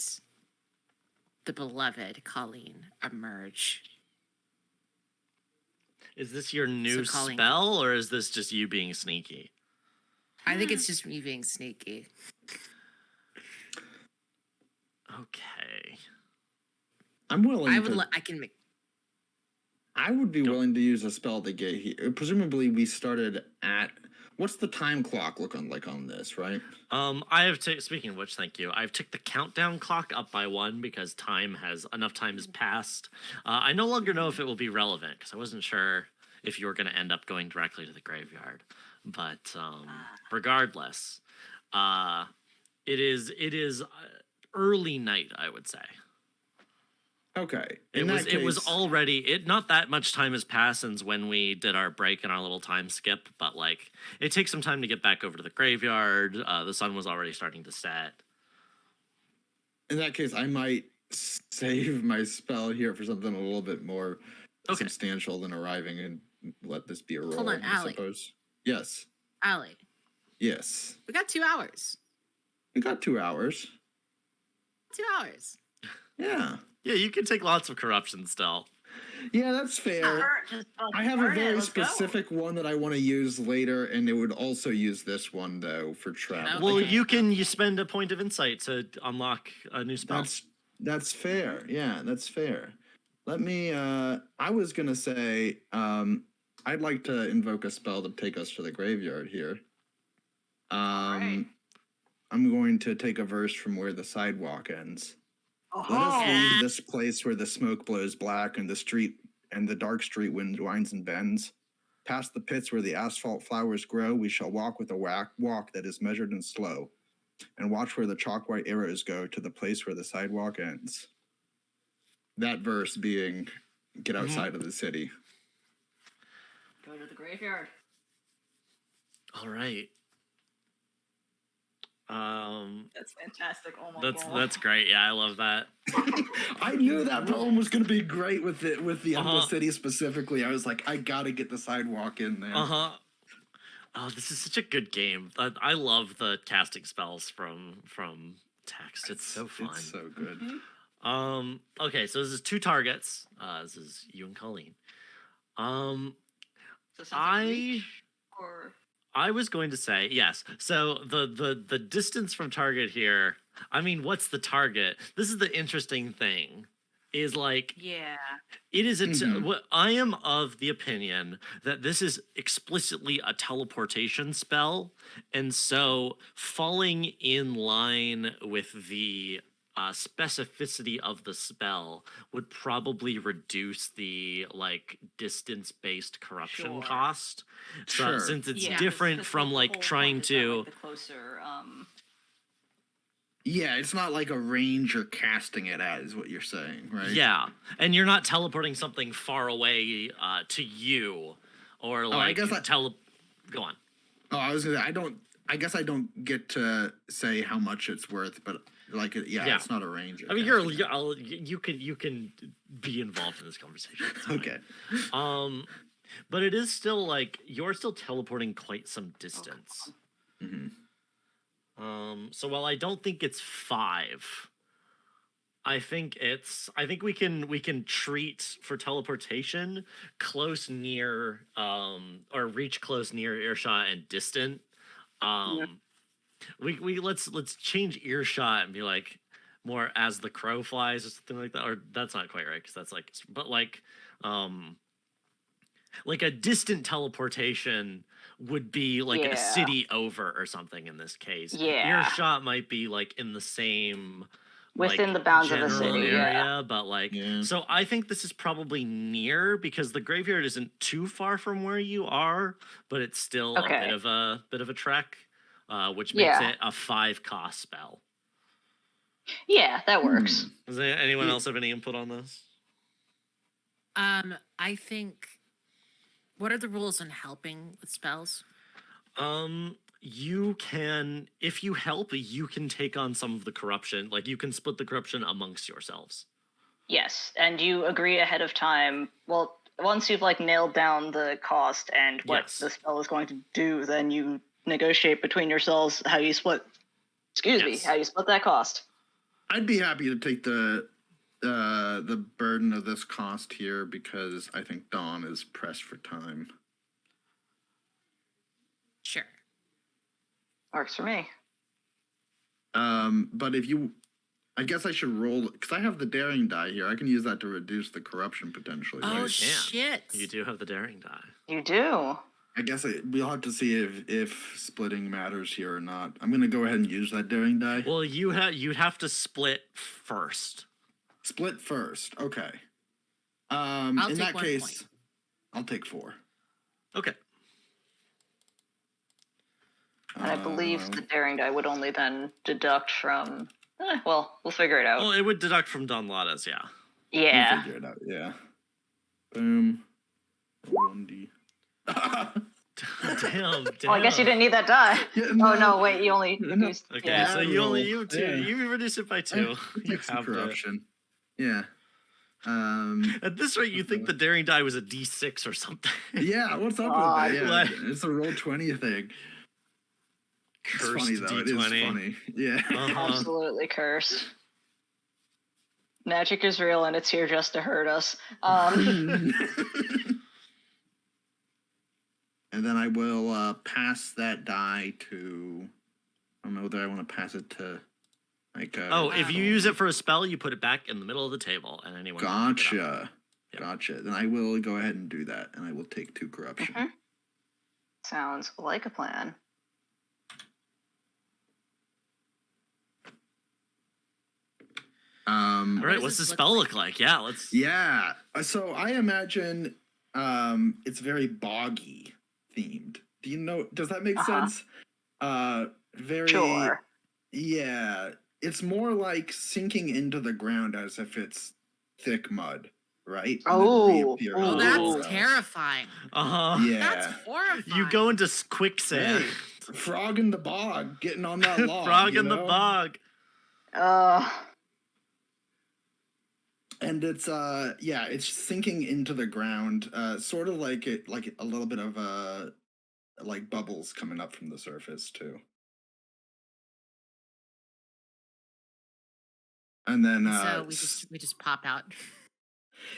the beloved Colleen emerge? Is this your new Colleen- spell, or is this just you being sneaky? I think it's just me being sneaky. Okay. I'm willing. I can make. I would be willing to use a spell to get here. Presumably, we started at. What's the time clock looking like on this, right? I have speaking of which, thank you. I've ticked the countdown clock up by 1 because enough time has passed. I no longer know if it will be relevant because I wasn't sure if you were going to end up going directly to the graveyard. But regardless, it is early night, I would say. Okay. It was already not that much time has passed since when we did our break and our little time skip, but like it takes some time to get back over to the graveyard. The sun was already starting to set. In that case, I might save my spell here for something a little bit more Okay. substantial than arriving and let this be a roll. Hold on, I Allie. suppose. Yes. Allie, Yes. we got 2 hours. We got 2 hours. 2 hours. Yeah. Yeah, you can take lots of corruption still. Yeah, that's fair. I have a very specific one that I want to use later, and it would also use this one though for travel. Well, Okay. you spend a point of insight to unlock a new spell. That's fair. Yeah, that's fair. Let me I was gonna say I'd like to invoke a spell to take us to the graveyard here. Alright. I'm going to take a verse from Where the Sidewalk Ends. Let us leave this place where the smoke blows black and the dark street wind winds and bends. Past the pits where the asphalt flowers grow, we shall walk with a walk that is measured and slow, and watch where the chalk white arrows go to the place where the sidewalk ends. That verse being get outside of the city. Go to the graveyard. All right. That's fantastic. Oh my god. That's great. Yeah, I love that. I knew that poem was going to be great with the Endless Uh-huh. City specifically. I was like, I got to get the sidewalk in there. Uh-huh. Oh, this is such a good game. I love the casting spells from text. It's so fun. It's so good. Okay, so this is 2 targets. This is you and Colleen. So something I reach or I was going to say yes. So the distance from target here. I mean, what's the target? This is the interesting thing. Is like yeah. it is Mhm. what I am of the opinion that this is explicitly a teleportation spell, and so falling in line with the specificity of the spell would probably reduce the like distance-based corruption Sure. cost. So, Sure. since it's Yeah, different 'cause from the like whole trying point is that, to. like, the closer Yeah, it's not like a range you're casting it at, is what you're saying, right? Yeah, and you're not teleporting something far away to you, or I like guess Go on. Oh, I was gonna. I guess I don't get to say how much it's worth, but like, Yeah. it's not a range. I mean, you can be involved in this conversation. It's fine. Okay. But it is still like you're still teleporting quite some distance. hmm So while I don't think it's 5, I think we can treat for teleportation close, near, or reach close, near earshot and distant. We let's change earshot and be like more as the crow flies or something like that. Or that's not quite right because that's like, but like a distant teleportation would be like a Yeah. city over or something in this case. Yeah. Earshot might be like in the same within like, the bounds of the general city. area, Yeah. but like Yeah. so I think this is probably near because the graveyard isn't too far from where you are, but it's still Okay. a bit of a trek, which makes Yeah. it a 5 cost spell. Yeah, that works. Does anyone else have any input on this? I think. What are the rules on helping with spells? You can, if you help, you can take on some of the corruption. Like you can split the corruption amongst yourselves. Yes, and you agree ahead of time. Well, once you've like nailed down the cost and what Yes. the spell is going to do, then you negotiate between yourselves how you split. Excuse me, Yes. how you split that cost. I'd be happy to take the burden of this cost here because I think Dawn is pressed for time. Sure. Works for me. But if you, I guess I should roll because I have the daring die here. I can use that to reduce the corruption potentially. Oh right? shit! You do have the daring die. You do. I guess we'll have to see if splitting matters here or not. I'm gonna go ahead and use that daring die. Well, you'd have to split first. Split first. Okay. I'll In take that 1 case, point. I'll take 4. Okay. And I believe Um, the daring die would only then deduct from. Well, we'll figure it out. Well, it would deduct from Don Lattes, yeah. we'll Yeah. figure it out. Yeah. Boom. 1d. Damn. Well, I guess you didn't need that die. Yeah, Oh no, wait, you only No. used. Okay, Yeah. so you have 2. Yeah. You reduce it by 2. I'll You take some have the. corruption. Yeah. At this rate, you think the daring die was a D6 or something. Yeah, what's up God. with that? Yeah, Like- it's a roll 20 thing. It's Cursed funny though. It D20. is funny. Yeah. Uh-huh. Absolutely cursed. Magic is real and it's here just to hurt us. And then I will pass that die to. I don't know whether I want to pass it to. Like. Oh, if you Wow. use it for a spell, you put it back in the middle of the table, and anyone. can pick it up. Gotcha. Yep. Gotcha. Then I will go ahead and do that, and I will take 2 corruption. Mhm. Sounds like a plan. All What right, does what's the this look spell like? look like? Yeah, let's. Yeah. So I imagine it's very boggy themed. Do you know? Does that make Uh-huh. sense? Very. Sure. Yeah. It's more like sinking into the ground as if it's thick mud, right? And then Oh, reappear oh, Oh, on that's itself. terrifying. Uh huh. Yeah. That's horrifying. You go into quicksand. Hey, frog in the bog, getting on that log. Frog you in the know? bog. And it's yeah, it's sinking into the ground, sort of like a little bit of like bubbles coming up from the surface too. And then So we just pop out.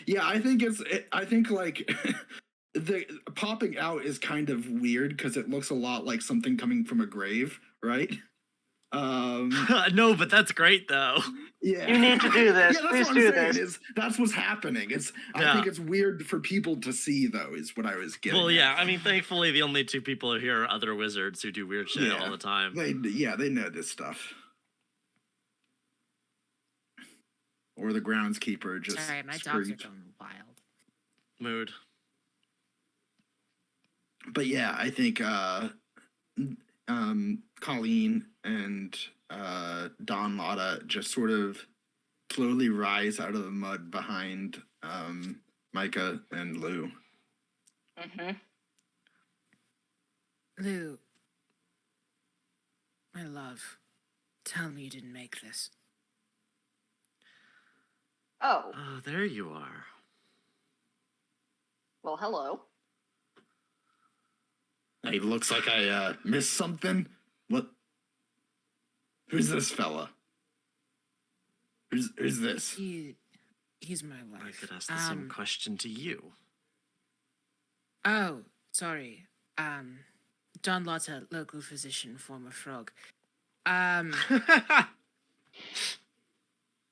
yeah, I think I think like the popping out is kind of weird because it looks a lot like something coming from a grave, right? No, but that's great though. Yeah. You need to do this. Yeah, that's Please what I'm do saying, this. is that's what's happening. I Yeah. think it's weird for people to see though, is what I was getting. Well, at. yeah. I mean, thankfully, the only 2 people here are other wizards who do weird shit Yeah. all the time. They know this stuff. Or the groundskeeper just Sorry, my dogs are screamed. going wild. Mood. But yeah, I think Colleen and Don Lotta just sort of slowly rise out of the mud behind Micah and Lou. Mm-hmm. Lou, my love, tell me you didn't make this. Oh, Oh, there you are. well, hello. Hey, looks like I missed something. What? Who's this fella? Who's this? He's my I wife. could ask the same question to you. Oh, sorry. Don Lotta, local physician, former frog.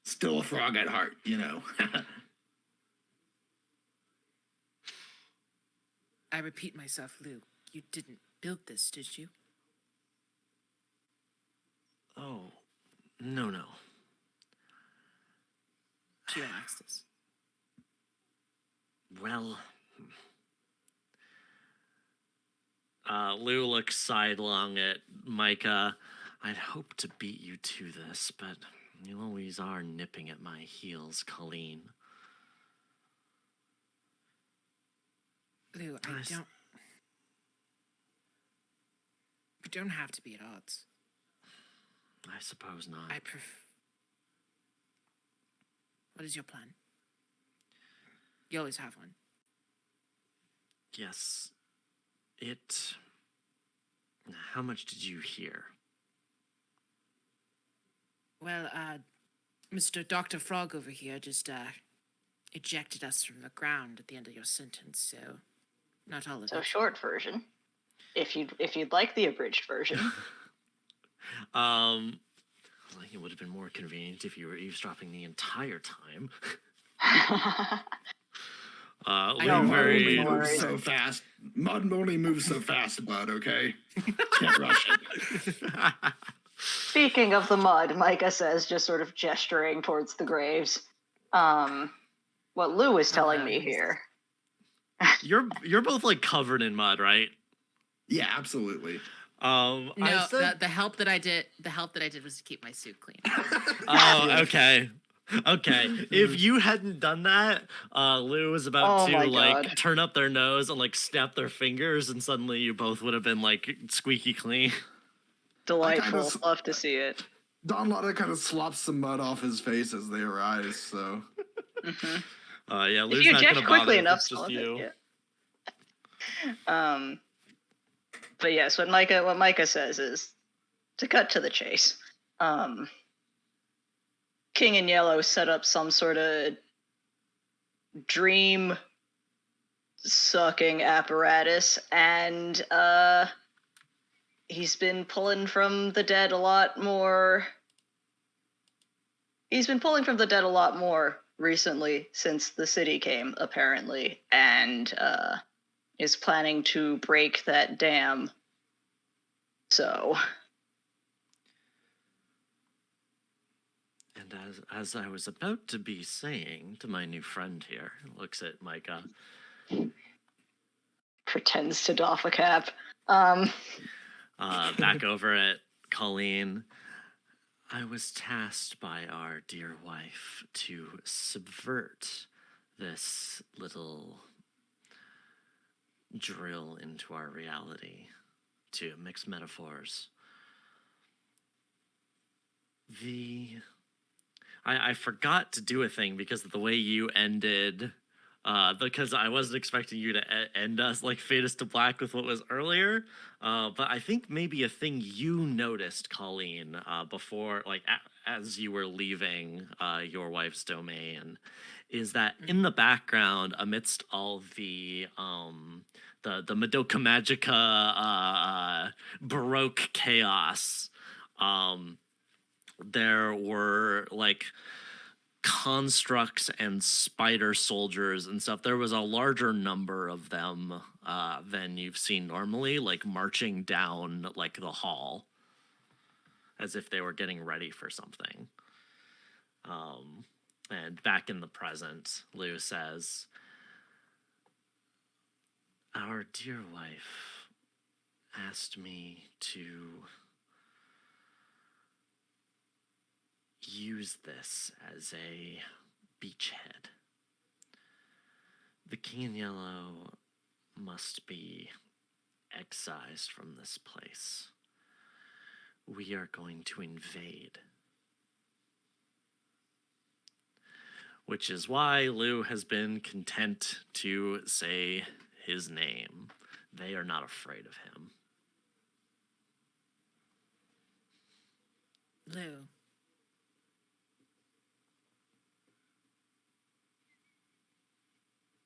Still a frog at heart, you know. I repeat myself, Lou. You didn't build this, did you? Oh, no. Geoaxis. Well, Lou looks sidelong at Micah. I'd hope to beat you to this, but you always are nipping at my heels, Colleen. Lou, Nice. We don't have to be at odds. I suppose not. What is your plan? You always have one. Yes. How much did you hear? Well, Mr. Dr. Frog over here just ejected us from the ground at the end of your sentence, so not all of So it. short version. If you'd like the abridged version. Well, it would have been more convenient if you were eavesdropping the entire time. I Lou don't very worry. so fast. Mud only moves so fast, bud, okay? Can't rush it. Speaking of the mud, Micah says, just sort of gesturing towards the graves. What Lou is telling me here. You're both like covered in mud, right? Yeah, absolutely. No, I said, the help that I did was to keep my suit clean. oh, okay. Okay. If you hadn't done that, Lou was about Oh to my like God. turn up their nose and like snap their fingers, and suddenly you both would have been like squeaky clean. Delightful. s- Love to see it. Don Lotta kind of slops some mud off his face as they arise, so. Hmm. Yeah, If Lou's you not eject gonna quickly bother if enough, it's just some of it, you. yeah. But yes, what Micah says is, to cut to the chase, King in Yellow set up some sort of dream sucking apparatus, and he's been pulling from the dead a lot more. He's been pulling from the dead a lot more recently since the city came, apparently, and is planning to break that dam. So, And as I was about to be saying to my new friend here, looks at Micah. pretends to doff a cap. Back over at Colleen. I was tasked by our dear wife to subvert this little drill into our reality, to mix metaphors. I forgot to do a thing because of the way you ended, because I wasn't expecting you to end us, like fade us to black with what was earlier. But I think maybe a thing you noticed, Colleen, before, like as you were leaving your wife's domain, is that in the background, amidst all the Madoka Magica Baroque chaos, there were like constructs and spider soldiers and stuff. There was a larger number of them than you've seen normally, like marching down like the hall as if they were getting ready for something. And back in the present, Lou says, our dear wife asked me to use this as a beachhead. The King in Yellow must be excised from this place. We are going to invade. Which is why Lou has been content to say his name. They are not afraid of him. Lou.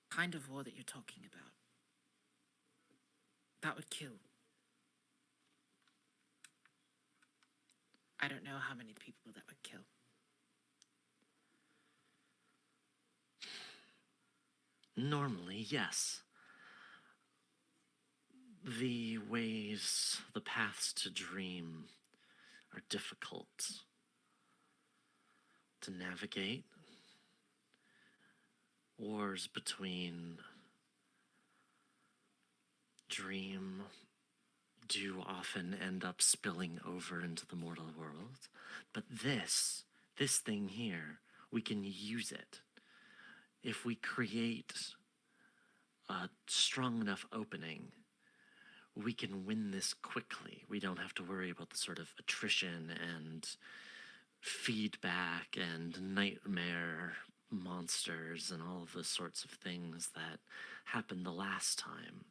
Kind of war that you're talking about. That would kill. I don't know how many people that would kill. Normally, yes. The ways, the paths to dream are difficult to navigate. Wars between dream do often end up spilling over into the mortal world. But this thing here, we can use it. If we create a strong enough opening, we can win this quickly. We don't have to worry about the sort of attrition and feedback and nightmare monsters and all of the sorts of things that happened the last time.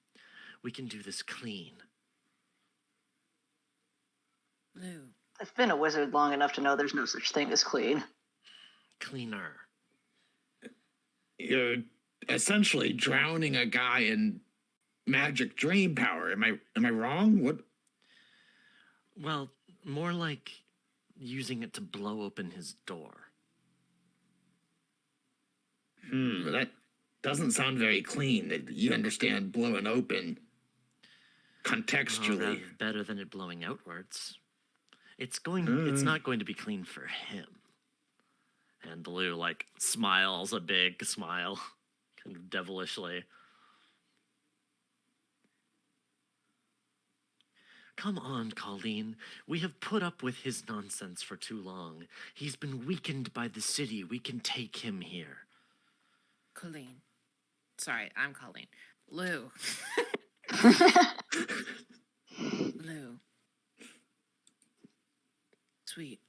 We can do this clean. Lou. I've been a wizard long enough to know there's no such thing as clean. Cleaner. You're essentially drowning a guy in magic dream power. Am I wrong? What? Well, more like using it to blow open his door. That doesn't sound very clean. You understand blowing open. contextually. Better than it blowing outwards. It's not going to be clean for him. And Blue like smiles a big smile, kind of devilishly. Come on, Colleen. We have put up with his nonsense for too long. He's been weakened by the city. We can take him here. Colleen. Sorry, I'm Colleen. Lou. Lou. Sweet.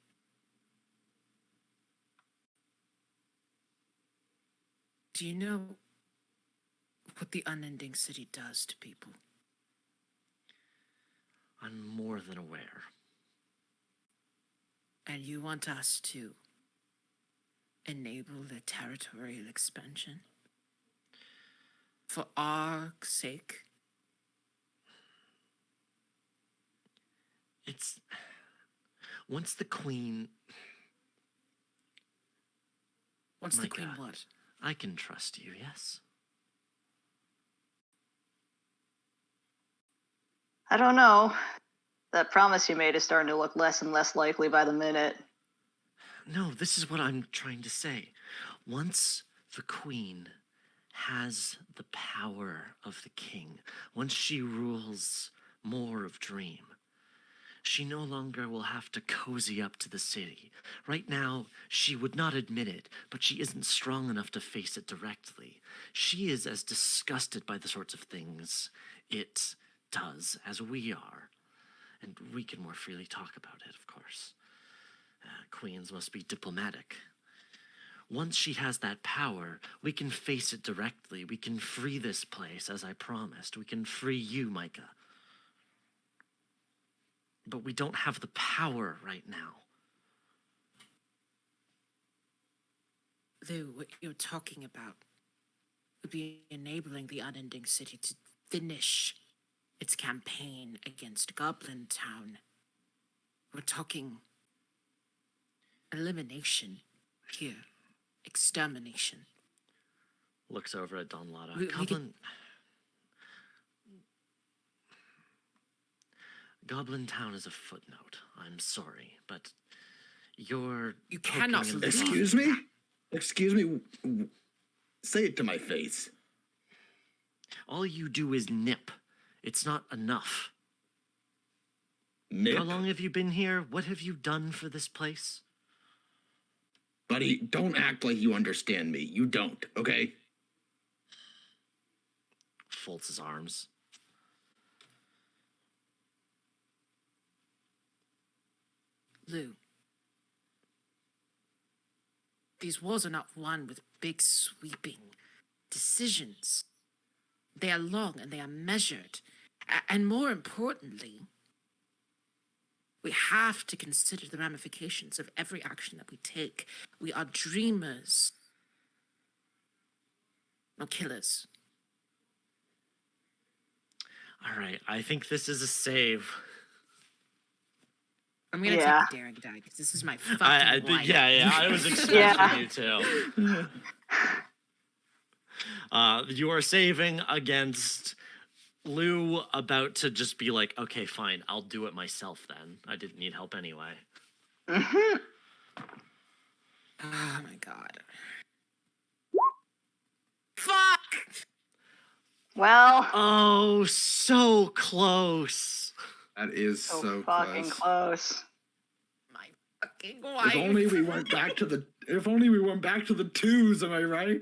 Do you know what the unending city does to people? I'm more than aware. And you want us to enable the territorial expansion? For our sake? It's... Once the Queen... Once My the Queen God. what? I can trust you, yes? I don't know. That promise you made is starting to look less and less likely by the minute. No, this is what I'm trying to say. Once the Queen has the power of the King, once she rules more of Dream, she no longer will have to cozy up to the city. Right now, she would not admit it, but she isn't strong enough to face it directly. She is as disgusted by the sorts of things it does as we are. And we can more freely talk about it, of course. Queens must be diplomatic. Once she has that power, we can face it directly. We can free this place, as I promised. We can free you, Micah. But we don't have the power right now. Lou, what you're talking about would be enabling the unending city to finish its campaign against Goblin Town. We're talking elimination here. Extermination. Looks over at Don Latta. We could- Goblin Town is a footnote. I'm sorry, but you're You poking cannot in the leave. blind. Excuse me? Excuse me? Say it to my face. All you do is nip. It's not enough. Nip? How long have you been here? What have you done for this place? Buddy, don't act like you understand me. You don't, okay? Folds his arms. Lou, these wars are not won with big sweeping decisions. They are long and they are measured. And more importantly, we have to consider the ramifications of every action that we take. We are dreamers, not killers. All right, I think this is a save. I'm gonna Yeah. take the daring die because this is my fucking wife. Yeah, I was expecting Yeah. you to. You are saving against Lou about to just be like, okay, fine, I'll do it myself then. I didn't need help anyway. Mhm. Oh my god. Fuck! Well, Oh, so close. That is so so fucking close. close. My fucking wife. If only we went back to the. If only we went back to the twos. Am I right?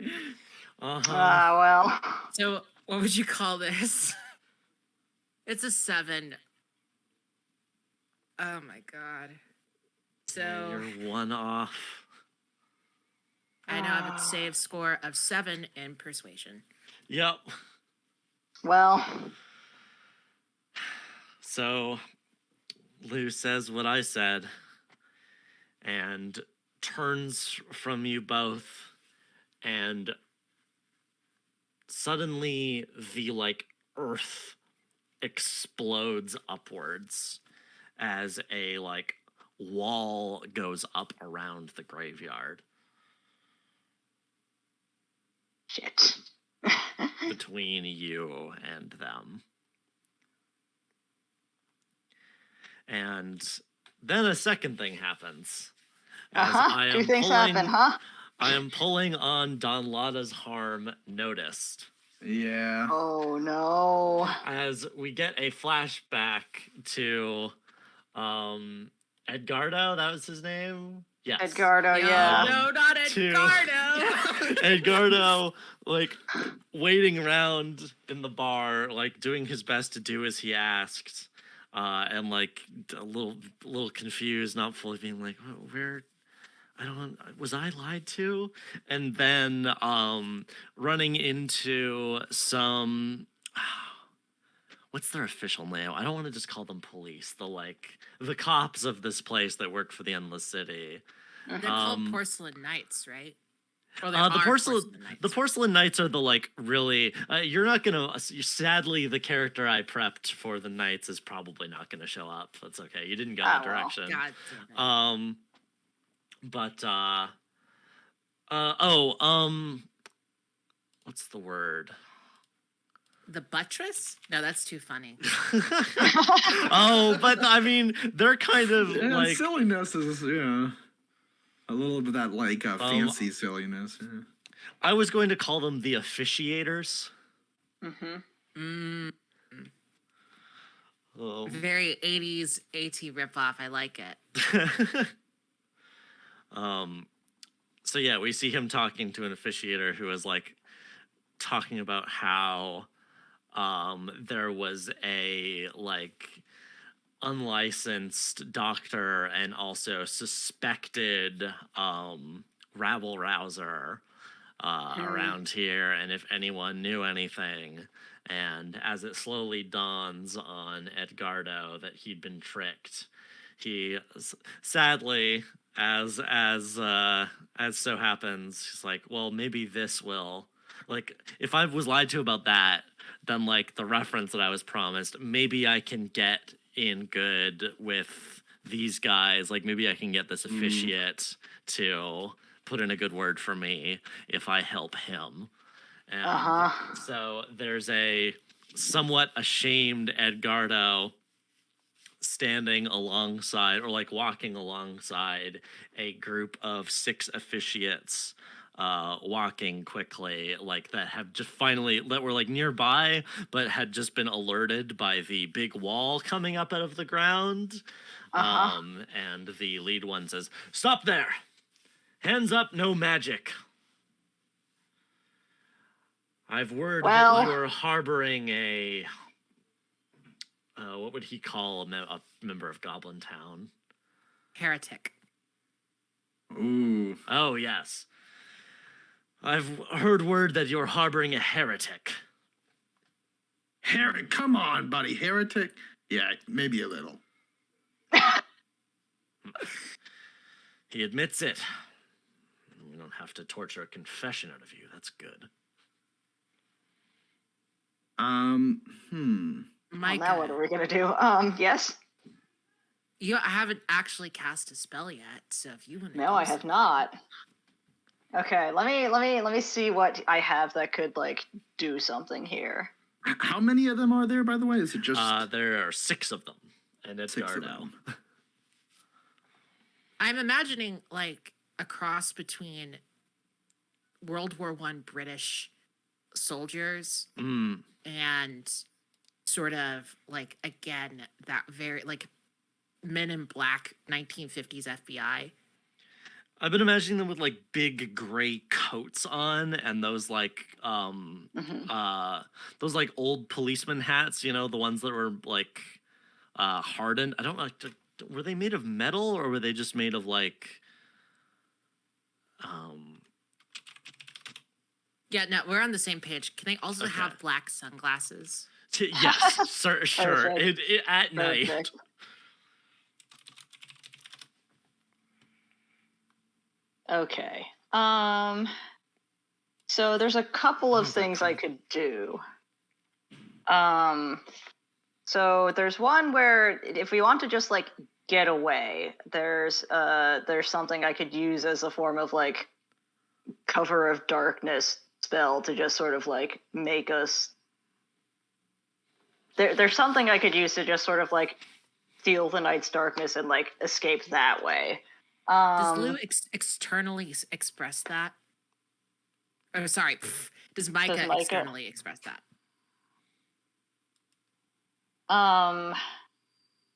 Uh-huh. Well. So, what would you call this? It's a 7. Oh my god. So, You're one off. I now have a save score of 7 in persuasion. Yep. Well. So Lou says what I said and turns from you both, and suddenly the like earth explodes upwards as a like wall goes up around the graveyard Shit. between you and them. And then a second thing happens. As I Two am things happen, pulling- huh? I am pulling on Don Lada's harm noticed. Yeah. Oh no. As we get a flashback to Edgardo, that was his name? Yes. Edgardo, yeah. No, not To- Edgardo. Edgardo, like, waiting around in the bar, like, doing his best to do as he asked, and, like, a little confused, not fully being like, where... was I lied to? And then running into some what's their official name? I don't want to just call them police. The cops of this place that work for the Endless City. They're called Porcelain Knights, right? Or they The are porcelain Knights. porcelain knights are the really you're not gonna sadly the character I prepped for the knights is probably not gonna show up. That's okay. You didn't go that Oh, well. direction. God damn it. But what's the word? The buttress? No, that's too funny. Oh, but I mean, they're kind of Yeah, like silliness is a little bit of that like fancy silliness. Yeah. I was going to call them the officiators. Mm-hmm. Very 80s AT ripoff. I like it. So yeah, we see him talking to an officiator who is like talking about how there was a like unlicensed doctor and also suspected rabble rouser around here, and if anyone knew anything. And as it slowly dawns on Edgardo that he'd been tricked, he sadly, as so happens, he's like, well, maybe this will, like, if I was lied to about that, then like the reference that I was promised, maybe I can get in good with these guys. Like maybe I can get this officiate to put in a good word for me if I help him. And so there's a somewhat ashamed Edgardo standing alongside, or like walking alongside, a group of 6 officiates walking quickly, like that have just finally, that were like nearby, but had just been alerted by the big wall coming up out of the ground. And the lead one says, "Stop there! Hands up, no magic. I've word that you're harboring a, what would he call a member of Goblin Town? Heretic. Ooh. Oh, yes. I've heard word that you're harboring a heretic." Come on, buddy. Heretic? Yeah, maybe a little. He admits it. We don't have to torture a confession out of you. That's good. Micah, Now what are we gonna do? Yes. you haven't actually cast a spell yet, so if you want to. No, I have not. Okay, let me see what I have that could like do something here. How many of them are there, by the way? Is it just There are 6 of them, and 6 of Edgardo. them? I'm imagining like a cross between World War I British soldiers and sort of like, again, that very like Men in Black 1950s FBI. I've been imagining them with like big gray coats on and those like those like old policeman hats, you know, the ones that were like hardened. I don't like to, were they made of metal or were they just made of like Yeah, no, we're on the same page. Can they also Okay. have black sunglasses? yes, sure. Perfect. At night. Perfect. Okay. So there's a couple of things I could do. So there's one where if we want to just like get away, there's something I could use as a form of like cover of darkness spell to just sort of like make us. There's something I could use to just sort of like feel the night's darkness and like escape that way. Does Lou externally express that? Oh, sorry. Does Micah Micah- externally express that?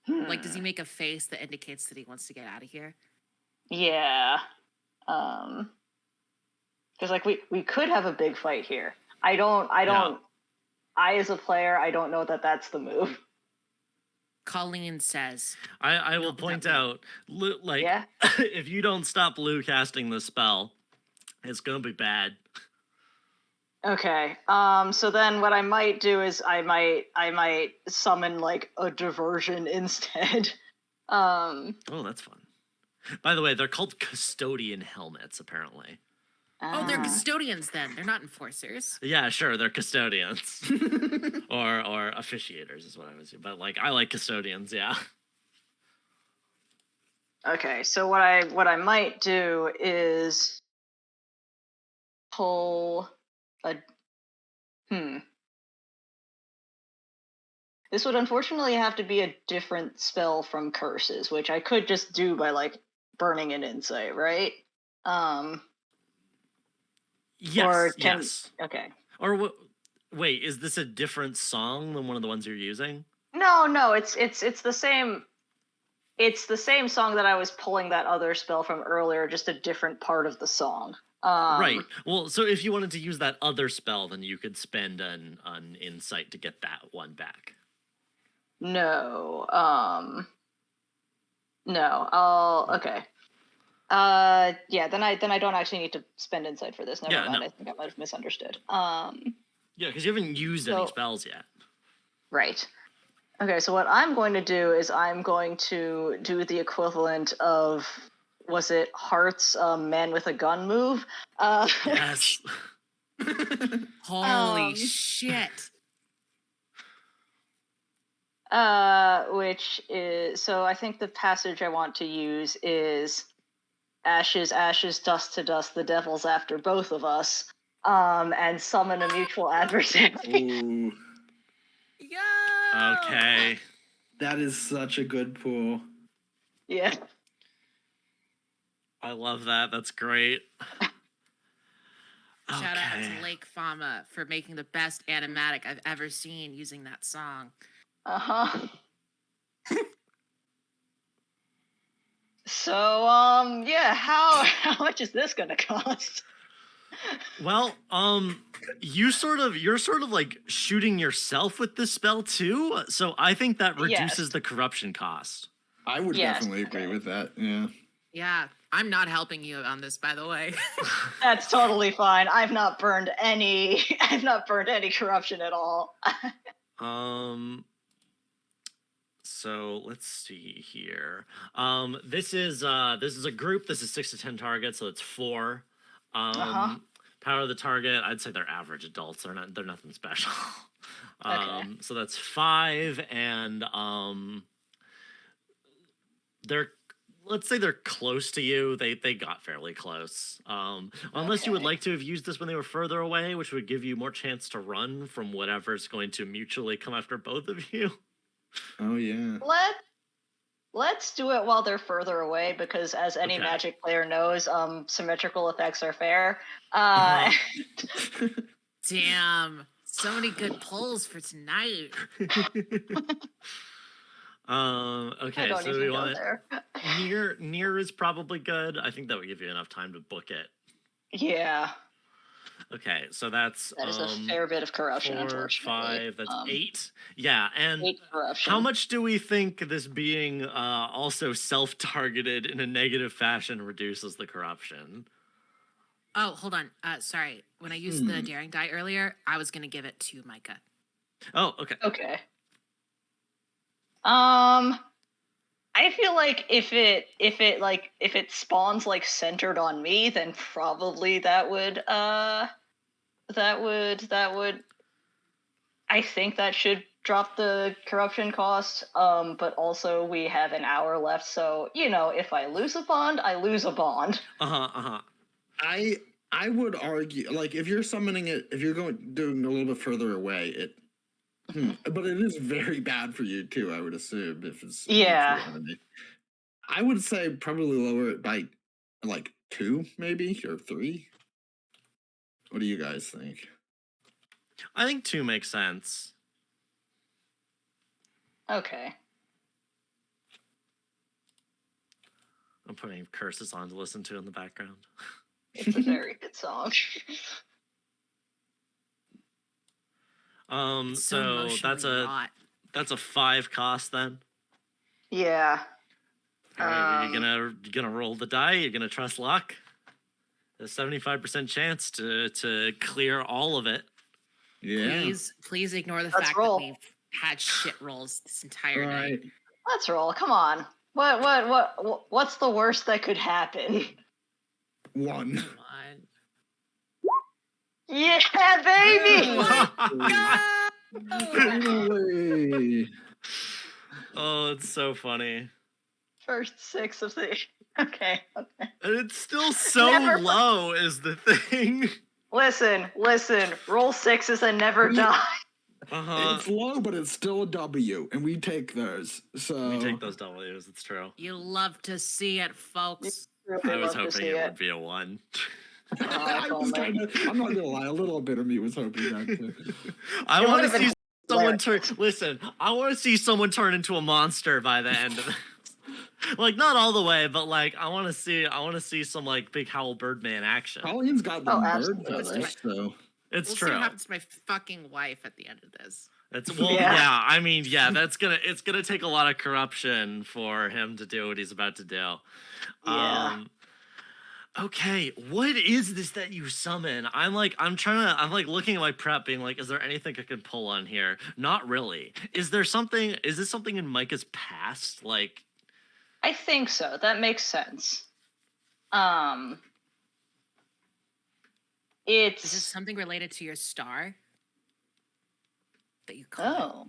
Like, does he make a face that indicates that he wants to get out of here? Yeah. Because like we could have a big fight here. I as a player, I don't know that that's the move. Colleen says, I will No, point that out, like, Yeah. if you don't stop Lou casting the spell, it's gonna be bad. Okay. So then what I might do is I might summon like a diversion instead. Oh, that's fun. By the way, they're called custodian helmets, apparently. oh, they're custodians then. They're not enforcers. Yeah, sure, they're custodians. or officiators is what I was. But like, I like custodians. Yeah. Okay, so what I might do is pull a This would unfortunately have to be a different spell from curses, which I could just do by like burning an insight, right? Yes. Or can- yes. Okay. Or wait, is this a different song than one of the ones you're using? No, it's the same. It's the same song that I was pulling that other spell from earlier, just a different part of the song. Right. Well, so if you wanted to use that other spell, then you could spend an insight to get that one back. No. No. Okay. Yeah. Then I don't actually need to spend insight for this. Never Yeah, mind. no. I think I might have misunderstood. Yeah, because you haven't used any So- spells yet. Right. Okay. So what I'm going to do is I'm going to do the equivalent of, was it Heart's man with a gun move? Yes. Holy Um, shit. Which is, so I think the passage I want to use is ashes, ashes, dust to dust, the devil's after both of us, and summon a mutual adversary. Ooh, Yo! Okay. that is such a good pool. Yeah. I love that. That's great. Shout out Okay. to Lake Fama for making the best animatic I've ever seen using that song. Uh-huh. So, yeah, how much is this gonna cost? Well, you're sort of like shooting yourself with this spell too. So I think that reduces Yes. the corruption cost. I would Yes, definitely agree okay. with that. Yeah. Yeah, I'm not helping you on this, by the way. That's totally fine. I've not burned any corruption at all. So let's see here. This is a group. This is 6 to 10 targets, so it's 4. Uh-huh. Power of the target. I'd say they're average adults. They're nothing special. Okay. So that's 5, and they're, let's say they're close to you. They got fairly close. Unless you would Okay. like to have used this when they were further away, which would give you more chance to run from whatever's going to mutually come after both of you. Oh yeah. Let's do it while they're further away, because as any Okay. Magic player knows, symmetrical effects are fair. Uh-huh. Damn. So many good pulls for tonight. I Okay, don't so even we go want there. near is probably good. I think that would give you enough time to book it. Yeah, Okay, so that's that is a fair bit of corruption, 4, unfortunately. 5, that's 8. Yeah, and 8 corruption. how much do we think this being also self-targeted in a negative fashion reduces the corruption? Oh, hold on. Sorry. When I used the daring die earlier, I was gonna give it to Micah. Oh, okay. Okay. I feel like if it spawns like centered on me, then probably that would I think that should drop the corruption cost. But also we have an hour left, so if I lose a bond, I lose a bond. I would argue, like, if you're summoning it, if you're doing a little bit further away, But it is very bad for you too, I would assume, if it's a Yeah. neutral enemy. I would say probably lower it by like 2, maybe, or 3. What do you guys think? I think 2 makes sense. Okay. I'm putting curses on to listen to in the background. It's a very good song. It's So that's emotionally a wrought. 5 cost then. Yeah. All right, Um, you're gonna roll the die. You're gonna trust luck. There's 75% chance to clear all of it. Yeah. Please ignore the Let's fact roll. that we've had shit rolls this entire night. Right. Let's roll. Come on. What's the worst that could happen? 1. Come on. Yeah, baby. Go! Finally. Oh, it's so funny. First 6 of the. Okay. And it's still so Never- low is the thing. Listen. Roll 6s and never die. It's low, but it's still a W, and we take those. So We take those W's, it's true. You love to see it, folks. Really I was love to hoping see it would be a 1. I was I'm not gonna lie, a little bit of me was hoping that too. I It want to would've been see someone turn. hilarious. Listen, I want to see someone turn into a monster by the end of this. Like not all the way, but like I want to see some like big Howl Birdman action. Colleen's got the Oh, bird absolutely. feathers, so It's We'll true. see what happens to my fucking wife at the end of this. It's well, Yeah. yeah. I mean, yeah. It's gonna take a lot of corruption for him to do what he's about to do. Yeah. Okay, what is this that you summon? I'm like looking at my prep, being like, is there anything I can pull on here? Not really. Is there something? Is this something in Micah's past? Like, I think so. That makes sense. Is this It's something related to your star? That you call oh,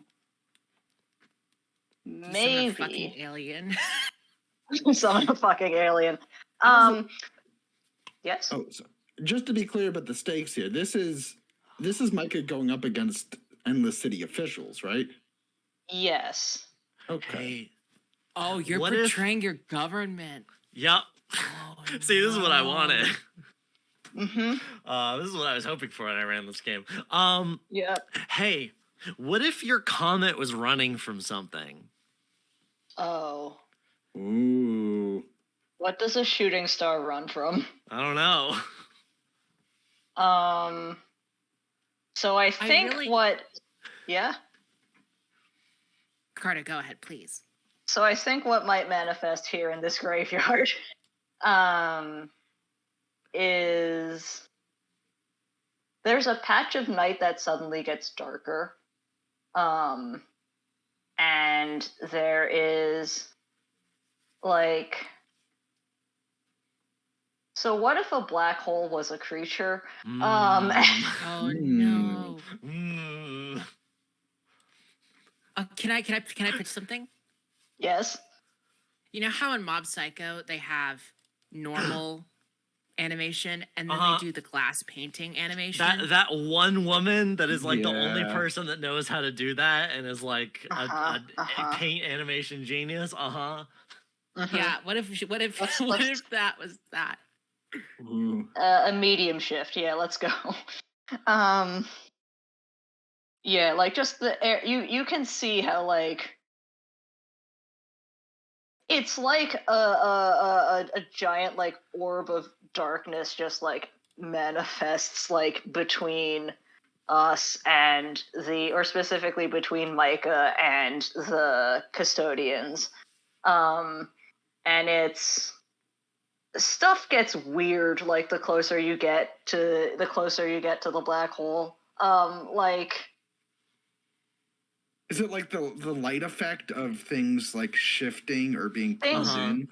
it? You summon a fucking maybe alien. summon a fucking alien. Yes. oh, so just to be clear about the stakes here, this is Micah going up against Endless City officials, right? Yes. Okay. hey, Oh, you're What if- portraying your government. yep. Oh, See, this is what I no. wanted. Mm-hmm. This is what I was hoping for when I ran this game. Yep. Hey, what if your comet was running from something? Oh. Ooh. What does a shooting star run from? I don't know. So I think really- what. Yeah. Carter, go ahead, please. So I think what might manifest here in this graveyard, is there's a patch of night that suddenly gets darker, and there is like. So what if a black hole was a creature? Oh Hmm. no. Mm. Can I pitch something? Yes. You know how in Mob Psycho they have normal animation and then Uh-huh. they do the glass painting animation? That one woman that is like the only Yeah. person that knows how to do that and is like Uh-huh, a uh-huh. paint animation genius. Yeah. What if Let's- what let's- if that was that? Ooh. A medium shift. Yeah, let's go. Yeah, like just the air. You can see how like it's like a giant like orb of darkness just like manifests like between us and or specifically between Micah and the custodians. And it's stuff gets weird like the closer you get to the black hole. Like Is it like the light effect of things like shifting or being pulled Uh-huh. in?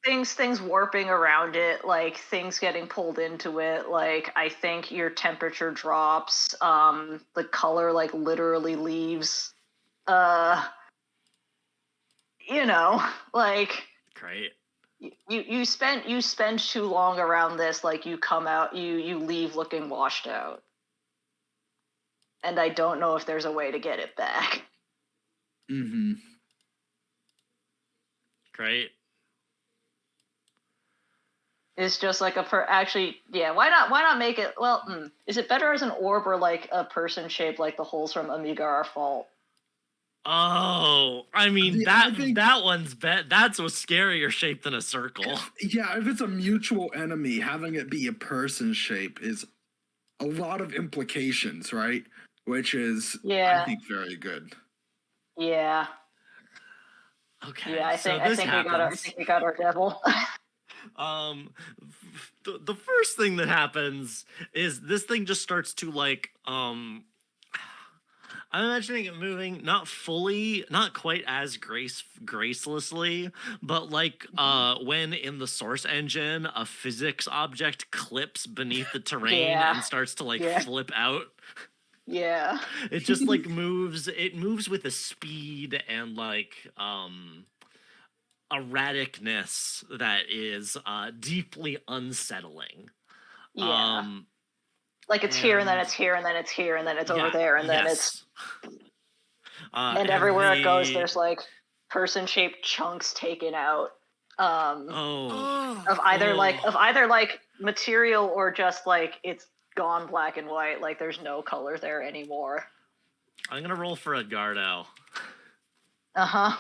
things warping around it, like things getting pulled into it. Like I think your temperature drops. The color like literally leaves. Like Great. you spend too long around this. Like you come out, you leave looking washed out. and I don't know if there's a way to get it back. Mm-hmm. Great. It's just like actually, yeah. Why not make it? Well, is it better as an orb or like a person shaped like the holes from Amiga are Fault? Oh, I mean Yeah, I think- that one's that's a scarier shape than a circle. Yeah, if it's a mutual enemy, having it be a person shape is a lot of implications, right? Which is, Yeah. I think, very good. Yeah, Okay. yeah. I so think this happens. we got our devil. The first thing that happens is this thing just starts to like I'm imagining it moving not quite as gracelessly, but like when in the source engine a physics object clips beneath the terrain Yeah. and starts to like Yeah. flip out. Yeah. It just like moves with a speed and like erraticness that is deeply unsettling. Yeah. Like it's here and then and- it's here and then it's here and then it's over Yeah, there and then it's yes. and everywhere it goes the- there's like person shaped chunks taken out. Oh. Of either Oh. like material or just like it's gone black and white, like there's no color there anymore. I'm gonna roll for Edgardo. Uh-huh.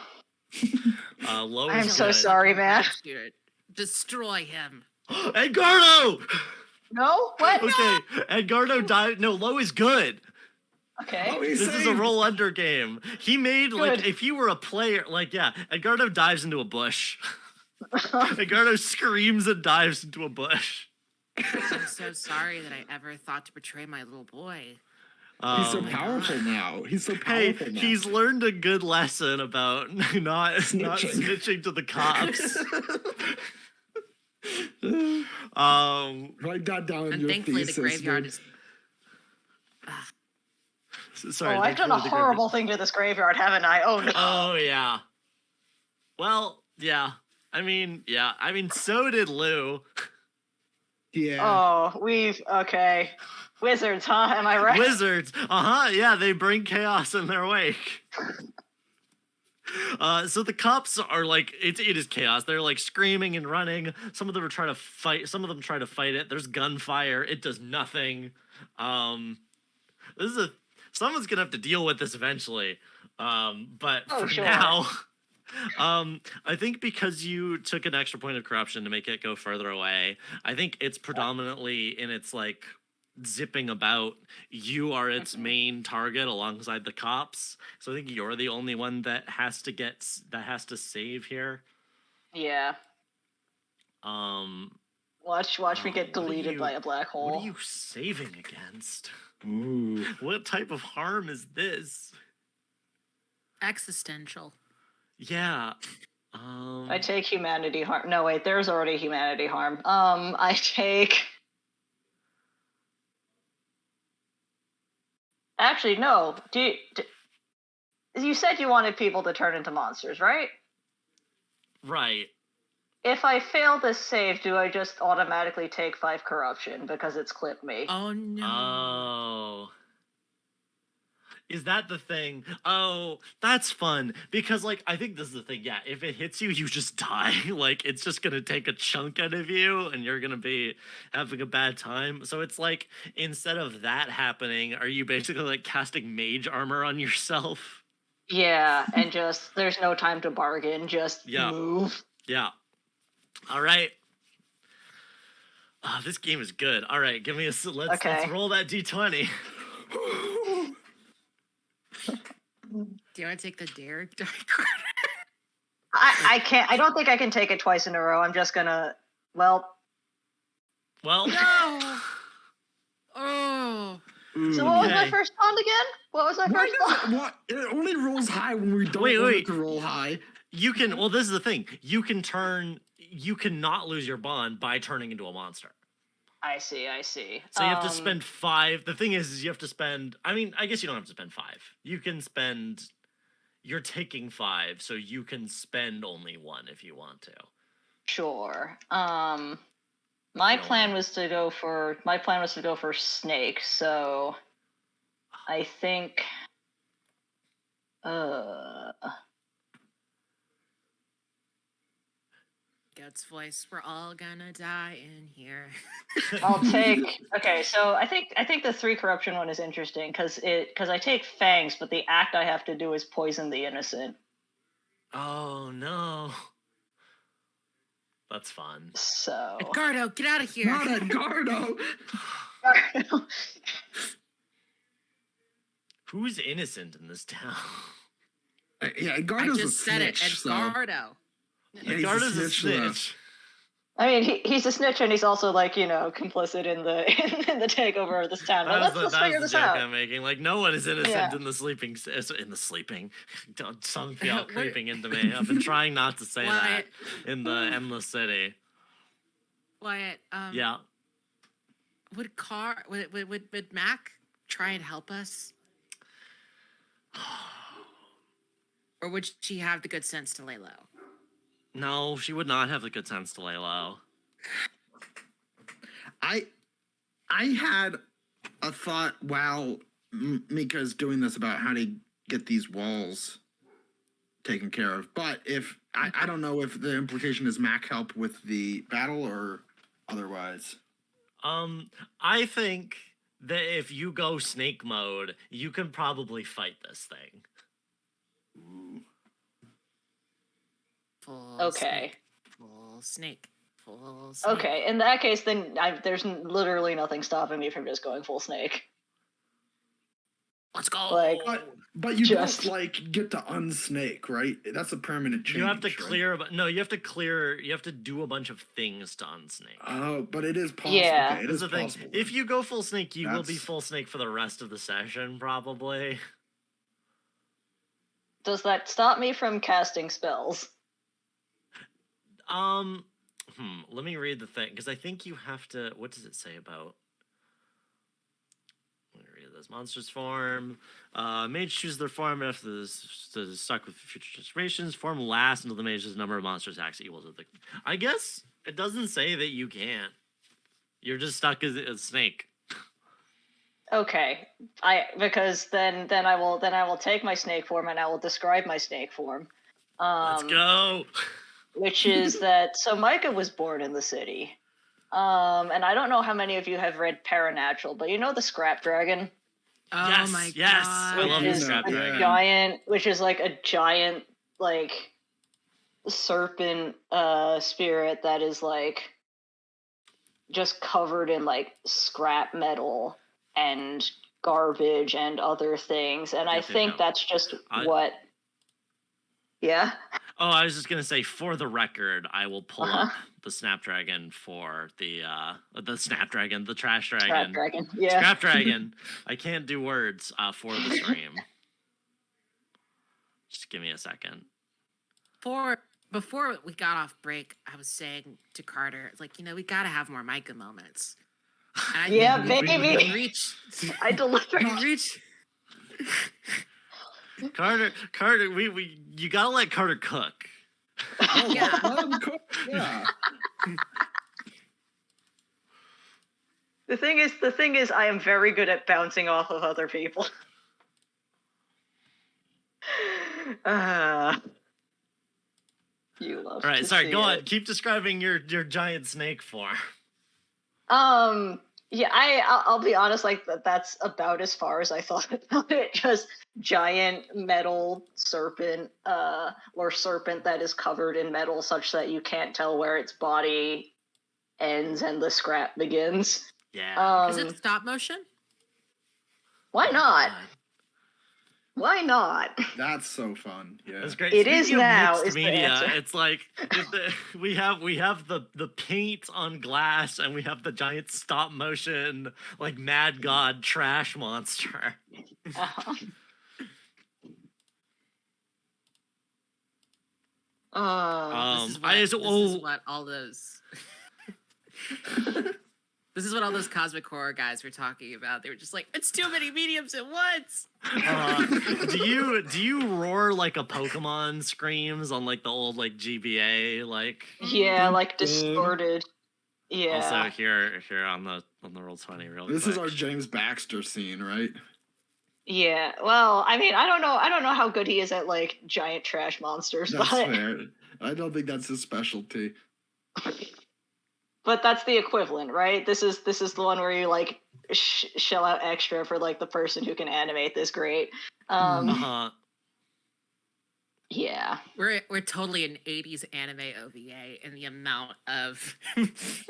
Low I'm is so good. sorry, man. Shoot. Destroy him. Edgardo! No? What? Okay, Edgardo died. No, Low is good. Okay. Oh, he's This is a saved. roll under game. He made like Good. if you were a player, like yeah, Edgardo dives into a bush. Edgardo screams and dives into a bush. I'm so sorry that I ever thought to betray my little boy. He's so Um, powerful now. He's so Hey, powerful now. he's learned a good lesson about not Snitching. snitching to the cops. Write that down in And your thankfully, thesis. the graveyard dude. is. Sorry, Oh, I've done a thankfully the horrible thing to this graveyard, haven't I? Oh no. Oh yeah. Well, yeah. I mean, so did Lou. Yeah. Oh, okay. Wizards, huh? Am I right? Wizards. Yeah, they bring chaos in their wake. So the cops are like, it is chaos. They're like screaming and running. Some of them are trying to fight. Some of them try to fight it. There's gunfire. It does nothing. Someone's gonna have to deal with this eventually. But Oh, for sure. now, I think because you took an extra point of corruption to make it go further away, I think it's predominantly in its like zipping about. You are its main target alongside the cops, so I think you're the only one that has to save here. Yeah. Watch me what get are deleted you- by a black hole. What are you saving against? Ooh. What type of harm is this? Existential. Yeah. I take humanity harm. No, wait, there's already humanity harm. I take. Actually, no. You said you wanted people to turn into monsters, right? Right. If I fail this save, do I just automatically take 5 corruption because it's clipped me? Oh no. Oh. Is that the thing? Oh, that's fun. Because, like, I think this is the thing. Yeah, if it hits you, you just die. Like, it's just going to take a chunk out of you, and you're going to be having a bad time. So it's like, instead of that happening, are you basically, like, casting mage armor on yourself? Yeah, and just, there's no time to bargain, just Yeah. move. Yeah. All right. Oh, this game is good. All right, give me let's Okay. roll that d20. Do you want to take the dare? I can't, I don't think I can take it twice in a row. I'm just gonna, well, Well, No. Oh. so what was my Okay. first bond again? What was my Why first does bond? it, what? It only rolls high when we don't Wait, want wait. it to roll high. you can. Well, this is the thing. You cannot lose your bond by turning into a monster. I see, I see. So you have to spend 5. The thing is you have to spend. I mean, I guess you don't have to spend 5. You can spend. You're taking 5, so you can spend only 1 if you want to. Sure. My Yeah. plan was to go for Snake, so I think. Uh, Goat's voice. We're all gonna die in here. I'll take. Okay, so I think the 3 corruption one is interesting because I take fangs, but the act I have to do is poison the innocent. Oh no. That's fun. So. Edgardo, get out of here. Not Edgardo. Who's innocent in this town? Yeah, I Edgardo's just a said it. snitch. So. Edgardo. Yeah, he's a Edgardo's a snitch, though. snitch. I mean, he's a snitch and he's also like complicit in the in the takeover of this town. But let's figure this the joke out. I'm making. Like, no one is innocent Yeah. in the sleeping. Some feel What- creeping into me. I've been trying not to say that Wyatt, in the Endless City. Wyatt, Yeah. would Mac try and help us? Or would she have the good sense to lay low? No, she would not have the good sense to lay low. I had a thought while Mika's doing this about how to get these walls taken care of. But if I don't know if the implication is Mac help with the battle or otherwise. I think that if you go snake mode, you can probably fight this thing. Ooh. Full Okay. snake. Full snake. Okay, in that case, then there's literally nothing stopping me from just going full snake. Let's go. Like, But you Just- don't like get to unsnake, right? That's a permanent change. You have to right? clear. No, you have to clear. You have to do a bunch of things to unsnake. Oh, but it is possible. Yeah. Okay, it That's is the thing. possible. If you go full snake, you will be That's- full snake for the rest of the session, probably. does that stop me from casting spells? Let me read the thing because I think you have to. What does it say about? Let me read this. Monsters form. Mage choose their form after this stuck with future generations. Form lasts until the mage's number of monsters acts equal to the. I guess it doesn't say that you can't. You're just stuck as a snake. Okay, because then I will take my snake form and I will describe my snake form. Let's go. Which is that so Micah was born in the city. And I don't know how many of you have read Paranatural, but you know the Scrap Dragon? Oh Yes, my yes, god. I love Which the is Scrap a Dragon. giant, which is like a giant like serpent spirit that is like just covered in like scrap metal and garbage and other things. And I Yep, yep, think yep. that's just I- what. Yeah. Oh, I was just gonna say, for the record, I will pull Uh-huh. up the Snapdragon for the Snapdragon, the Trash Scrap Dragon, Dragon. Yeah. Scrap Dragon. I can't do words for the stream. Just give me a second. Before we got off break, I was saying to Carter, like, we gotta have more Micah moments. And I Yeah, think we baby. reach. I delivered. We reach. Carter, you gotta let Carter cook. Oh, Yeah. let him cook. Yeah. The thing is, I am very good at bouncing off of other people. You love. All right, to sorry. see Go on. it. Keep describing your giant snake form. Yeah, I'll be honest, like that's about as far as I thought about it. Just giant metal serpent, or serpent that is covered in metal such that you can't tell where its body ends and the scrap begins. Yeah. Is it stop motion? Why not? God. Why not? That's so fun. Yeah. That's great. It is Speaking of now, mixed is the media. answer. It's like we have the paint on glass, and we have the giant stop motion like Mad God trash monster. Uh-huh. This is what, I just this is oh what all those. This is what all those cosmic horror guys were talking about. They were just like, it's too many mediums at once. do you roar like a Pokemon screams on like the old like GBA like? Yeah, like Dun, dun. distorted. Yeah. Also here on the Roll20 real This is quick. our James Baxter scene, right? Yeah. Well, I mean, I don't know. I don't know how good he is at like giant trash monsters, That's but fair. I don't think that's his specialty. but that's the equivalent, right? This is the one where you like shell out extra for like the person who can animate this great. Mhm. Uh-huh. Yeah. We're totally an 80s anime OVA in the amount of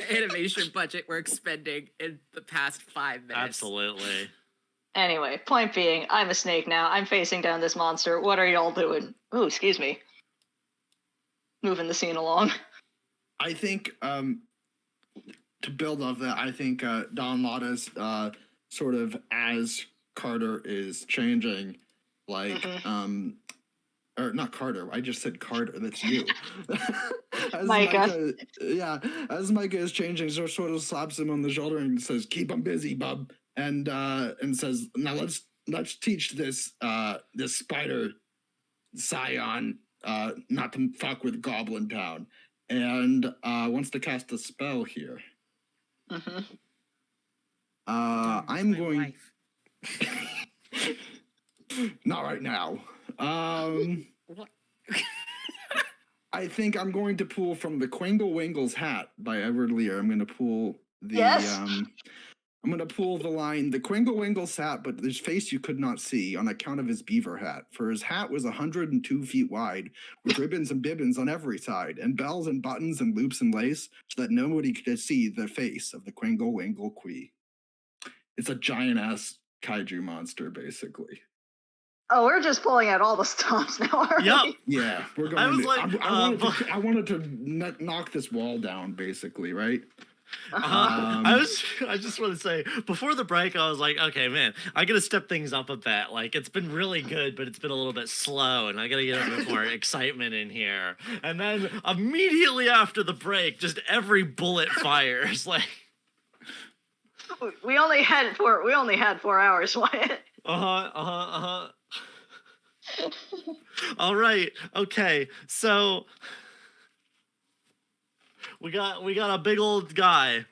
animation budget we're expending in the past 5 minutes. Absolutely. Anyway, point being, I'm a snake now. I'm facing down this monster. What are y'all doing? Ooh, excuse me. Moving the scene along. I think to build off that, I think Don Lotta's sort of as Carter is changing, like or not Carter. I just said Carter. That's you. As Micah. Yeah, as Micah is changing, so sort of slaps him on the shoulder and says, "Keep him busy, bub," and says, "Now let's teach this this spider scion not to fuck with Goblin Town," and wants to cast a spell here. Done with I'm my going. wife. Not right now. What? I think I'm going to pull from the Quingle Wingle's Hat by Edward Lear. I'm going to pull the Yes. I'm going to pull the line, the Quingle Wingle's hat, but his face you could not see on account of his beaver hat. For his hat was 102 feet wide, with ribbons and bibbins on every side, and bells and buttons and loops and lace, so that nobody could see the face of the Quingle Wingle Quee. It's a giant ass kaiju monster, basically. Oh, we're just pulling out all the stops now, aren't Yep. we? Yeah, we're going. I was to, like, I wanted to knock this wall down, basically, right? I just want to say, before the break, I was like, okay, man, I gotta step things up a bit. Like, it's been really good, but it's been a little bit slow, and I gotta get a bit more excitement in here. And then immediately after the break, just every bullet fires. Like, We only had 4 hours, Wyatt. All right, okay, so we got a big old guy.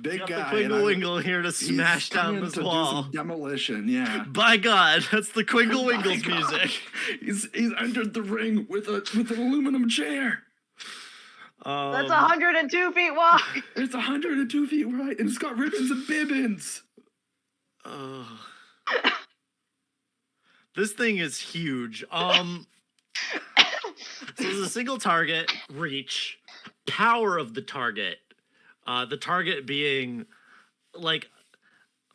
Big We got guy. the and Quingle Wingle here to he's smash down coming this to do wall. some demolition, yeah. By God, that's the Quingle My Wingle's God. music. He's entered the ring with an aluminum chair. That's 102 feet wide. It's 102 feet wide, and it's got ribbons and bibbins. Oh. This thing is huge. So there's a single target, reach, power of the target. The target being like,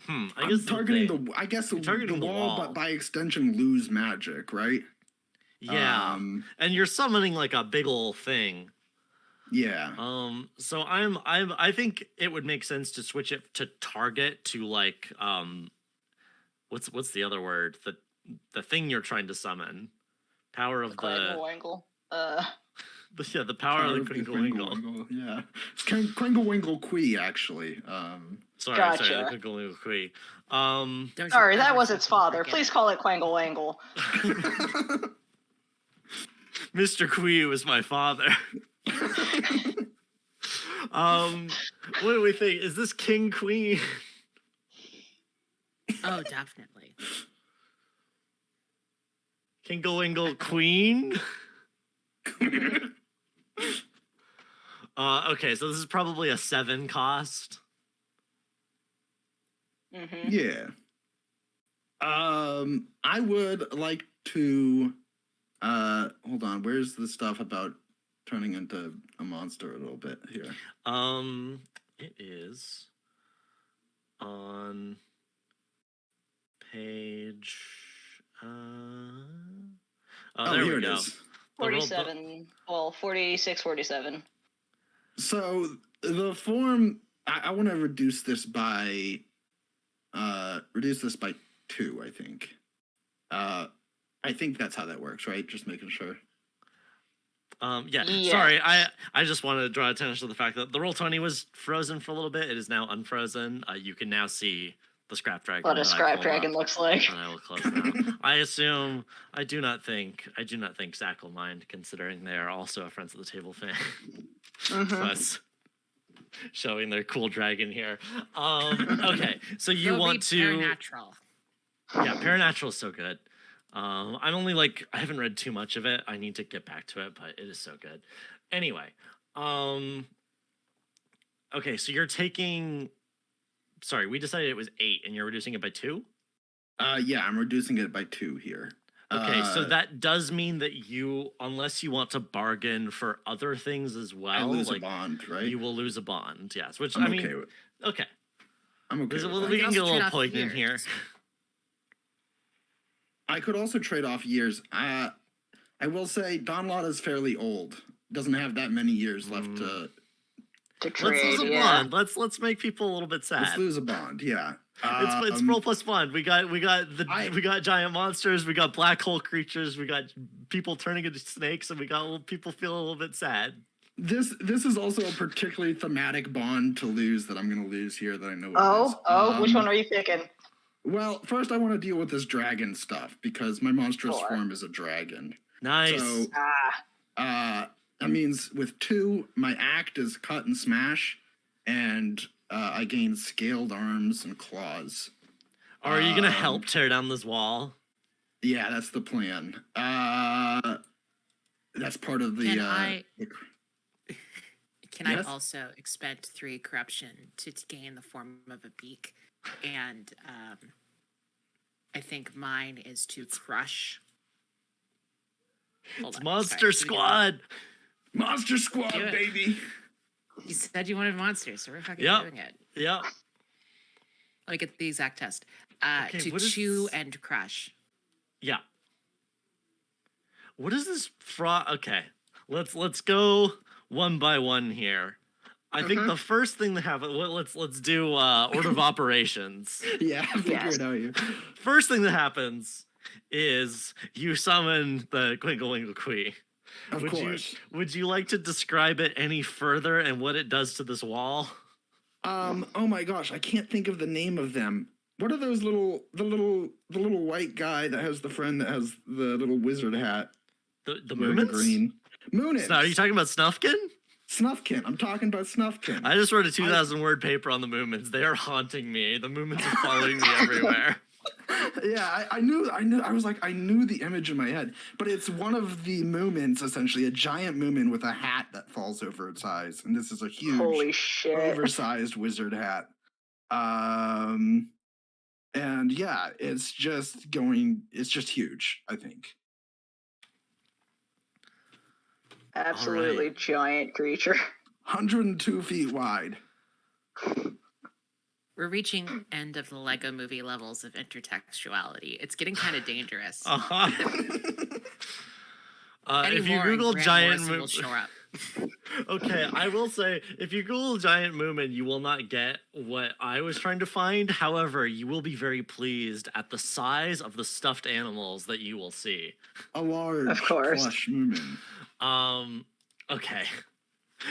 I I'm guess targeting I guess the targeting the wall, wall. but by extension, lose magic, right? Yeah, and you're summoning like a big ol' thing. Yeah. So I think it would make sense to switch it to target to like what's the other word? The thing you're trying to summon. Power of the Wingle. the power of the Quingle Wingle. Yeah. It's Quingle Wingle Quee, actually. Sorry, Gotcha. the Quingle Wingle Quee. Don't you Sorry, that ever was its fucking father. forget Please it. call it Quangle Wangle. Mr. Quee was my father. What do we think? Is this King Queen? Oh, definitely. Quingle Wingle Queen? Okay, so this is probably a 7 cost. Yeah. I would like to hold on, where's the stuff about turning into a monster a little bit here? It is on page there here we it go. is. The roll- 47. Well, 46, 47. So the form I want to reduce this by 2, I think. I think that's how that works, right? Just making sure. Yeah. Yeah. Sorry, I just wanted to draw attention to the fact that the Roll20 was frozen for a little bit. It is now unfrozen. You can now see the scrap dragon. What a that I scrap pulled dragon up, looks like. and I will close now. I do not think Zach will mind, considering they are also a Friends of the Table fan. Plus showing their cool dragon here. Okay, so you Go want read to Supernatural. Yeah, Paranatural is so good. I'm only like I haven't read too much of it. I need to get back to it, but it is so good. Anyway, um, okay, so you're taking. Sorry, we decided it was 8, and you're reducing it by 2. Yeah, I'm reducing it by 2 here. Okay, so that does mean that you, unless you want to bargain for other things as well, I lose like a bond, right? you will lose a bond. Yes, which I'm I mean, okay with. okay. I'm okay. Well, With we that. can get a also trade little off poignant here. years. I could also trade off years. I will say Don Lott is fairly old. Doesn't have that many years left to. To Let's trade, lose a yeah. bond. Let's make people a little bit sad. Let's lose a bond. Yeah. It's roll plus fun. We got we got giant monsters. We got black hole creatures. We got people turning into snakes, and we got people feeling a little bit sad. This is also a particularly thematic bond to lose that I'm going to lose here that I know. Which one are you picking? Well, first I want to deal with this dragon stuff because my monstrous Sure. form is a dragon. Nice. So that means with 2, my act is cut and smash, and I gain scaled arms and claws. Are you gonna help tear down this wall? Yeah, that's the plan. That's part of the. Can I Yes? also expend 3 corruption to gain the form of a beak? And I think mine is to crush. Hold It's on, Monster sorry, Squad. Monster Squad, Do it. baby. You said you wanted monsters, so we're fucking Yep. doing it. Yep. Let me get the exact test. Okay, To what is chew this? and crush. Yeah. What is this fraud? Okay, let's go one by one here. I think the first thing that happened. Let's do order of operations. Yeah, figure Yes. it out here. First thing that happens is you summon the Quinkle-Winkle-Quee. Of course. Would you like to describe it any further and what it does to this wall? Oh my gosh, I can't think of the name of them. What are those the little white guy that has the friend that has the little wizard hat? The wearing Moomins? green. Moonins. So are you talking about Snufkin? Snuffkin. I'm talking about Snuffkin. I just wrote a 2,000 word paper on the Moomins. They are haunting me. The Moomins are following me everywhere. Yeah, I knew. I was like, I knew the image in my head, but it's one of the Moomins, essentially a giant Moomin with a hat that falls over its eyes, and this is a huge, Holy shit. oversized wizard hat. And yeah, it's just huge. I think. Absolutely giant creature. 102 feet wide. We're reaching end of the Lego movie levels of intertextuality. It's getting kind of dangerous. Uh-huh. Any If you more and Google Grant giant Morrison will Moon, show up. okay, I will say if you Google giant Moomin, you will not get what I was trying to find. However, you will be very pleased at the size of the stuffed animals that you will see. A large Of course. plush Moomin. Okay.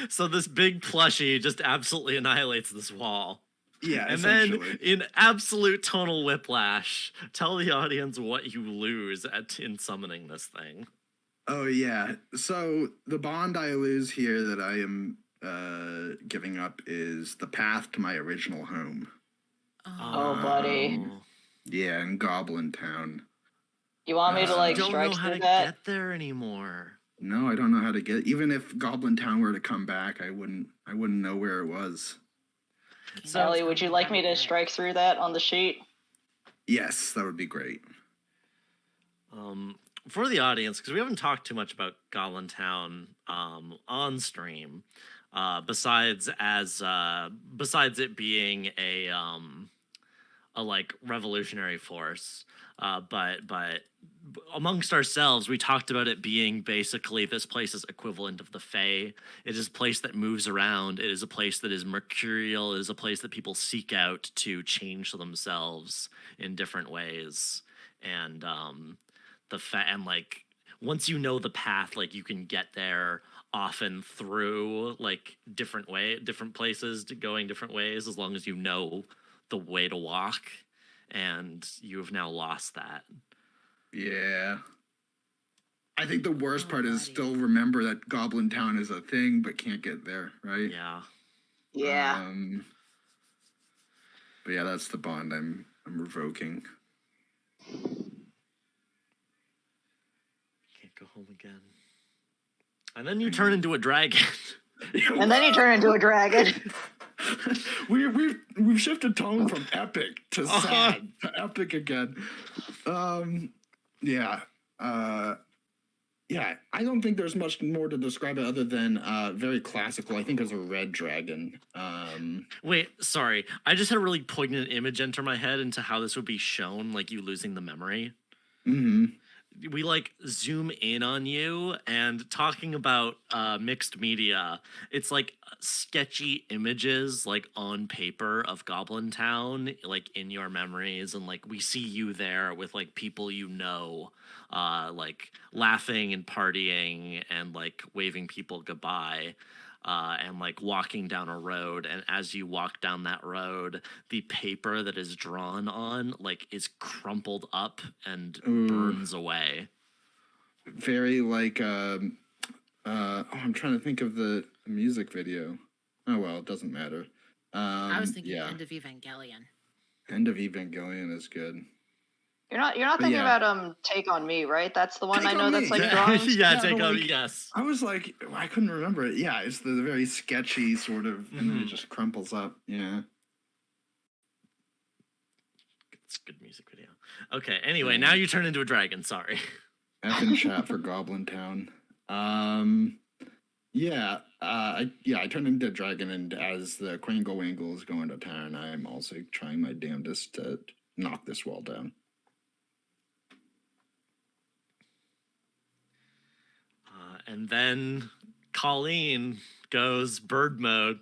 So this big plushie just absolutely annihilates this wall. Yeah, And then, essentially. in absolute tonal whiplash, tell the audience what you lose in summoning this thing. Oh yeah. So the bond I lose here that I am giving up is the path to my original home. Oh, buddy. Yeah, in Goblin Town. You want me to like I don't strike know how through to that? get there anymore. No, I don't know how to get. Even if Goblin Town were to come back, I wouldn't know where it was. So- Ellie, would you like me to strike through that on the sheet? Yes, that would be great. For the audience, because we haven't talked too much about Goblin Town on stream, besides it being a like revolutionary force, but amongst ourselves, we talked about it being basically this place is equivalent of the Fae. It is a place that moves around. It is a place that is mercurial. It is a place that people seek out to change themselves in different ways. And and like once you know the path, like you can get there often through like different places, going different ways, as long as you know the way to walk. And you have now lost that. Yeah. I think the worst part is buddy. still remember that Goblin Town is a thing, but can't get there, right? Yeah. Yeah. But yeah, that's the bond I'm revoking. Can't go home again. And then you turn into a dragon. And then you turn into a dragon. We've shifted tone from epic to Uh-huh. sad to epic again. Yeah. Yeah, I don't think there's much more to describe it other than very classical. I think as a red dragon. Wait, sorry. I just had a really poignant image enter my head into how this would be shown, like you losing the memory. Mm-hmm. We like zoom in on you and talking about mixed media. It's like sketchy images like on paper of Goblin Town, like in your memories, and like we see you there with like people you know, like laughing and partying and like waving people goodbye. And like walking down a road, and as you walk down that road, the paper that is drawn on like is crumpled up and Ooh. burns away. Very like I'm trying to think of the music video. Oh well, it doesn't matter. I was thinking yeah. End of Evangelion. End of Evangelion is good. You're not But thinking yeah. about Take on Me, right? That's the one Take I know on that's Me, like yeah. drawings. Yeah, Yeah, take but, on like, yes. I was like, I couldn't remember it. Yeah, it's the very sketchy sort of, and then it Mhm. just crumples up. Yeah. It's a good music video. Okay, anyway, now you turn into a dragon, sorry. F in chat for Goblin Town. Yeah, I turned into a dragon, and as the Quangle Wangle is going to town, I'm also trying my damnedest to knock this wall down. And then Colleen goes bird mode.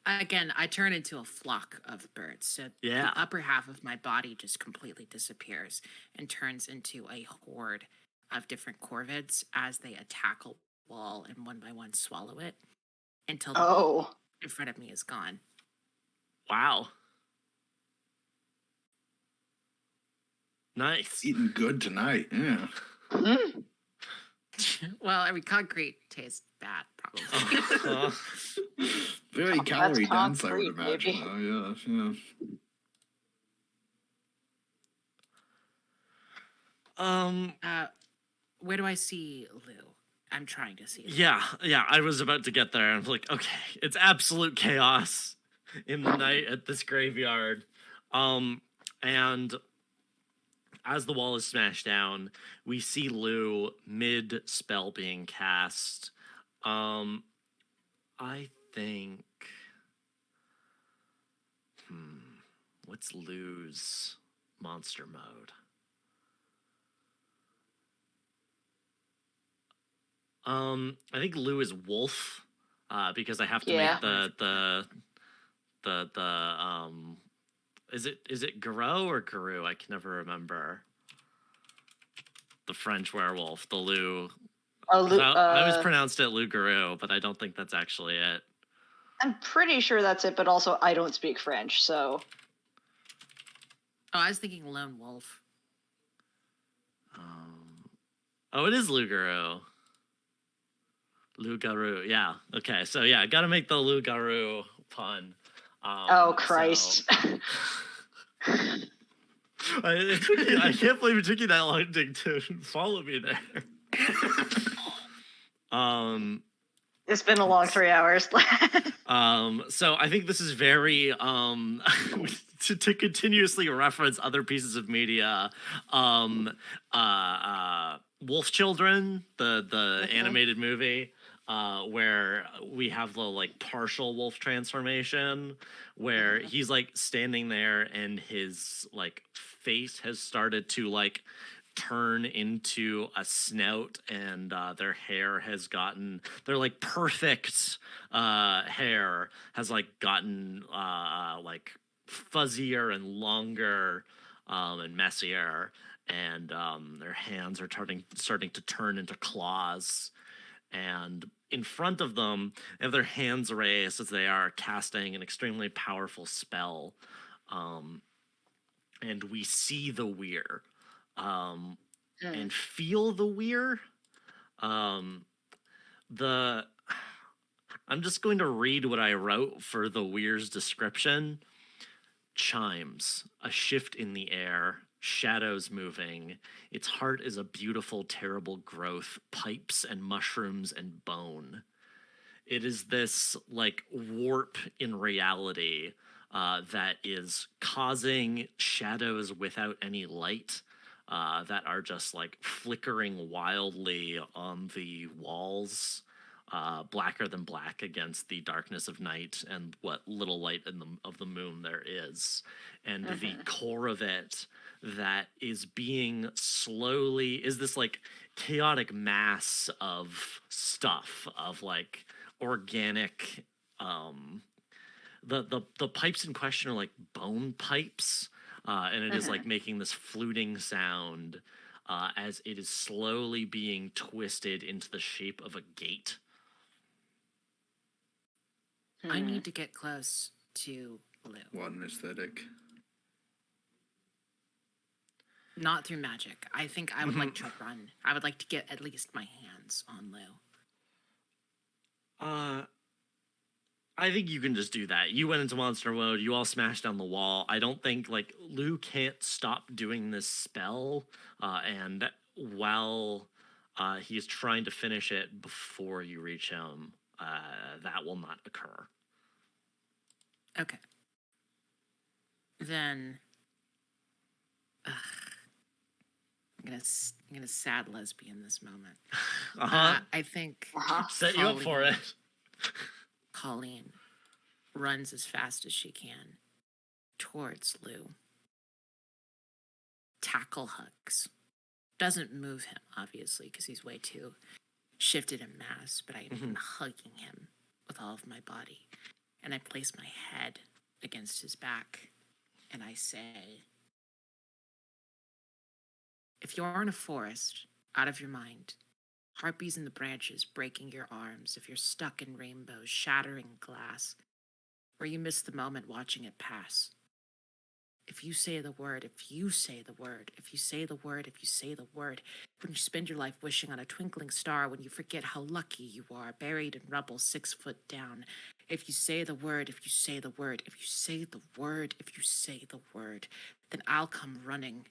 Again, I turn into a flock of birds. So Yeah. the upper half of my body just completely disappears and turns into a horde of different corvids as they attack a wall and one by one swallow it until the wall Oh. in front of me is gone. Wow. Nice. Eating good tonight. Yeah. Mhm. Well, I mean, concrete tastes bad, probably. Very That's calorie dense, I would concrete, imagine. baby. Oh yeah. Where do I see Lou? I'm trying to see Lou. Yeah, I was about to get there. I'm like, okay, it's absolute chaos in the night at this graveyard. And as the wall is smashed down, we see Lou mid spell being cast. I think what's Lou's monster mode? I think Lou is wolf, because I have to Yeah. make the is it Garou or Garou? I can never remember. The French werewolf, the Lou. Oh, 'Cause I always pronounced it Lou Garou, but I don't think that's actually it. I'm pretty sure that's it, but also I don't speak French, so Oh, I was thinking lone wolf. Oh, it is Lou Garou. Lou Garou, yeah. Okay, so yeah, gotta make the Lou Garou pun. oh Christ. I can't believe it took you that long to follow me there. It's been a long 3 hours. So I think this is very to continuously reference other pieces of media. Wolf Children, the animated movie, where we have the like partial wolf transformation, where he's like standing there and his like face has started to like turn into a snout, and their hair has gotten their like perfect hair has like gotten like fuzzier and longer and messier, and their hands are starting to turn into claws, and in front of them they have their hands raised as they are casting an extremely powerful spell, and we see the weir and feel the weir. I'm just going to read what I wrote for the weir's description. chimes, a shift in the air, shadows moving. Its heart is a beautiful, terrible growth, pipes and mushrooms and bone. It is this like warp in reality that is causing shadows without any light that are just like flickering wildly on the walls, blacker than black against the darkness of night and what little light of the moon there is. And the core of it that is being slowly is this like chaotic mass of stuff, of like organic the pipes in question are like bone pipes, and it is like making this fluting sound as it is slowly being twisted into the shape of a gate. I need to get close to Lou. What an aesthetic. Not through magic. I think I would like to run. I would like to get at least my hands on Lou. I think you can just do that. You went into monster mode. You all smashed down the wall. I don't think like Lou can't stop doing this spell, and while he's trying to finish it before you reach him, that will not occur. Okay. Then, I'm gonna sad lesbian this moment. I think Set you up for it. Colleen runs as fast as she can towards Lou. Tackle hugs. Doesn't move him, obviously, because he's way too shifted in mass, but I'm hugging him with all of my body. And I place my head against his back, and I say, if you're in a forest, out of your mind, harpies in the branches breaking your arms, if you're stuck in rainbows shattering glass, or you miss the moment watching it pass, if you say the word, if you say the word, if you say the word, if you say the word, when you spend your life wishing on a twinkling star, when you forget how lucky you are, buried in rubble 6 foot down, if you say the word, if you say the word, if you say the word, if you say the word, then I'll come running.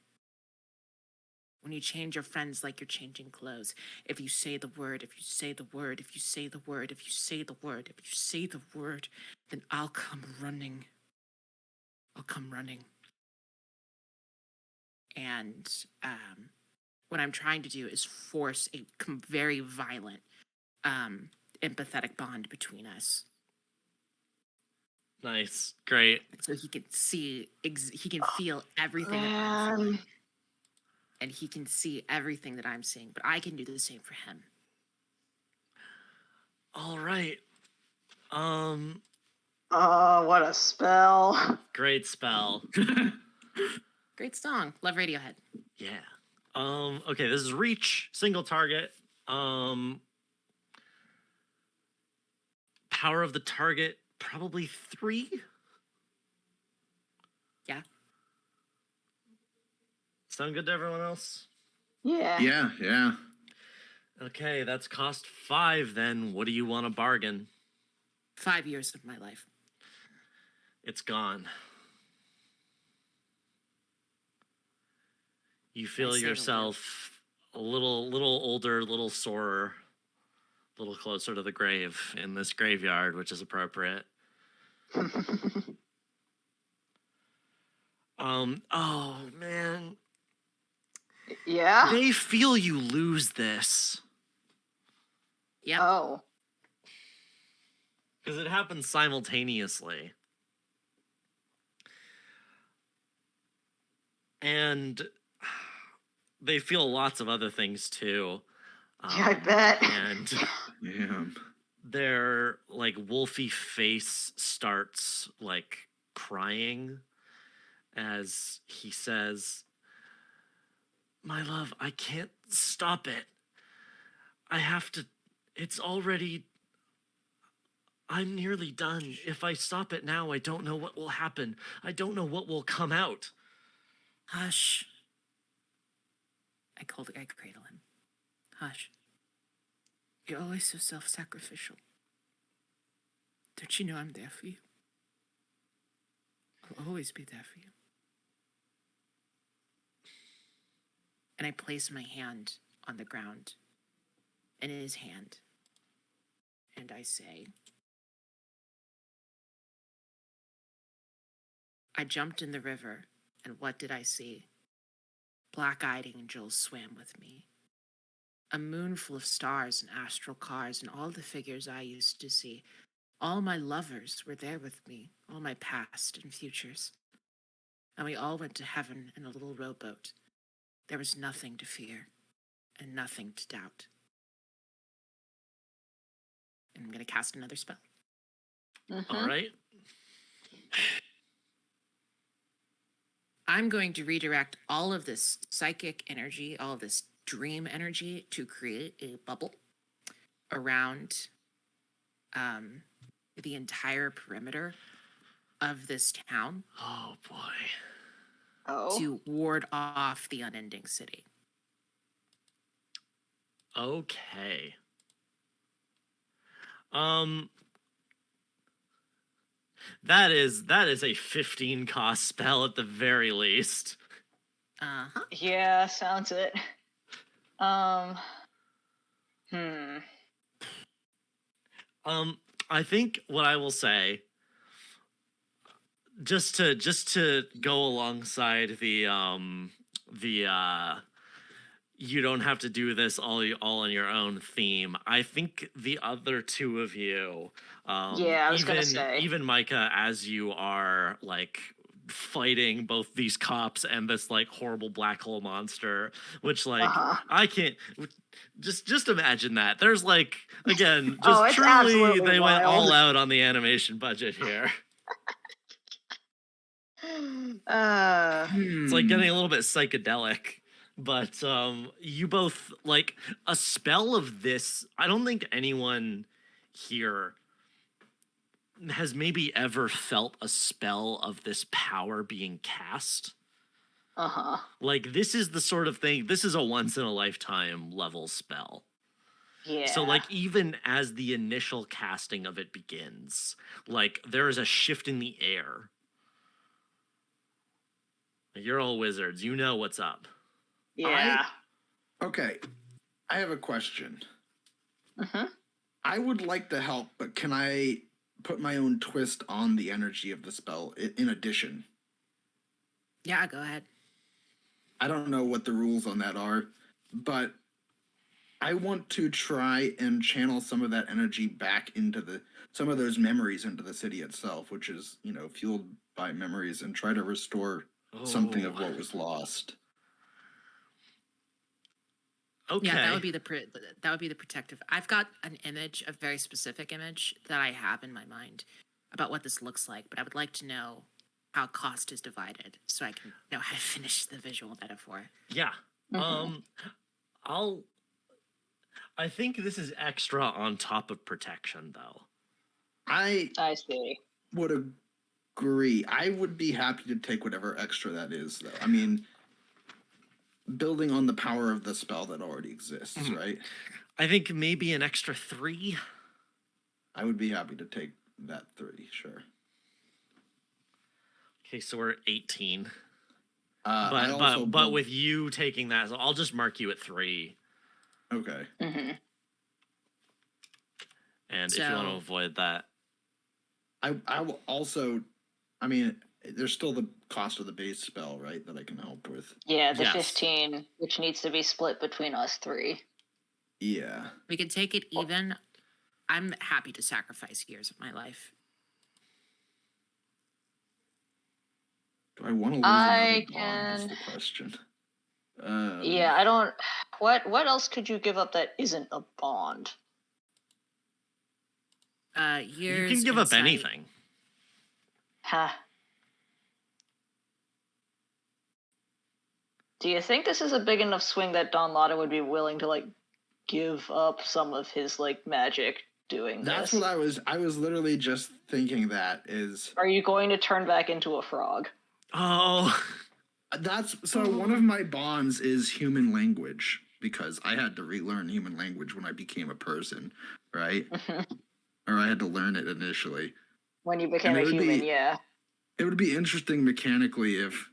When you change your friends like you're changing clothes, if you say the word, if you say the word, if you say the word, if you say the word, if you say the word, then I'll come running. I'll come running. And what I'm trying to do is force a very violent, empathetic bond between us. Nice. Great. So he can see, he can feel everything that I'm feeling. And he can see everything that I'm seeing, but I can do the same for him. All right. What a spell. Great spell. Great song. Love Radiohead. Yeah. Okay, this is reach, single target. Power of the target, probably 3. Yeah. Sound good to everyone else? Yeah. Yeah. Okay, that's cost 5 then. What do you want to bargain? 5 years of my life. It's gone. You feel say the yourself a little older, a little sorer, a little closer to the grave in this graveyard, which is appropriate. Oh man. Yeah. They feel you lose this. Yep. Oh. Because it happens simultaneously. And they feel lots of other things too. Yeah, I bet. And Yeah. their like wolfy face starts like crying as he says, "My love, I can't stop it. I have to. It's already. I'm nearly done. If I stop it now, I don't know what will happen. I don't know what will come out." Hush. I cradle him. Hush. You're always so self-sacrificial. Don't you know I'm there for you? I'll always be there for you. And I place my hand on the ground and in his hand. And I say, I jumped in the river, and what did I see? Black-eyed angels swam with me. A moon full of stars and astral cars and all the figures I used to see. All my lovers were there with me, all my past and futures. And we all went to heaven in a little rowboat. There was nothing to fear and nothing to doubt. And I'm going to cast another spell. All right. I'm going to redirect all of this psychic energy, all of this dream energy to create a bubble around the entire perimeter of this town Oh boy. Oh. to ward off the unending city. Okay. That is a 15 cost spell at the very least. Uh-huh. Yeah, sounds it. I think what I will say, just to go alongside the you don't have to do this all on your own theme. I think the other two of you, Yeah, I was gonna say. even Micah, as you are like fighting both these cops and this like horrible black hole monster, which like I can't just imagine that. There's like again, just it's truly absolutely they went wild. all out on the animation budget here. It's like getting a little bit psychedelic. But you both like a spell of this. I don't think anyone here has maybe ever felt a spell of this power being cast. Like this is the sort of thing. This is a once in a lifetime level spell. Yeah. So like even as the initial casting of it begins, like there is a shift in the air. You're all wizards. You know what's up. Yeah. Okay, I have a question. I would like to help, but can I put my own twist on the energy of the spell in addition? Yeah, go ahead. I don't know what the rules on that are, but I want to try and channel some of that energy back into some of those memories into the city itself, which is, fueled by memories, and try to restore something of what was lost. Okay. Yeah, that would be the protective. I've got an image, a very specific image that I have in my mind about what this looks like, but I would like to know how cost is divided so I can know how to finish the visual metaphor. Yeah. I think this is extra on top of protection though. I see. would agree. I would be happy to take whatever extra that is, though. I mean, building on the power of the spell that already exists, right? I think maybe an extra 3. I would be happy to take that 3, sure. Okay, so we're at 18. I But with you taking that, so I'll just mark you at 3. Okay. And if you want to avoid that, I will also, I mean, there's still the cost of the base spell, right, that I can help with. Yeah, the Yes. 15, which needs to be split between us 3. Yeah. We can take it even. I'm happy to sacrifice years of my life. Do I want to lose I another bond is can- the question. Yeah, I don't. What else could you give up that isn't a bond? Years. you can give up insight. anything. Huh. Do you think this is a big enough swing that Don Lotta would be willing to give up some of his magic doing That's this? what I was literally just thinking. That is, Are you going to turn back into a frog? Oh, that's so one of my bonds is human language, because I had to relearn human language when I became a person, right? Or I had to learn it initially. When you became it a would human, be- yeah. it would be interesting mechanically if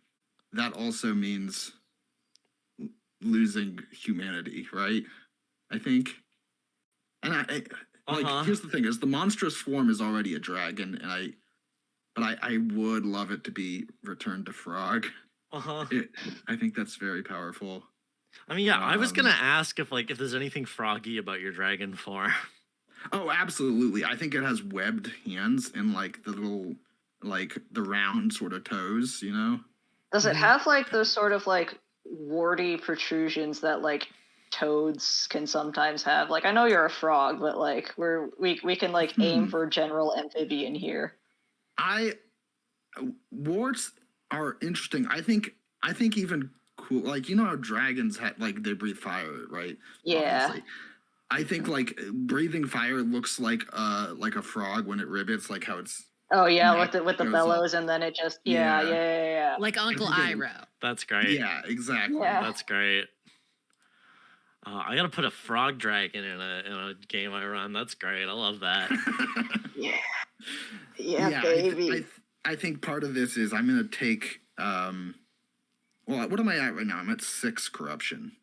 that also means losing humanity, right? I think. And Uh-huh. here's the thing: is the monstrous form is already a dragon, and I would love it to be returned to frog. Uh-huh. I think that's very powerful. I mean, yeah, I was gonna Um, ask if there's anything froggy about your dragon form. Oh, absolutely. I think it has webbed hands and like the little, like the round sort of toes, you know? Does it Mhm. have like those sort of like warty protrusions that like toads can sometimes have? Like I know you're a frog, but like we can like aim Hmm. for general amphibian here. I warts are interesting. I think even cool. Like you know how dragons had like they breathe fire, right? Yeah. Obviously. I think like breathing fire looks like a frog when it ribbits, like how its Oh yeah, neck with the goes up. bellows and then it just Yeah. yeah. Like Uncle think it- Iroh. That's great. Yeah, exactly. Yeah. That's great. I gotta put a frog dragon in a game I run. That's great. I love that. Yeah. Yeah, I, baby. I think part of this is I'm gonna take well, what am I at right now? I'm at 6 corruption.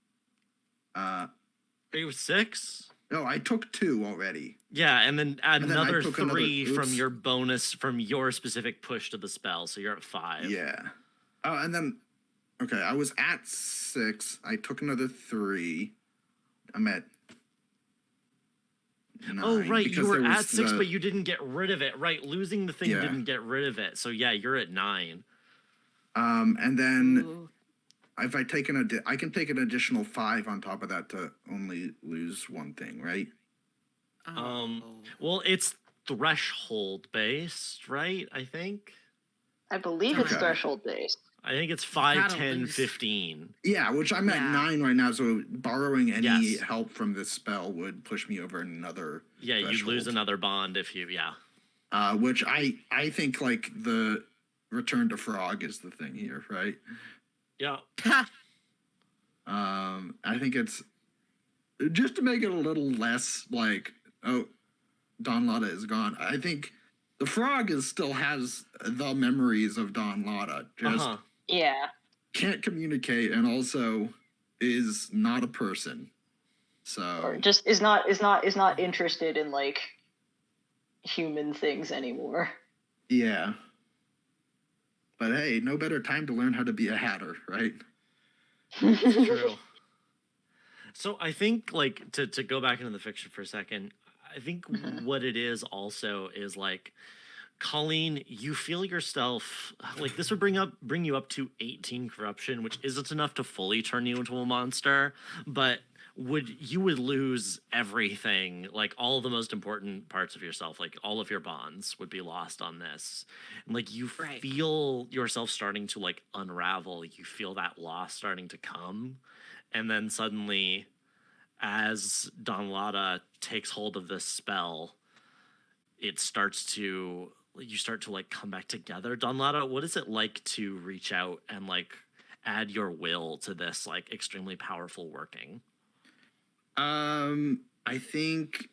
Are you 6? No, I took 2 already. Yeah, and then add And then I another took 3 another- from oops. your bonus from your specific push to the spell, so you're at 5. Yeah. Oh, and then okay, I was at 6. I took another 3. I'm at 9. Oh right, you because were there at was 6, the- but you didn't get rid of it. Right, losing the thing Yeah. didn't get rid of it. So yeah, you're at 9. and then Ooh. if I take I can take an additional 5 on top of that to only lose one thing, right? Um, Oh. Well, it's threshold based, right? I think. I believe it's Okay. threshold based. I think it's 5, gotta 10, lose. 15. Yeah, which I'm at Yeah. 9 right now, so borrowing any Yes. help from this spell would push me over another Yeah, you lose threshold. another bond if you yeah. Which I think like the return to frog is the thing here, right? Yeah. I think it's just to make it a little less like, oh, Don Lotta is gone. I think the frog still has the memories of Don Lotta, just Uh-huh. Yeah. can't communicate, and also is not a person. Or So just is not interested in like human things anymore. yeah. But hey, no better time to learn how to be a hatter, right? True. So I think like to go back into the fiction for a second, I think Mhm. what it is also is like Colleen, you feel yourself like this would bring you up to 18 corruption, which isn't enough to fully turn you into a monster, but you would lose everything, like all the most important parts of yourself, like all of your bonds would be lost on this. And like you Right. feel yourself starting to like unravel, you feel that loss starting to come. And then suddenly, as Don Lotta takes hold of this spell, you start to like come back together. Don Lotta, what is it like to reach out and like add your will to this like extremely powerful working? I think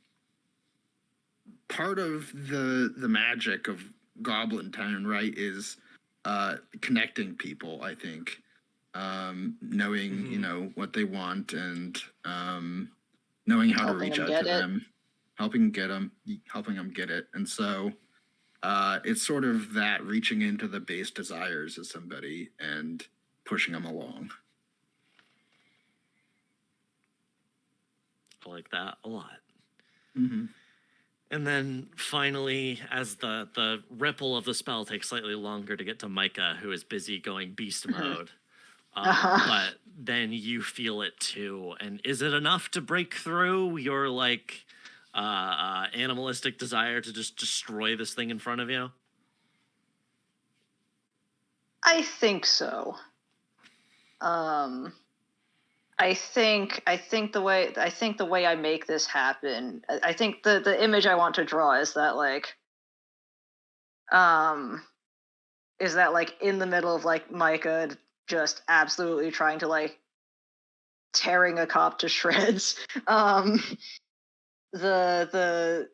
part of the magic of Goblin Town, right, is connecting people. I think knowing you Mhm. know what they want and knowing how to Helping reach them out get to it. them, helping them get it, and so it's sort of that reaching into the base desires of somebody and pushing them along. I like that a lot. Mm-hmm. And then finally, as the ripple of the spell takes slightly longer to get to Micah, who is busy going beast mode, but then you feel it too. And is it enough to break through your like animalistic desire to just destroy this thing in front of you? I think so. I think the way I make this happen, I think the image I want to draw is that like in the middle of like Micah just absolutely trying to like tearing a cop to shreds. The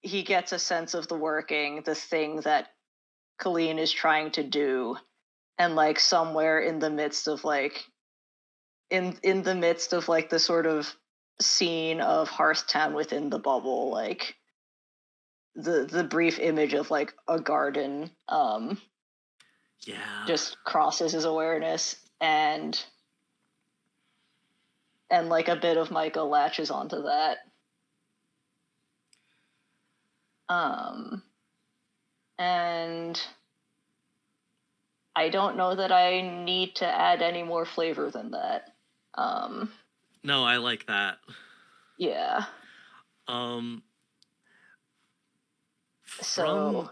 he gets a sense of the working, the thing that Colleen is trying to do, and like somewhere in the midst of like in the midst of like the sort of scene of Hearthtown within the bubble, like the brief image of like a garden Yeah. just crosses his awareness, and like a bit of Micah latches onto that. And I don't know that I need to add any more flavor than that. No, I like that. Yeah. Um, So- from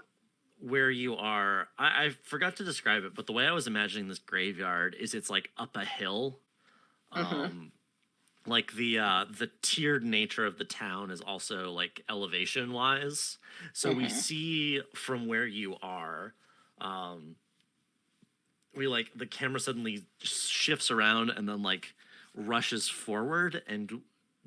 where you are, I forgot to describe it, but the way I was imagining this graveyard is it's like up a hill. Like the tiered nature of the town is also like elevation wise. So we see from where you are, we like the camera suddenly shifts around and then like rushes forward, and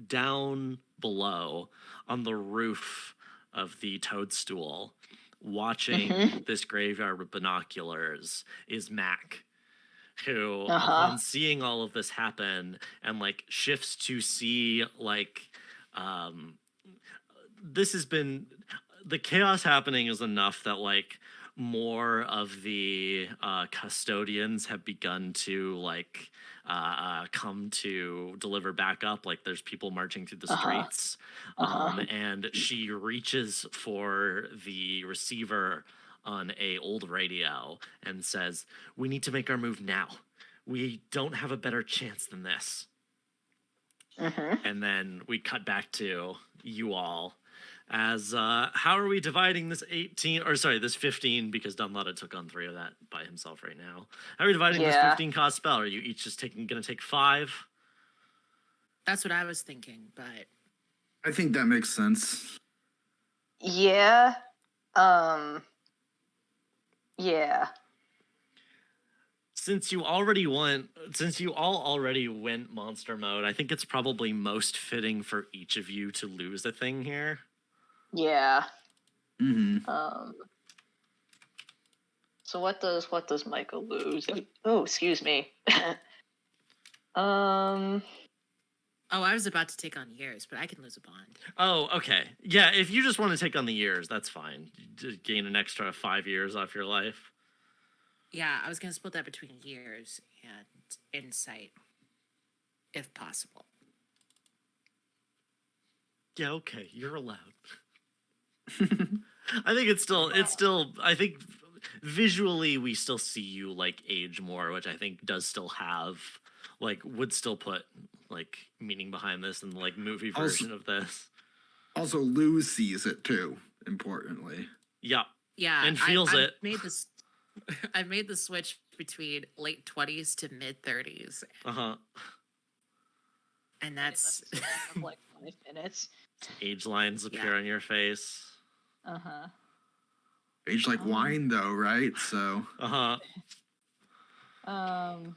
down below on the roof of the toadstool, watching this graveyard with binoculars, is Mac, who upon seeing all of this happen and like shifts to see like this has been, the chaos happening is enough that like more of the custodians have begun to like come to deliver backup. Like there's people marching through the streets, and she reaches for the receiver on a old radio and says, "We need to make our move now. We don't have a better chance than this." And then we cut back to you all as how are we dividing this 18, or sorry, this 15, because Dunlada took on 3 of that by himself right now. How are we dividing this 15 cost spell? Are you each just gonna take 5? That's what I was thinking, but I think that makes sense. Yeah. Yeah. Since you all already went monster mode, I think it's probably most fitting for each of you to lose a thing here. Yeah. Mm-hmm. So what does Michael lose? Oh, excuse me. oh, I was about to take on years, but I can lose a bond. Oh, okay. Yeah, if you just want to take on the years, that's fine. Just gain an extra 5 years off your life. Yeah, I was gonna split that between years and insight, if possible. Yeah, okay, you're allowed. I think I think visually we still see you like age more, which I think does still have like would still put like meaning behind this and like movie version of this. Also, Lou sees it too, importantly. Yeah. Yeah, And feels it. I've made the switch between late 20s to mid 30s. And that's like 5 minutes. Age lines appear on your face. Age like wine, though, right? So. God,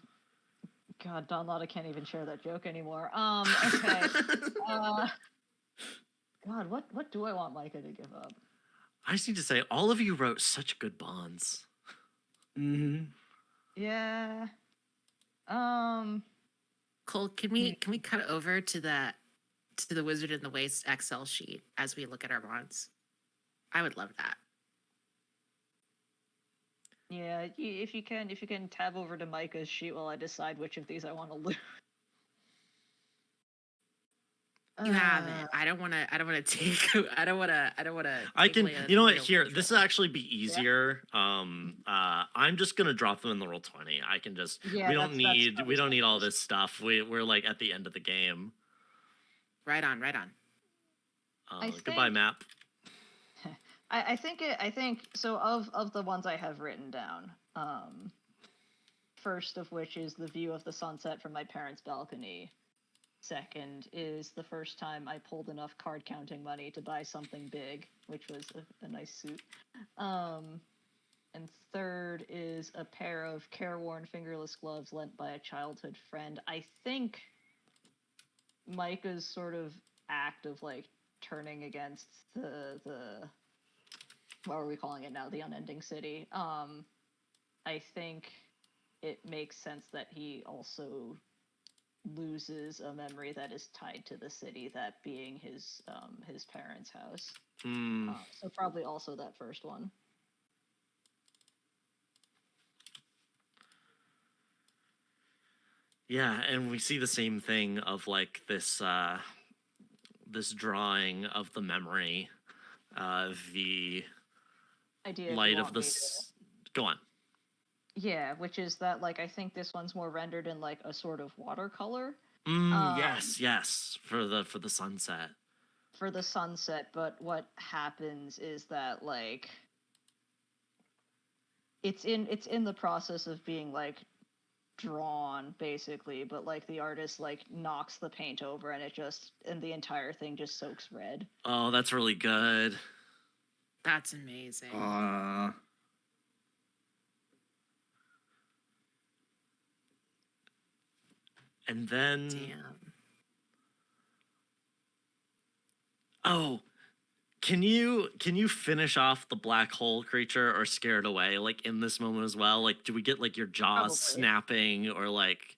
Don Lotta can't even share that joke anymore. Okay. God, what do I want Micah to give up? I just need to say, all of you wrote such good bonds. Mm-hmm. Yeah. Cole, can we cut over to the Wizard in the Waste Excel sheet as we look at our bonds? I would love that. Yeah, if you can tab over to Micah's sheet while I decide which of these I want to lose. You have it. I don't want to take. I don't want to. I can. You know what? Here, this will actually be easier. I'm just gonna drop them in the Roll20. I can just. Yeah, we don't need all this stuff. We're like at the end of the game. Right on. Goodbye, map. I think so. Of the ones I have written down, first of which is the view of the sunset from my parents' balcony. Second is the first time I pulled enough card counting money to buy something big, which was a nice suit. And third is a pair of careworn fingerless gloves lent by a childhood friend. I think Micah's sort of act of like turning against the what are we calling it now? The Unending City. I think it makes sense that he also loses a memory that is tied to the city, that being his parents' house. So probably also that first one. Yeah, and we see the same thing of like this this drawing of the memory, the Idea. If you light of want the me to- go on. Yeah, which is that like I think this one's more rendered in like a sort of watercolor Yes, for the sunset. for the sunset, but what happens is that like it's in the process of being like drawn basically, but like the artist like knocks the paint over and the entire thing just soaks red. Oh, that's really good. That's amazing. And then Damn. oh, can you finish off the black hole creature or scare it away like in this moment as well? Like do we get like your jaws Probably. snapping or like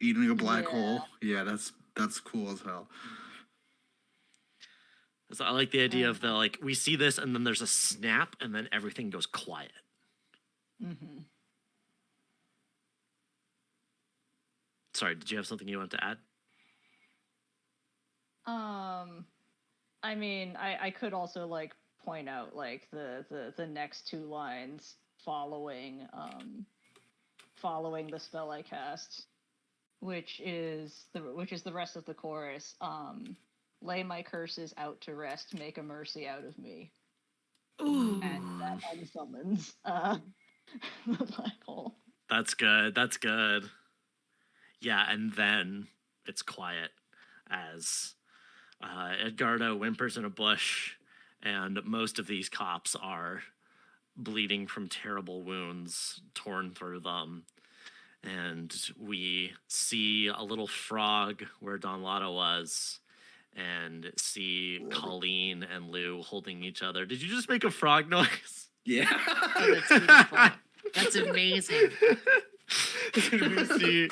Eating a black Yeah. hole. Yeah, that's cool as hell. so I like the idea of the like we see this and then there's a snap and then everything goes quiet. Mm-hmm. Sorry, did you have something you wanted to add? I mean, I could also like point out like the next two lines following the spell I cast, which is the rest of the chorus. Lay my curses out to rest, make a mercy out of me. Ooh. And that unsummons the black hole. That's good. That's good. Yeah, and then it's quiet as Edgardo whimpers in a bush, and most of these cops are bleeding from terrible wounds torn through them. And we see a little frog where Don Lotto was, and see Colleen and Lou holding each other. Did you just make a frog noise? Yeah. Oh, that's beautiful. That's amazing. We see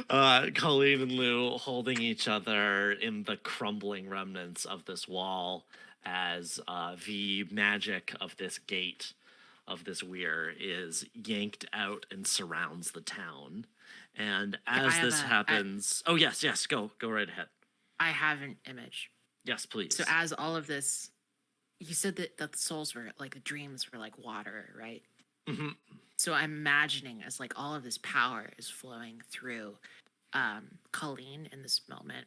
Colleen and Lou holding each other in the crumbling remnants of this wall as the magic of this gate, of this weir, is yanked out and surrounds the town. And as this happens... oh, yes, go right ahead. I have an image. Yes, please. So as all of this, you said that the souls were like the dreams were like water, right? Mm-hmm. So I'm imagining as like all of this power is flowing through Colleen in this moment,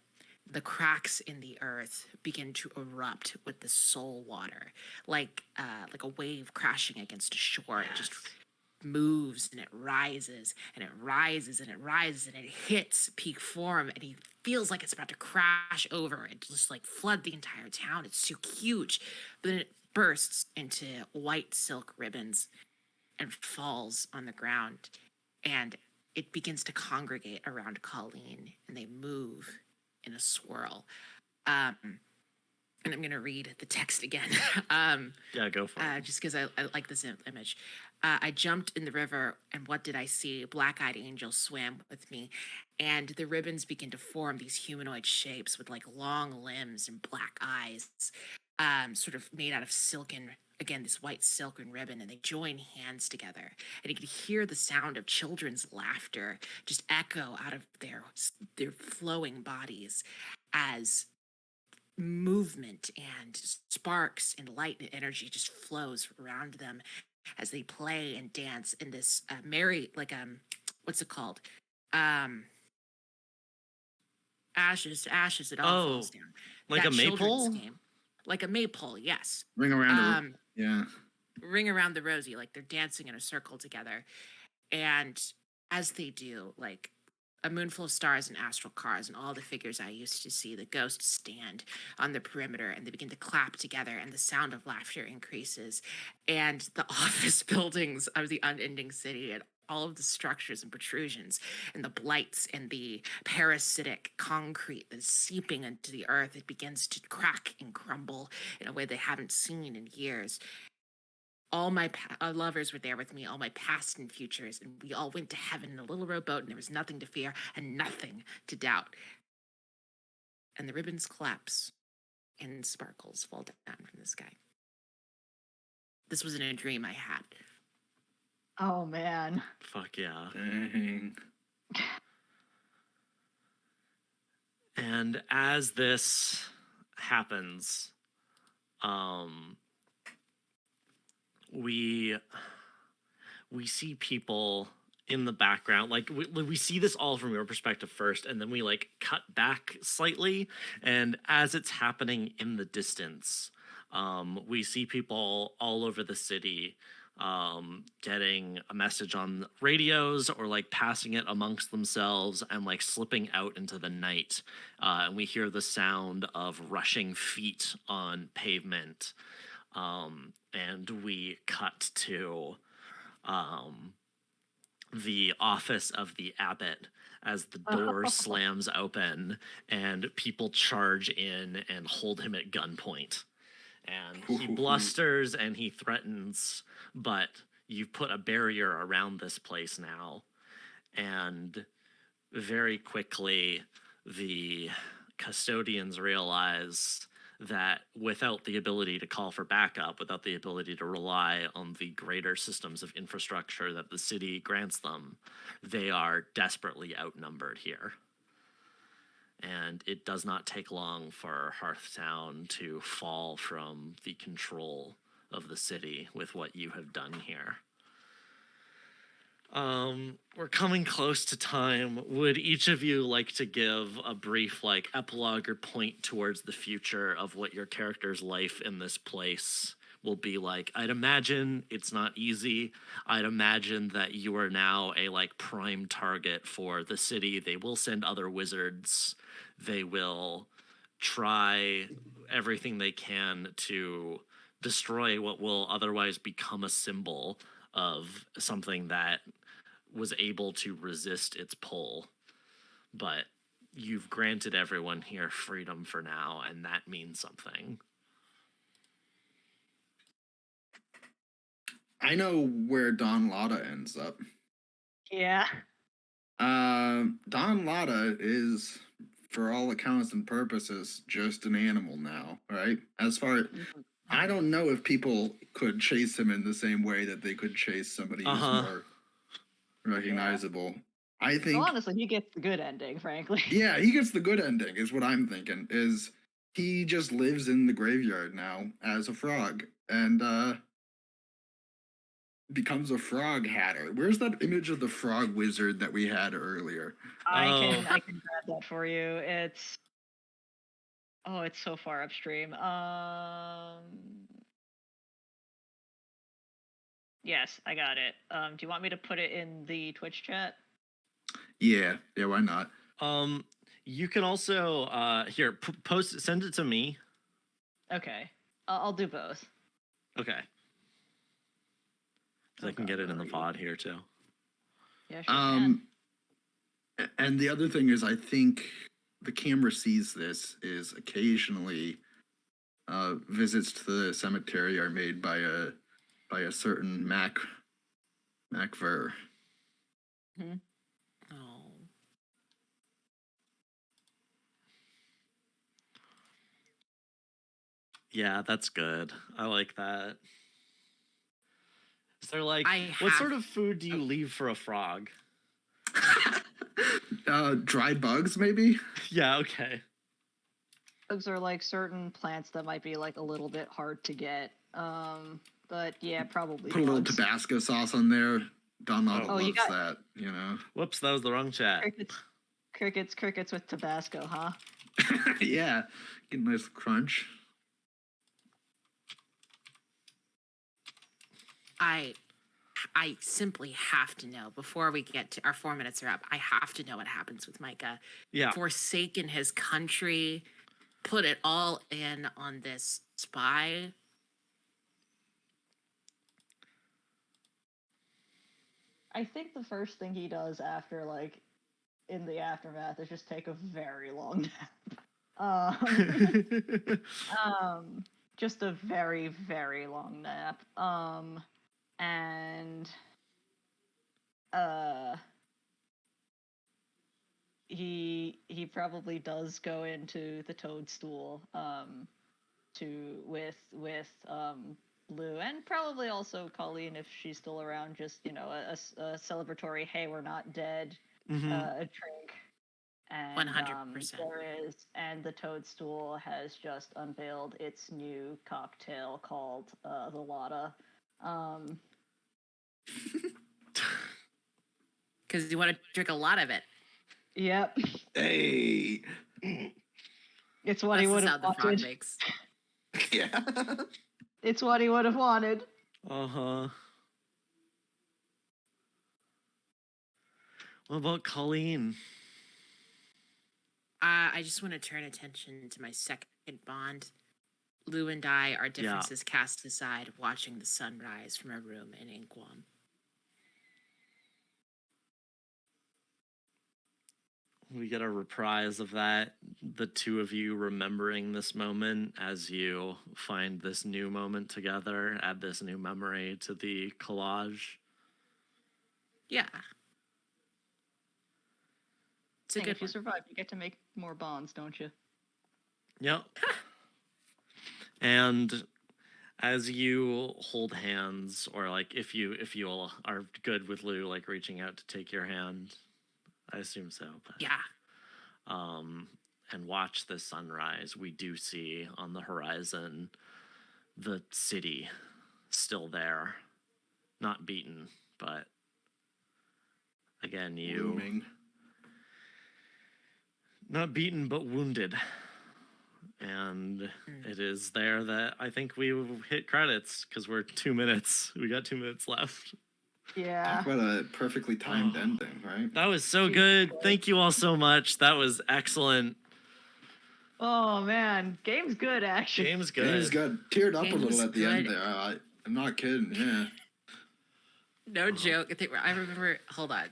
the cracks in the earth begin to erupt with the soul water, like a wave crashing against a shore. It just moves and it rises and it rises and it rises and it hits peak form, and he feels like it's about to crash over and just like flood the entire town. It's so huge, but then it bursts into white silk ribbons and falls on the ground, and it begins to congregate around Colleen, and they move in a swirl. And I'm going to read the text again. Yeah, go for it. Just because I like this image. I jumped in the river, and what did I see? Black-eyed angels swam with me, and the ribbons begin to form these humanoid shapes with like long limbs and black eyes, sort of made out of silken, again, this white silken ribbon, and they join hands together. And you can hear the sound of children's laughter just echo out of their flowing bodies as movement and sparks and light and energy just flows around them as they play and dance in this merry, like what's it called? Ashes, it all falls down. Like That a children's maypole? game. Like a maypole, yes. Ring around. Yeah. Ring around the rosy, like they're dancing in a circle together. And as they do, like a moonful of stars and astral cars and all the figures I used to see, the ghosts stand on the perimeter and they begin to clap together, and the sound of laughter increases. And the office buildings of the unending city and all of the structures and protrusions and the blights and the parasitic concrete that is seeping into the earth. It begins to crack and crumble in a way they haven't seen in years. All my lovers were there with me, all my past and futures, and we all went to heaven in a little rowboat, and there was nothing to fear and nothing to doubt. And the ribbons collapse, and sparkles fall down from the sky. This was in a dream I had. Oh man. Fuck yeah. Dang. And as this happens, we see people in the background. Like we see this all from your perspective first, and then we like cut back slightly. And as it's happening in the distance, we see people all over the city getting a message on radios or like passing it amongst themselves and like slipping out into the night. And we hear the sound of rushing feet on pavement. And we cut to the office of the abbot as the door slams open and people charge in and hold him at gunpoint. And he blusters and he threatens, but you've put a barrier around this place now. And very quickly, the custodians realize that without the ability to call for backup, without the ability to rely on the greater systems of infrastructure that the city grants them, they are desperately outnumbered here. And it does not take long for Hearthtown to fall from the control of the city with what you have done here. We're coming close to time. Would each of you like to give a brief like epilogue or point towards the future of what your character's life in this place will be like? I'd imagine it's not easy. I'd imagine that you are now a like prime target for the city. They will send other wizards. They will try everything they can to destroy what will otherwise become a symbol of something that was able to resist its pull. But you've granted everyone here freedom for now, and that means something. I know where Don Lotta ends up. Yeah. Don Lotta is, for all accounts and purposes, just an animal now, right? As far as I don't know if people could chase him in the same way that they could chase somebody who's more recognizable. I think Well, honestly, he gets the good ending, frankly. yeah, he gets the good ending is what I'm thinking. Is he just lives in the graveyard now as a frog and becomes a frog hatter. Where's that image of the frog wizard that we had earlier? I can grab that for you. It's so far upstream. Yes, I got it. Do you want me to put it in the Twitch chat? Yeah, why not? You can also here post send it to me. Okay, I'll do both. Okay. I can get it in the pod here too. Yeah, sure can. And the other thing is, I think the camera sees this is occasionally visits to the cemetery are made by a certain Mac Ver. Mm-hmm. Oh. Yeah, that's good. I like that. Is there like what have- sort of food do you leave for a frog? Dried bugs, maybe? Yeah, okay. Bugs are like certain plants that might be like a little bit hard to get. But yeah, probably. Put a little bugs. Tabasco sauce on there. Don Lotta Oh, you loves got- that, you know. Whoops, that was the wrong chat. Crickets with Tabasco, huh? Yeah, get a nice crunch. I simply have to know before we get to our 4 minutes are up. I have to know what happens with Micah. Yeah. Forsaken his country, put it all in on this spy. I think the first thing he does after like in the aftermath is just take a very long nap. Just a very, very long nap. And he probably does go into the toadstool with Lou, and probably also Colleen if she's still around, just a celebratory hey, we're not dead a drink. And 100%. and the toadstool has just unveiled its new cocktail called the Lotta. Because you want to drink a lot of it. Yep. Hey. It's what he That's would the have sound the frog wanted. makes. Yeah. It's what he would have wanted. Uh-huh. What about Colleen? I just want to turn attention to my second bond. Lou and I, our differences cast aside, watching the sunrise from a room in Inkwam. We get a reprise of that, the two of you remembering this moment as you find this new moment together, add this new memory to the collage. Yeah. It's a Dang, good if you one. survive, you get to make more bonds, don't you? Yep. And as you hold hands, or like if you all are good with Lou, like reaching out to take your hand, I assume so. But, Yeah. and watch the sunrise, we do see on the horizon the city still there, not beaten, but again, you Looming. not beaten but wounded. And it is there that I think we hit credits because we're 2 minutes. We got 2 minutes left. Yeah. Talk about a perfectly timed ending, right? That was so good. Thank you all so much. That was excellent. Oh man, game's good actually. Game's good. Game's got teared up a Game was little at the end good. there. I'm not kidding. Yeah. No joke. I remember. Hold on.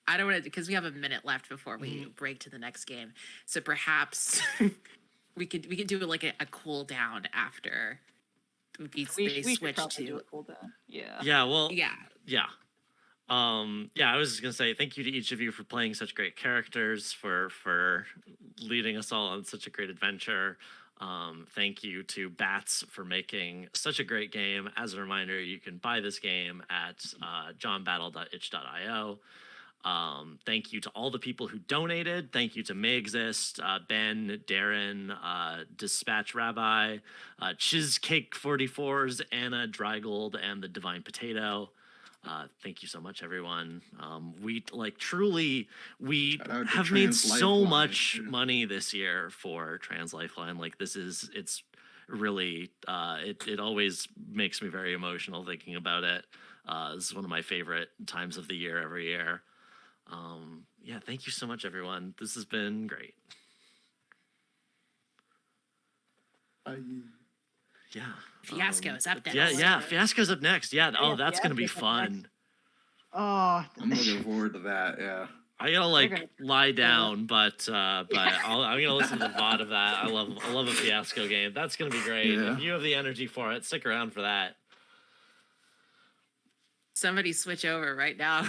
I don't want to, because we have a minute left before we break to the next game. So perhaps we could do like a cool down after they We should switch probably do to. a cooldown. Yeah. Yeah, well, Yeah. yeah. I was just gonna say thank you to each of you for playing such great characters, for leading us all on such a great adventure. Thank you to Bats for making such a great game. As a reminder, you can buy this game at johnbattle.itch.io. Thank you to all the people who donated. Thank you to May Exist, Ben, Darren, Dispatch Rabbi, Cheesecake 44s, Anna, Drygold, and the Divine Potato. Thank you so much, everyone. We truly, we Shout out to have made Trans so Lifeline, much yeah. money this year for Trans Lifeline. Like it's really, it always makes me very emotional thinking about it. This is one of my favorite times of the year every year. Thank you so much, everyone. This has been great. Yeah. Fiasco is up next. Yeah, Fiasco's up next. Yeah. Oh, Yeah, that's gonna be Fiasco's up fun. next. Oh, I'm looking forward to that. Yeah. I gotta gonna- lie down, but I'm gonna listen to the VOD of that. I love a Fiasco game. That's gonna be great. Yeah. If you have the energy for it, stick around for that. Somebody switch over right now.